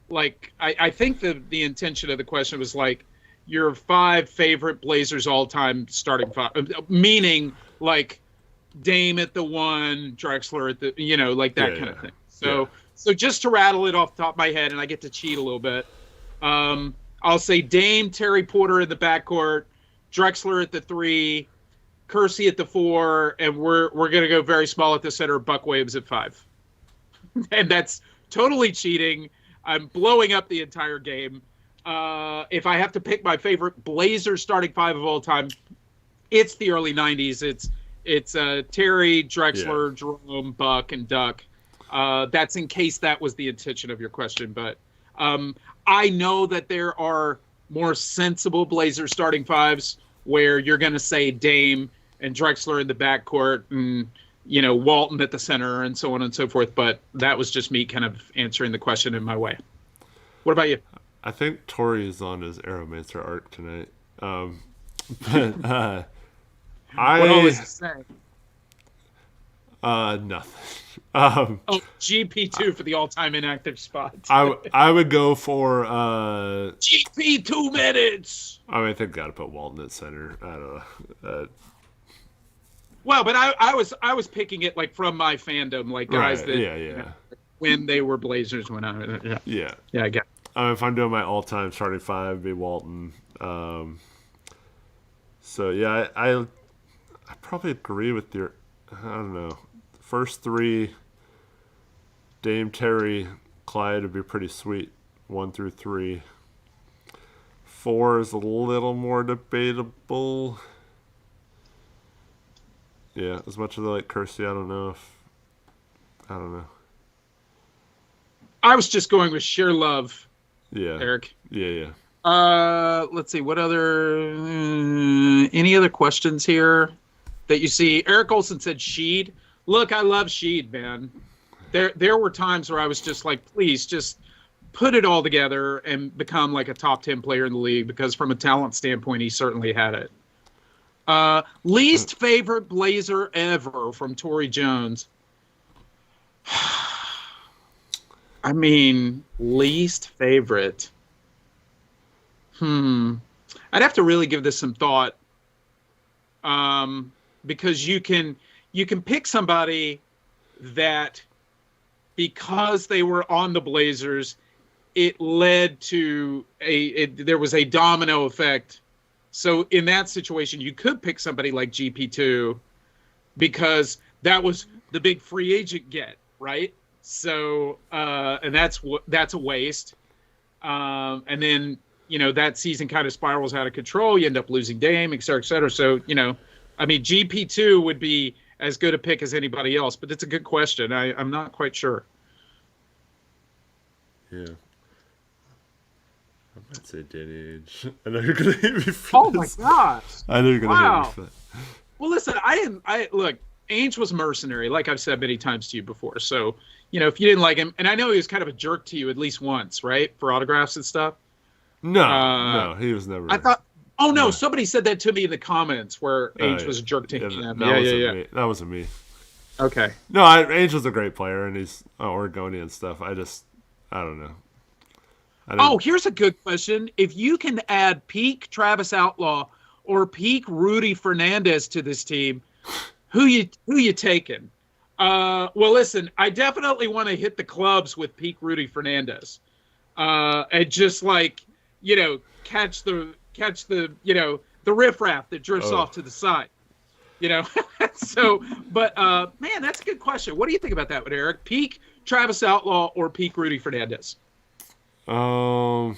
Like I think the intention of the question was like your five favorite Blazers all-time starting five, meaning like Dame at the 1, Drexler at the, like that kind of thing. So just to rattle it off the top of my head, and I get to cheat a little bit. I'll say Dame, Terry Porter in the backcourt, Drexler at the 3, Kersey at the 4, and we're gonna go very small at the center, Buck Williams at 5. And that's totally cheating. I'm blowing up the entire game. If I have to pick my favorite Blazers starting five of all time, it's the early 90s. It's Terry, Drexler, Jerome, Buck, and Duck. That's in case that was the intention of your question. But I know that there are more sensible Blazers starting fives where you're going to say Dame and Drexler in the backcourt and Walton at the center and so on and so forth. But that was just me kind of answering the question in my way. What about you? I think Tori is on his Aeromancer arc tonight. But what always is saying? Nothing. GP2 for the all-time inactive spot. I would go for GP 2 minutes. I think got to put Walton at center. I don't know. Well, but I was picking it like from my fandom, like guys that when they were Blazers when I I get. If I'm doing my all-time starting five, it'd be Walton. So yeah, I probably agree with your. I don't know. First three, Dame, Terry, Clyde would be pretty sweet. 1 through 3. 4 is a little more debatable. Yeah, as much as I like Kersey, I don't know. I was just going with sheer love. Yeah. Eric. Yeah. Let's see. What other? Any other questions here that you see? Eric Olson said Sheed. Look, I love Sheed, man. There were times where I was just like, please, just put it all together and become like a top 10 player in the league, because from a talent standpoint, he certainly had it. Least favorite Blazer ever from Torrey Jones. I mean, least favorite. I'd have to really give this some thought. Because you can pick somebody that, because they were on the Blazers, it led to there was a domino effect. So in that situation, you could pick somebody like GP2, because that was the big free agent get, right? So and that's a waste. And then, that season kind of spirals out of control. You end up losing Dame, et cetera, et cetera. So, I mean, GP2 would be as good a pick as anybody else, but it's a good question. I'm not quite sure. Yeah. I might say Danny Ainge. I know you're going to hate me for this. Oh, my gosh. I know you're going to hate me for that. Well, listen, look, Ainge was mercenary, like I've said many times to you before. So, if you didn't like him, and I know he was kind of a jerk to you at least once, right? For autographs and stuff. No, he was never. I thought, oh no, somebody said that to me in the comments where Ainge was a jerk to him. Me. That wasn't me. Okay. No, Ainge was a great player, and he's Oregonian and stuff. I don't know. Here's a good question. If you can add peak Travis Outlaw or peak Rudy Fernandez to this team, who you taking? Well, listen, I definitely want to hit the clubs with peak Rudy Fernandez, and just like catch the the riffraff that drifts off to the side, So, but man, that's a good question. What do you think about that one, Eric? Peak Travis Outlaw or peak Rudy Fernandez? I'm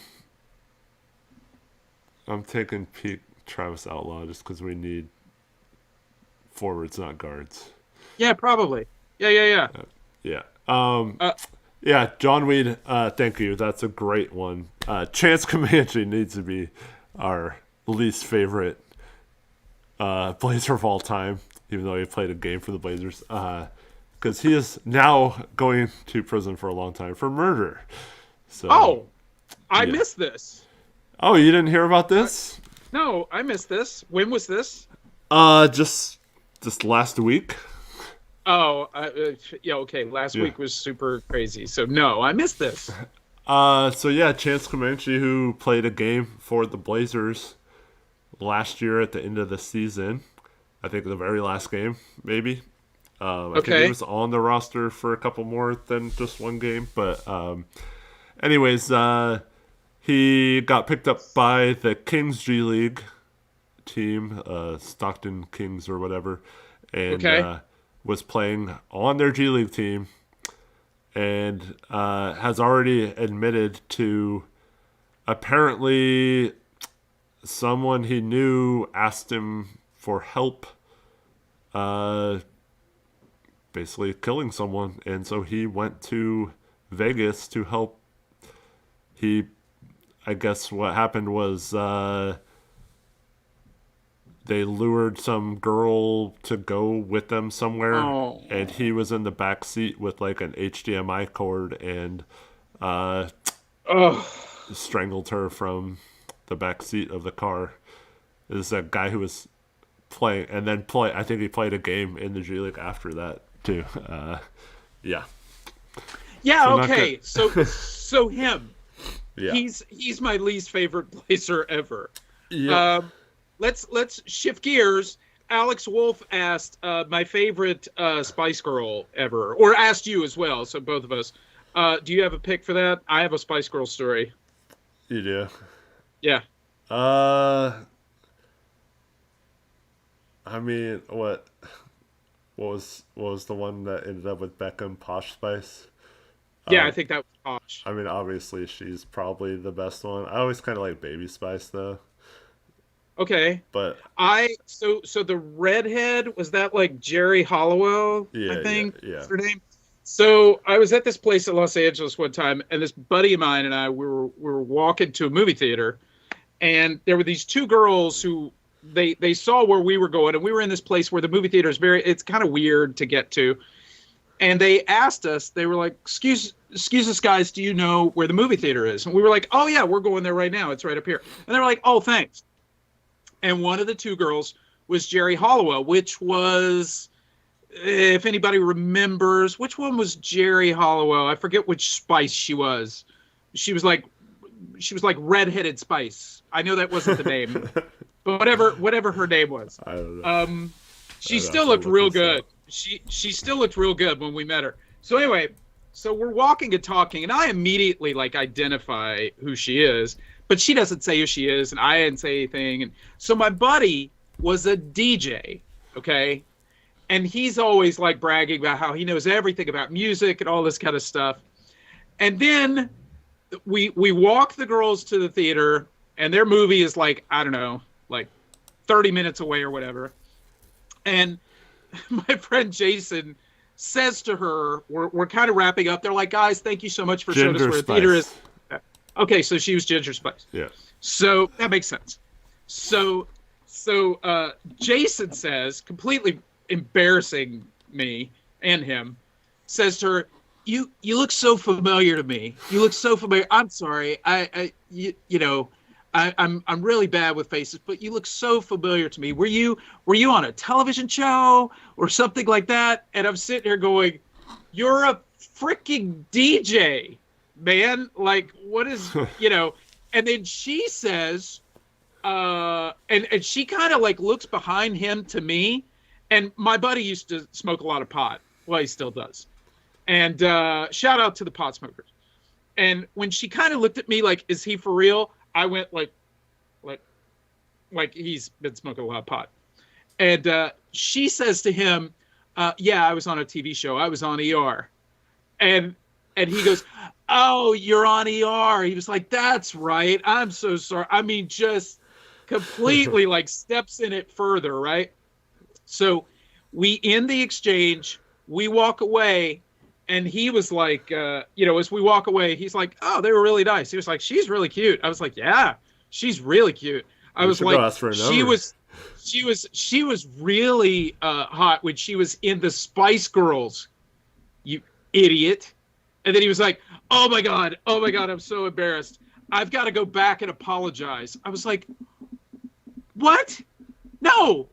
taking peak Travis Outlaw just because we need forwards, not guards. Yeah, probably. Yeah. Yeah, John Weed, thank you. That's a great one. Chance Comanche needs to be our least favorite Blazer of all time, even though he played a game for the Blazers. Because he is now going to prison for a long time for murder. So, I missed this. Oh, you didn't hear about this? No, I missed this. When was this? Just last week. Oh, yeah, okay. Last week was super crazy. So, no, I missed this. Chance Comanche, who played a game for the Blazers last year at the end of the season. I think the very last game, maybe. I think he was on the roster for a couple more than just one game. But anyways, he got picked up by the Kings G League team, Stockton Kings or whatever. And was playing on their G League team, and has already admitted to, apparently someone he knew asked him for help, basically killing someone, and so he went to Vegas to help. I guess what happened was they lured some girl to go with them somewhere, and he was in the back seat with like an HDMI cord and strangled her from the back seat of the car. This is a guy who was playing, and then I think he played a game in the G League after that too. Yeah. Yeah. Okay. So him. Yeah. He's my least favorite Blazer ever. Yeah. Let's shift gears. Alex Wolf asked my favorite Spice Girl ever, or asked you as well. So both of us. Do you have a pick for that? I have a Spice Girl story. You do? Yeah. I mean, what was the one that ended up with Beckham, Posh Spice? Yeah, I think that was Posh. I mean, obviously she's probably the best one. I always kind of like Baby Spice though. Okay. But so the redhead, was that like Jerry Hollowell? Yeah, I think yeah. her name. So I was at this place in Los Angeles one time, and this buddy of mine and I we were walking to a movie theater, and there were these two girls who they saw where we were going, and we were in this place where the movie theater is it's kind of weird to get to. And they asked us, they were like, excuse us, guys, do you know where the movie theater is? And we were like, oh, yeah, we're going there right now. It's right up here. And they were like, oh, thanks. And one of the two girls was Jerry Hollowell, which was, if anybody remembers, which one was Jerry Hollowell? I forget which Spice she was. She was like redheaded Spice. I know that wasn't the name, but whatever her name was. I don't know. She still looked real good. She still looked real good when we met her. So anyway, so we're walking and talking, and I immediately like identify who she is, but she doesn't say who she is, and I didn't say anything. And so my buddy was a DJ, okay, and he's always like bragging about how he knows everything about music and all this kind of stuff. And then we walk the girls to the theater, and their movie is like, I don't know, like 30 minutes away or whatever. And my friend Jason says to her, we're kind of wrapping up. They're like, guys, thank you so much for showing us where the theater is. Okay, so she was Ginger Spice. Yeah. So that makes sense. So Jason says, completely embarrassing me and him, says to her, you look so familiar to me. You look so familiar. I'm sorry. I'm really bad with faces, but you look so familiar to me. Were you on a television show or something like that? And I'm sitting here going, you're a freaking DJ, man. Like, what is, and then she says, and she kind of like looks behind him to me. And my buddy used to smoke a lot of pot. Well, he still does. And shout out to the pot smokers. And when she kind of looked at me like, is he for real? I went like he's been smoking a lot of pot. And she says to him, yeah, I was on a TV show. I was on ER. And he goes, oh, you're on ER. He was like, that's right. I'm so sorry. I mean, just completely like steps in it further, right? So we end the exchange. We walk away. And he was like, as we walk away, he's like, oh, they were really nice. He was like, she's really cute. I was like, yeah, she's really cute. I was like, she was really hot when she was in the Spice Girls, you idiot. And then he was like, oh my God, I'm so embarrassed. I've got to go back and apologize. I was like, what? No,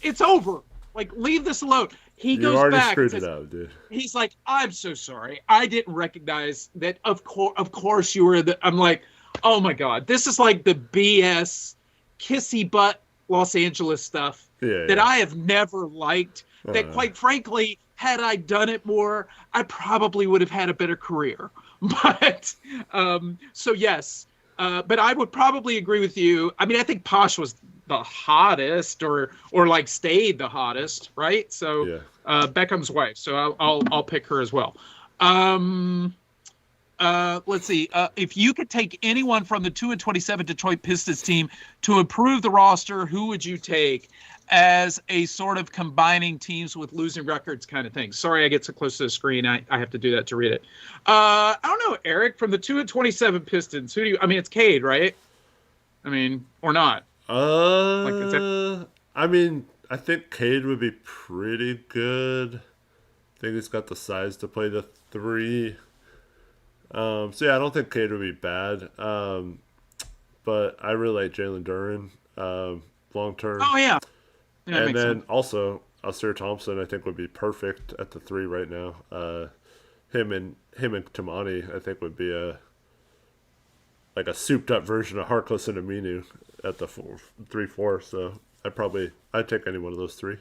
it's over. Like, leave this alone. He goes back. Screwed it out, dude. He's like, I'm so sorry. I didn't recognize that. Of course you were. I'm like, oh my God, this is like the BS kissy butt Los Angeles stuff that I have never liked. That quite frankly, had I done it more, I probably would have had a better career. But so yes, but I would probably agree with you. I mean, I think Posh was the hottest, or like stayed the hottest, right? So. Yeah. Beckham's wife, so I'll pick her as well. Let's see. If you could take anyone from the 2-27 Detroit Pistons team to improve the roster, who would you take as a sort of combining teams with losing records kind of thing? Sorry, I get so close to the screen. I have to do that to read it. I don't know, Eric, from the 2-27 Pistons. Who do you? I mean, it's Cade, right? I mean, or not? I mean. I think Cade would be pretty good. I think he's got the size to play the 3. So yeah, I don't think Cade would be bad. But I really like Jalen Duren long term. Oh yeah. And then sense. Also Ausar Thompson I think would be perfect at the 3 right now. Him and Tamani I think would be a souped up version of Harkless and Aminu at the 3-4. So I'd take any one of those 3.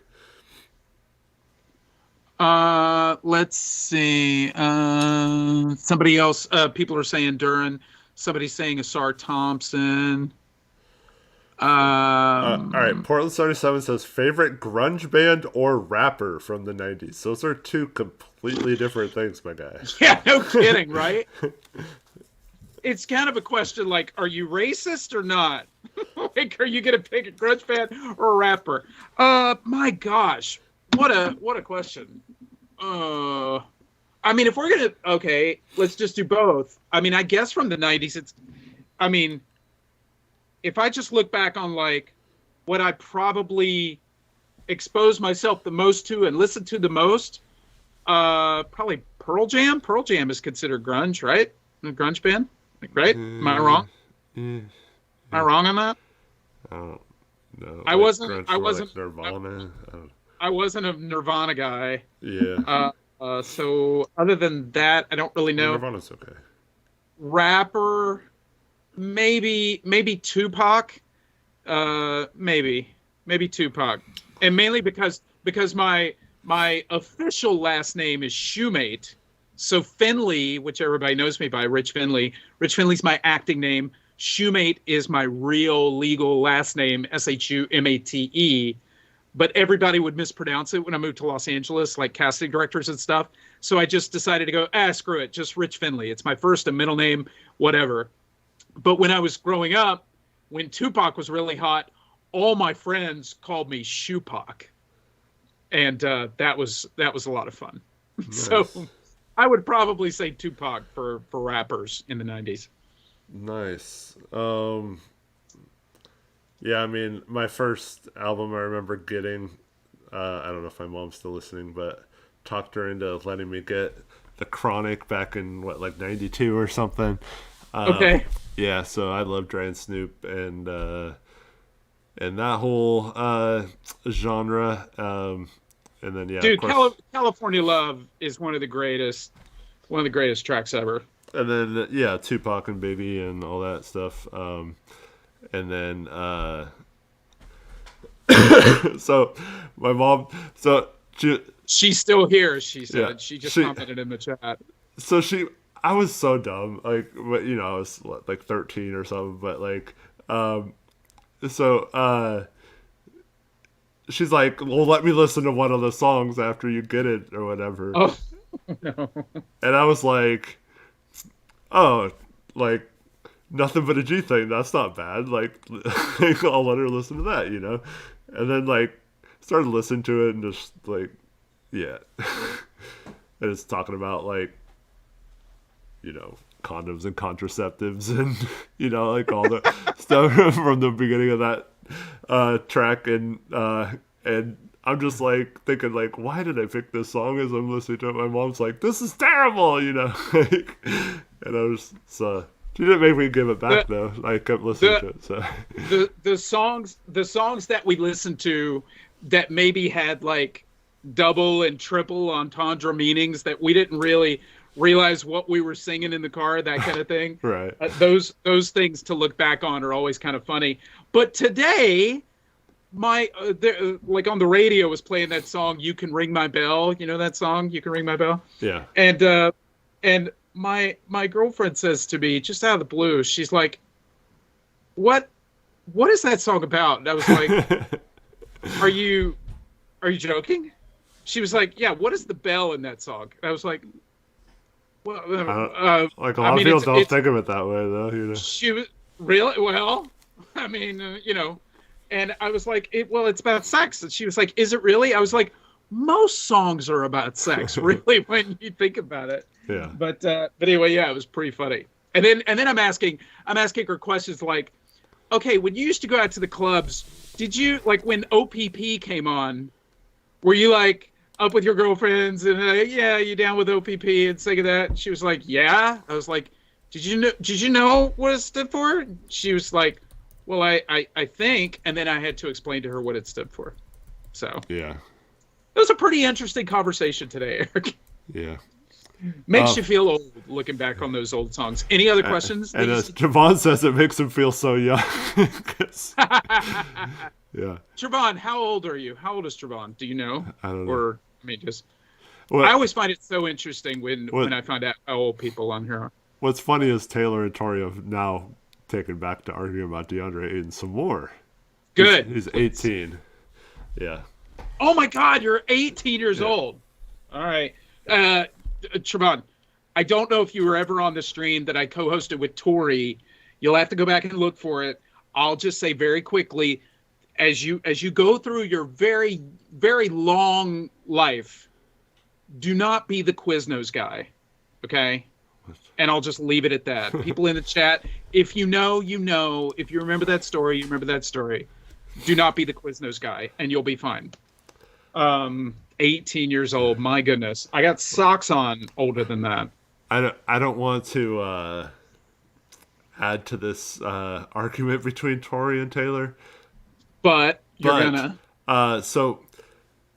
Let's see. Somebody else. People are saying Duren. Somebody's saying Ausar Thompson. All right. Portland 77 says favorite grunge band or rapper from the 90s. Those are 2 completely different things, my guy. Yeah, no kidding, right? It's kind of a question like, are you racist or not? Like, are you gonna pick a grunge band or a rapper? My gosh, what a question. I mean, if we're gonna, okay, let's just do both. I mean, I guess from the 90s, if I just look back on like what I probably exposed myself the most to and listened to the most, probably Pearl Jam. Pearl Jam is considered grunge, right? A grunge band, right? Am I wrong? Am I wrong on that? No. I wasn't. I wasn't. Like Nirvana. I wasn't a Nirvana guy. Yeah. So other than that, I don't really know. Nirvana's okay. Rapper, maybe Tupac. Maybe Tupac, and mainly because my official last name is Shoemate. So Finley, which everybody knows me by, Rich Finley. Rich Finley's my acting name. Shoemate is my real legal last name, Shumate. But everybody would mispronounce it when I moved to Los Angeles, like casting directors and stuff. So I just decided to go, screw it, just Rich Finley. It's my first and middle name, whatever. But when I was growing up, when Tupac was really hot, all my friends called me Shoepac. And that was a lot of fun. Nice. So I would probably say Tupac for rappers in the 90s. Nice. Yeah, I mean, my first album I remember getting, I don't know if my mom's still listening, but talked her into letting me get The Chronic back in, like 92 or something. Okay. Yeah, so I love Dre and Snoop and that whole genre. And then, yeah. Dude, California Love is one of the greatest tracks ever. And then, yeah, Tupac and Biggie and all that stuff. And then, so my mom, she's still here. She said, yeah, she just commented in the chat. So I was so dumb. Like, you know, I was like 13 or something, but like, she's like, well, let me listen to one of the songs after you get it or whatever. Oh, no. And I was like, oh, like, Nothing But a G Thing, that's not bad. Like, I'll let her listen to that, you know? And then, like, started listening to it and just, like, yeah. And it's talking about, like, you know, condoms and contraceptives and, you know, like, all the stuff from the beginning of that track. And I'm just, like, thinking, like, why did I pick this song as I'm listening to it? My mom's like, this is terrible, you know? And I was, she didn't make me give it back though. I kept listening to it. So the songs that we listened to that maybe had like double and triple entendre meanings that we didn't really realize what we were singing in the car, that kind of thing. Right. Those things to look back on are always kind of funny. But today, like on the radio was playing that song "You Can Ring My Bell." You know that song, "You Can Ring My Bell." Yeah. And my girlfriend says to me, just out of the blue, she's like, what is that song about? And I was like, are you joking? She was like, yeah, what is the bell in that song? And I was like, well, like a lot of people don't think of it that way though, you know. She was really, well, I mean, you know, and I was like, it's about sex. And she was like, is it really? I was like, most songs are about sex, really, when you think about it. Yeah. But anyway, yeah, it was pretty funny. And then I'm asking her questions like, okay, when you used to go out to the clubs, did you, like, when OPP came on, were you like up with your girlfriends and yeah, you down with OPP and sing that? And she was like, yeah. I was like, did you know what it stood for? She was like, well, I think, and then I had to explain to her what it stood for. So yeah, it was a pretty interesting conversation today, Eric. Yeah. Makes you feel old looking back on those old songs. Any other questions? And as Javon says, it makes him feel so young. Yeah. Javon, how old are you? How old is Javon? Do you know? I don't know. Or, I mean, just... I always find it so interesting when I find out how old people on here are. What's funny is Taylor and Tori have now taken back to arguing about DeAndre Ayton some more. Good. He's 18. Yeah. Oh my God, you're 18 years old. All right. Trevon, I don't know if you were ever on the stream that I co-hosted with Tori. You'll have to go back and look for it. I'll just say very quickly, as you go through your very, very long life, do not be the Quiznos guy, okay? And I'll just leave it at that. People in the chat, if you know, you know. If you remember that story, you remember that story. Do not be the Quiznos guy, and you'll be fine. 18 years old. My goodness, I got socks on older than that. I don't want to add to this argument between Tori and Taylor, but you're gonna. So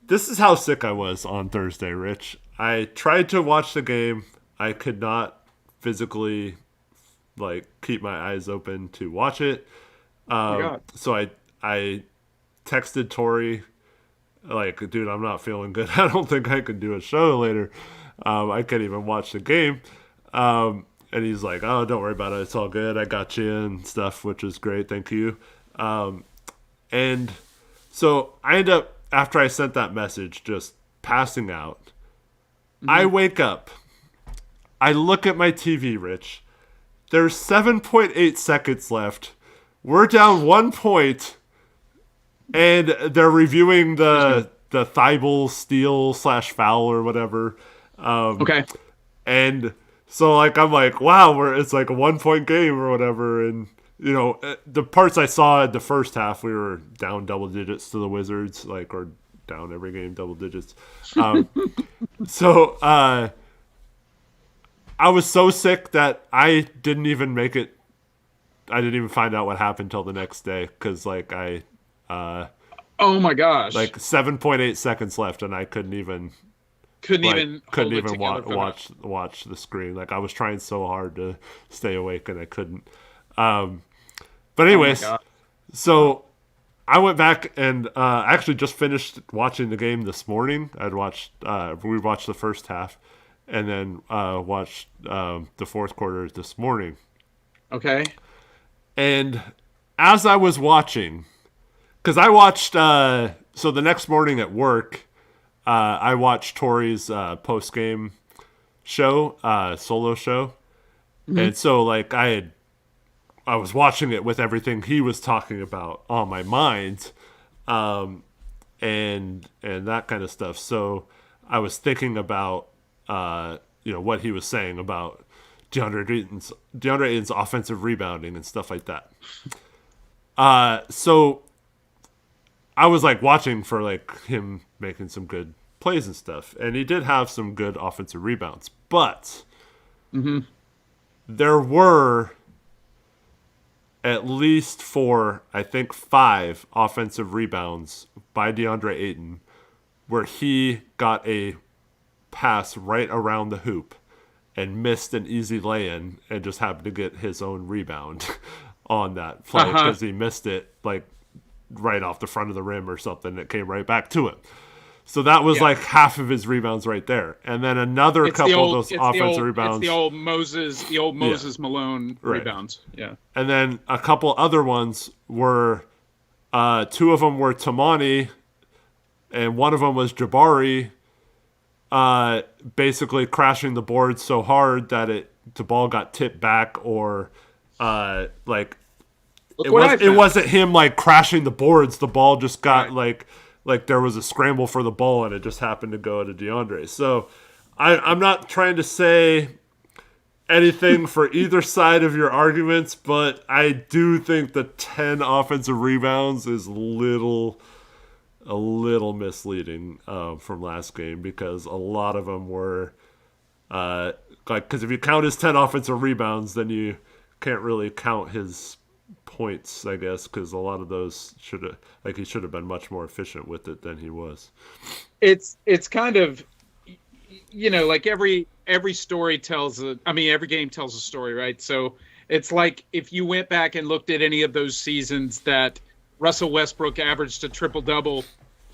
this is how sick I was on Thursday, Rich. I tried to watch the game. I could not physically keep my eyes open to watch it. So I texted Tori, dude, I'm not feeling good. I don't think I can do a show later. I can't even watch the game. And he's like, oh, don't worry about it. It's all good. I got you and stuff, which is great. Thank you. And so I end up, after I sent that message, just passing out. Mm-hmm. I wake up. I look at my TV, Rich. There's 7.8 seconds left. We're down 1 point. And they're reviewing the Thibault steal / foul or whatever. Okay. And so I'm like, wow, it's like a 1 point game or whatever. And the parts I saw in the first half, we were down double digits to the Wizards, or down every game double digits. So I was so sick that I didn't even make it. I didn't even find out what happened till the next day because oh my gosh! 7.8 seconds left, and I couldn't even watch the screen. I was trying so hard to stay awake, and I couldn't. But anyways, so I went back and actually just finished watching the game this morning. We watched the first half, and then watched the fourth quarter this morning. Okay. And as I was watching, because I watched, so the next morning at work, I watched Tori's post-game show, solo show. Mm-hmm. And so I was watching it with everything he was talking about on my mind, and that kind of stuff. So I was thinking about, what he was saying about DeAndre Ayton's offensive rebounding and stuff like that. So I was watching for him making some good plays and stuff, and he did have some good offensive rebounds, but there were at least 4, I think 5 offensive rebounds by DeAndre Ayton where he got a pass right around the hoop and missed an easy lay-in and just happened to get his own rebound on that play because he missed it right off the front of the rim or something that came right back to him. So that was half of his rebounds right there. And then another couple of those offensive rebounds. It's the old Moses Malone rebounds. Yeah. And then a couple other ones were 2 of them were Tamani and one of them was Jabari basically crashing the board so hard that the ball got tipped back or it wasn't him crashing the boards. The ball just got there was a scramble for the ball and it just happened to go to DeAndre. So I'm not trying to say anything for either side of your arguments, but I do think the 10 offensive rebounds is a little misleading from last game because a lot of them were because if you count his 10 offensive rebounds, then you can't really count his points, I guess, because a lot of those he should have been much more efficient with it than he was. It's kind of, every story every game tells a story, right? So it's if you went back and looked at any of those seasons that Russell Westbrook averaged a triple-double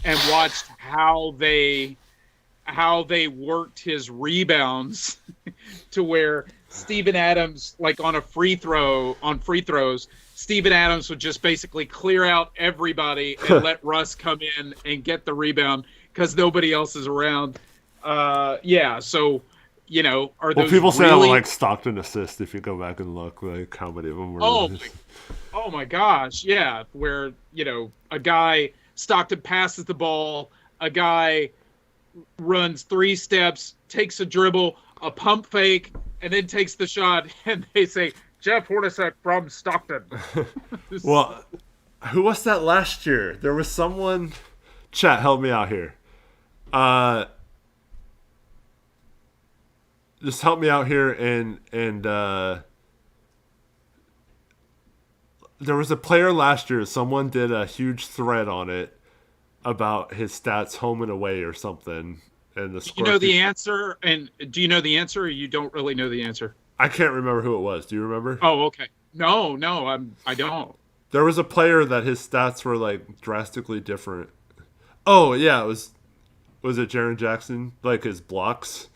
and watched how they worked his rebounds to where Steven Adams, on free throws, Steven Adams would just basically clear out everybody and let Russ come in and get the rebound because nobody else is around. So, are those people say really... that Stockton assist if you go back and look, how many of them were... Oh my gosh, yeah, where, a guy, Stockton passes the ball, a guy runs 3 steps, takes a dribble, a pump fake, and then takes the shot, and they say, Jeff Hornacek from Stockton. Well, Who was that last year? There was someone. Chat, help me out here. Just help me out here, and there was a player last year. Someone did a huge thread on it about his stats home and away or something. And the you know the answer, and do you know the answer, or you don't really know the answer? I can't remember who it was. Do you remember? Oh, okay. No, I don't. There was a player that his stats were like drastically different. Oh yeah, was it Jaren Jackson? Like his blocks,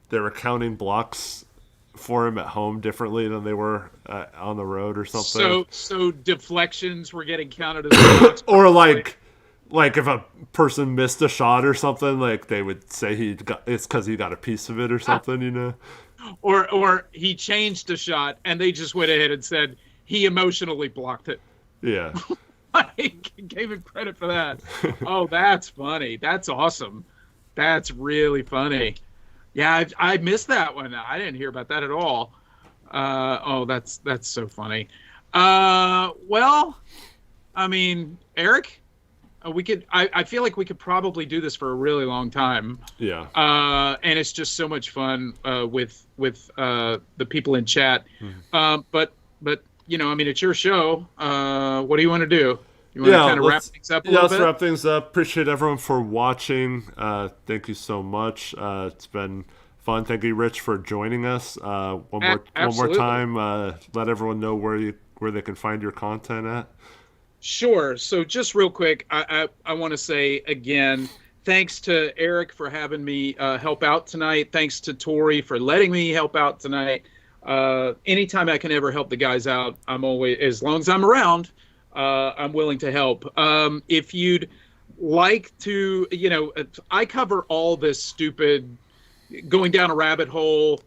they were counting blocks for him at home differently than they were on the road or something. So deflections were getting counted as blocks. Or like if a person missed a shot or something, like they would say it's because he got a piece of it or something, you know. Or he changed a shot and they just went ahead and said he emotionally blocked it. Yeah. I gave him credit for that. Oh, that's funny. That's awesome. That's really funny. Yeah, I missed that one. I didn't hear about that at all. That's so funny. Well, I mean, Eric, we could. I feel like we could probably do this for a really long time. Yeah. And it's just so much fun with the people in chat. Mm-hmm. But you know, I mean, it's your show. What do you want to do? You want to kind of wrap things up a little bit? Let's wrap things up. Appreciate everyone for watching. Thank you so much. It's been fun. Thank you, Rich, for joining us. One more time. Let everyone know where they can find your content at. Sure. So just real quick, I want to say again, thanks to Eric for having me help out tonight. Thanks to Tori for letting me help out tonight. Anytime I can ever help the guys out, I'm always, as long as I'm around, I'm willing to help. If you'd like to, you know, I cover all this stupid going down a rabbit hole,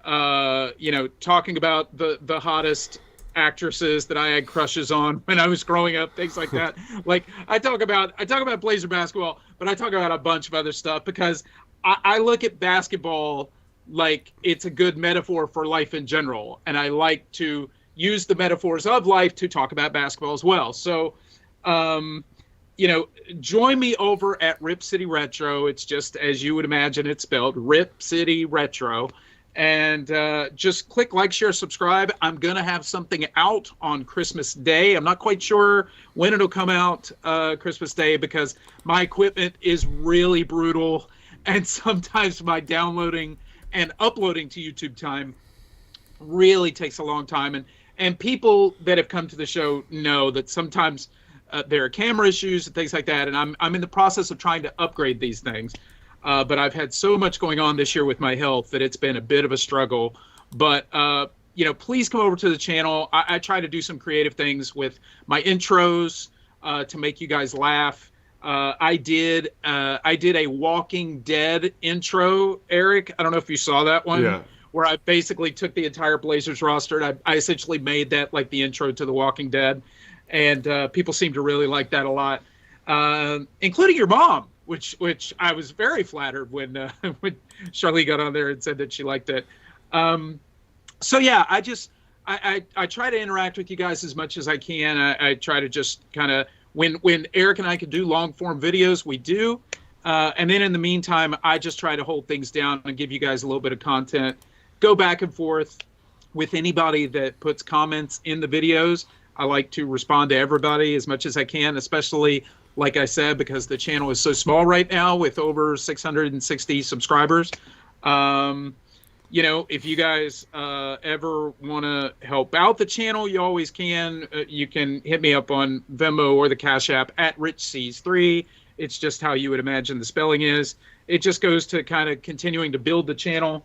you know, talking about the hottest actresses that I had crushes on when I was growing up, things like that. Like I talk about Blazer basketball, but I talk about a bunch of other stuff because I look at basketball like it's a good metaphor for life in general, and I like to use the metaphors of life to talk about basketball as well. So, you know, join me over at Rip City Retro. It's just as you would imagine it's spelled, Rip City Retro. And just click like, share, subscribe. I'm going to have something out on Christmas Day. I'm not quite sure when it'll come out Christmas Day because my equipment is really brutal. And sometimes my downloading and uploading to YouTube time really takes a long time. And people that have come to the show know that sometimes there are camera issues and things like that. And I'm in the process of trying to upgrade these things. But I've had so much going on this year with my health that it's been a bit of a struggle. But, you know, please come over to the channel. I try to do some creative things with my intros to make you guys laugh. I did a Walking Dead intro, Eric. I don't know if you saw that one. Yeah. Where I basically took the entire Blazers roster and I essentially made that like the intro to The Walking Dead. And people seem to really like that a lot, including your mom. Which I was very flattered when Charlie got on there and said that she liked it. So yeah, I try to interact with you guys as much as I can. I try to just kind of when Eric and I could do long form videos, we do. And then in the meantime, I just try to hold things down and give you guys a little bit of content. Go back and forth with anybody that puts comments in the videos. I like to respond to everybody as much as I can, especially like I said, because the channel is so small right now with over 660 subscribers. You know, if you guys ever want to help out the channel, you always can. You can hit me up on Venmo or the Cash App at RichSeas3. It's just how you would imagine the spelling is. It just goes to kind of continuing to build the channel.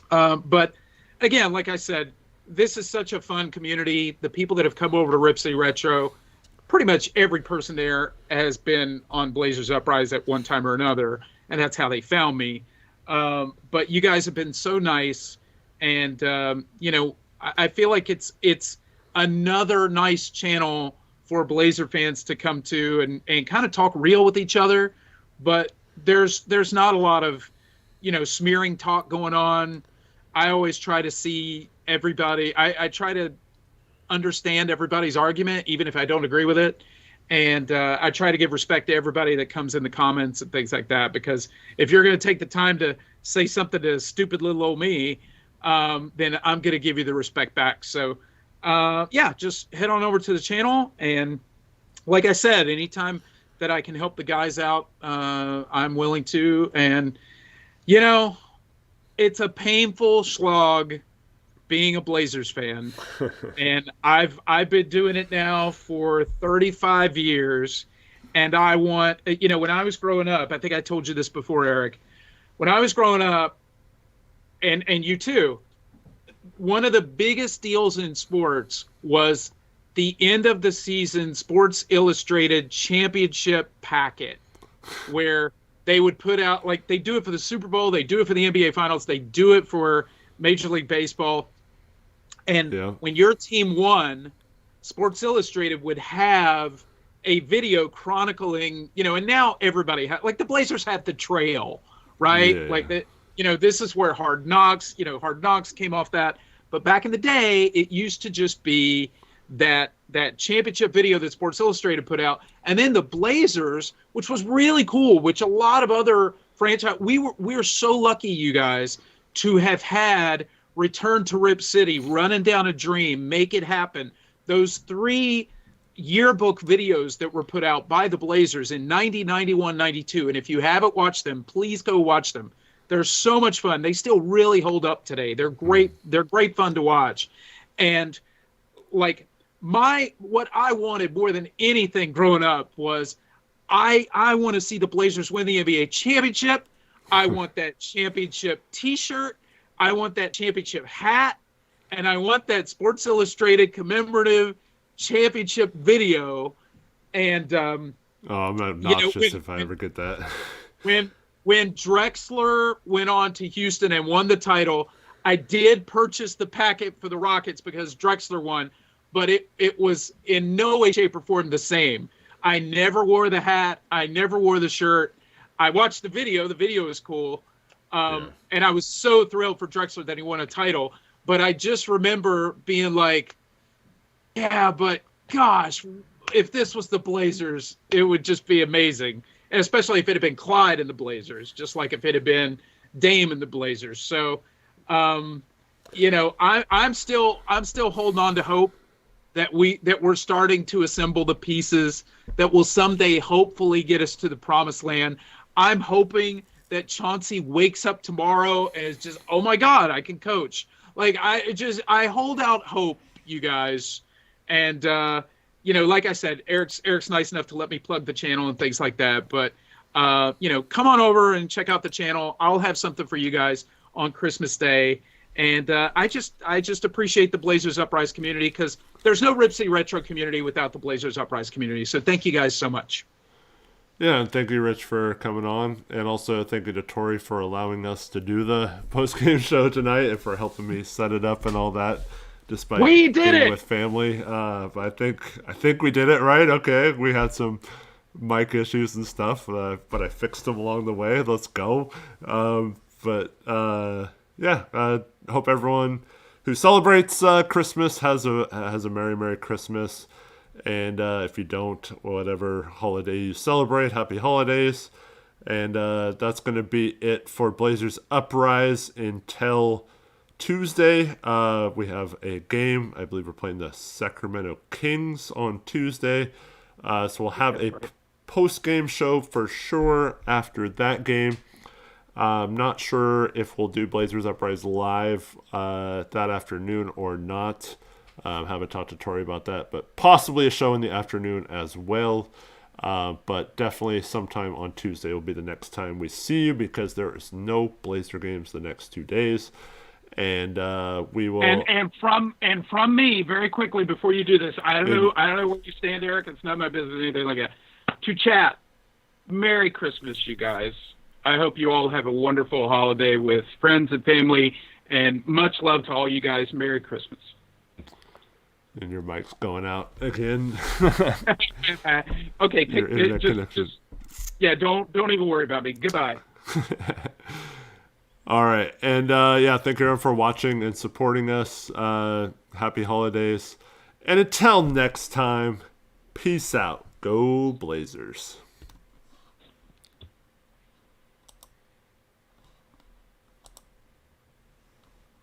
But again, like I said, this is such a fun community. The people that have come over to Rip City Retro, pretty much every person there has been on Blazers Uprise at one time or another, and that's how they found me. But you guys have been so nice, and you know, I feel like it's another nice channel for Blazer fans to come to and kind of talk real with each other. But there's not a lot of, you know, smearing talk going on. I always try to see everybody. I try to understand everybody's argument, even if I don't agree with it. And I try to give respect to everybody that comes in the comments and things like that, because if you're going to take the time to say something to stupid little old me, then I'm going to give you the respect back. So, yeah, just head on over to the channel. And like I said, anytime that I can help the guys out, I'm willing to. And, you know, it's a painful slog being a Blazers fan. And I've been doing it now for 35 years. And I want, you know, when I was growing up, I think I told you this before, Eric, when I was growing up, and you too, one of the biggest deals in sports was the end of the season Sports Illustrated championship packet, where they would put out, like, they do it for the Super Bowl, they do it for the NBA Finals, they do it for Major League Baseball. And when your team won, Sports Illustrated would have a video chronicling, you know, and now everybody like the Blazers have the trail, right? Like that, you know, this is where Hard Knocks came off that. But back in the day, it used to just be that championship video that Sports Illustrated put out, and then the Blazers, which was really cool, which a lot of other franchise, we were so lucky, you guys, to have had Return to Rip City, Running Down a Dream, Make It Happen. Those 3 yearbook videos that were put out by the Blazers in 90, 91, 92. And if you haven't watched them, please go watch them. They're so much fun. They still really hold up today. They're great. They're great fun to watch. And like what I wanted more than anything growing up was I want to see the Blazers win the NBA championship. I want that championship t-shirt. I want that championship hat. And I want that Sports Illustrated commemorative championship video. And I'm obnoxious if I ever get that. When Drexler went on to Houston and won the title, I did purchase the packet for the Rockets because Drexler won, but it was in no way, shape, or form the same. I never wore the hat. I never wore the shirt. I watched the video. The video was cool. And I was so thrilled for Drexler that he won a title. But I just remember being like, yeah, but gosh, if this was the Blazers, it would just be amazing. And especially if it had been Clyde in the Blazers, just like if it had been Dame in the Blazers. So, you know, I'm still holding on to hope that we're starting to assemble the pieces that will someday hopefully get us to the promised land. I'm hoping that Chauncey wakes up tomorrow and is just, oh my God, I can coach. Like I hold out hope, you guys. And, you know, like I said, Eric's nice enough to let me plug the channel and things like that. But, you know, come on over and check out the channel. I'll have something for you guys on Christmas Day. And I just appreciate the Blazers Uprise community, because there's no Rip City Retro community without the Blazers Uprise community. So thank you guys so much. Yeah, and thank you, Rich, for coming on. And also thank you to Tori for allowing us to do the post-game show tonight and for helping me set it up and all that. Despite we did being it with family, but I think we did it right. Okay, we had some mic issues and stuff, but I fixed them along the way. Let's go. Hope everyone who celebrates Christmas has a Merry Christmas, and if you don't, whatever holiday you celebrate, happy holidays. And that's going to be it for Blazers Uprise until Tuesday. We have a game. I believe we're playing the Sacramento Kings on Tuesday. So we'll have a post-game show for sure after that game. I'm not sure if we'll do Blazers Uprise live that afternoon or not. Haven't talked to Tori about that, but possibly a show in the afternoon as well. But definitely sometime on Tuesday will be the next time we see you, because there is no Blazer games the next 2 days. And we will. And from me, very quickly before you do this, I don't know where you stand, Eric. It's not my business, anything like that. To chat, Merry Christmas, you guys. I hope you all have a wonderful holiday with friends and family, and much love to all you guys. Merry Christmas. And your mic's going out again. Okay, yeah, don't even worry about me. Goodbye. All right, and thank you everyone for watching and supporting us. Happy holidays, And until next time, peace out. Go Blazers.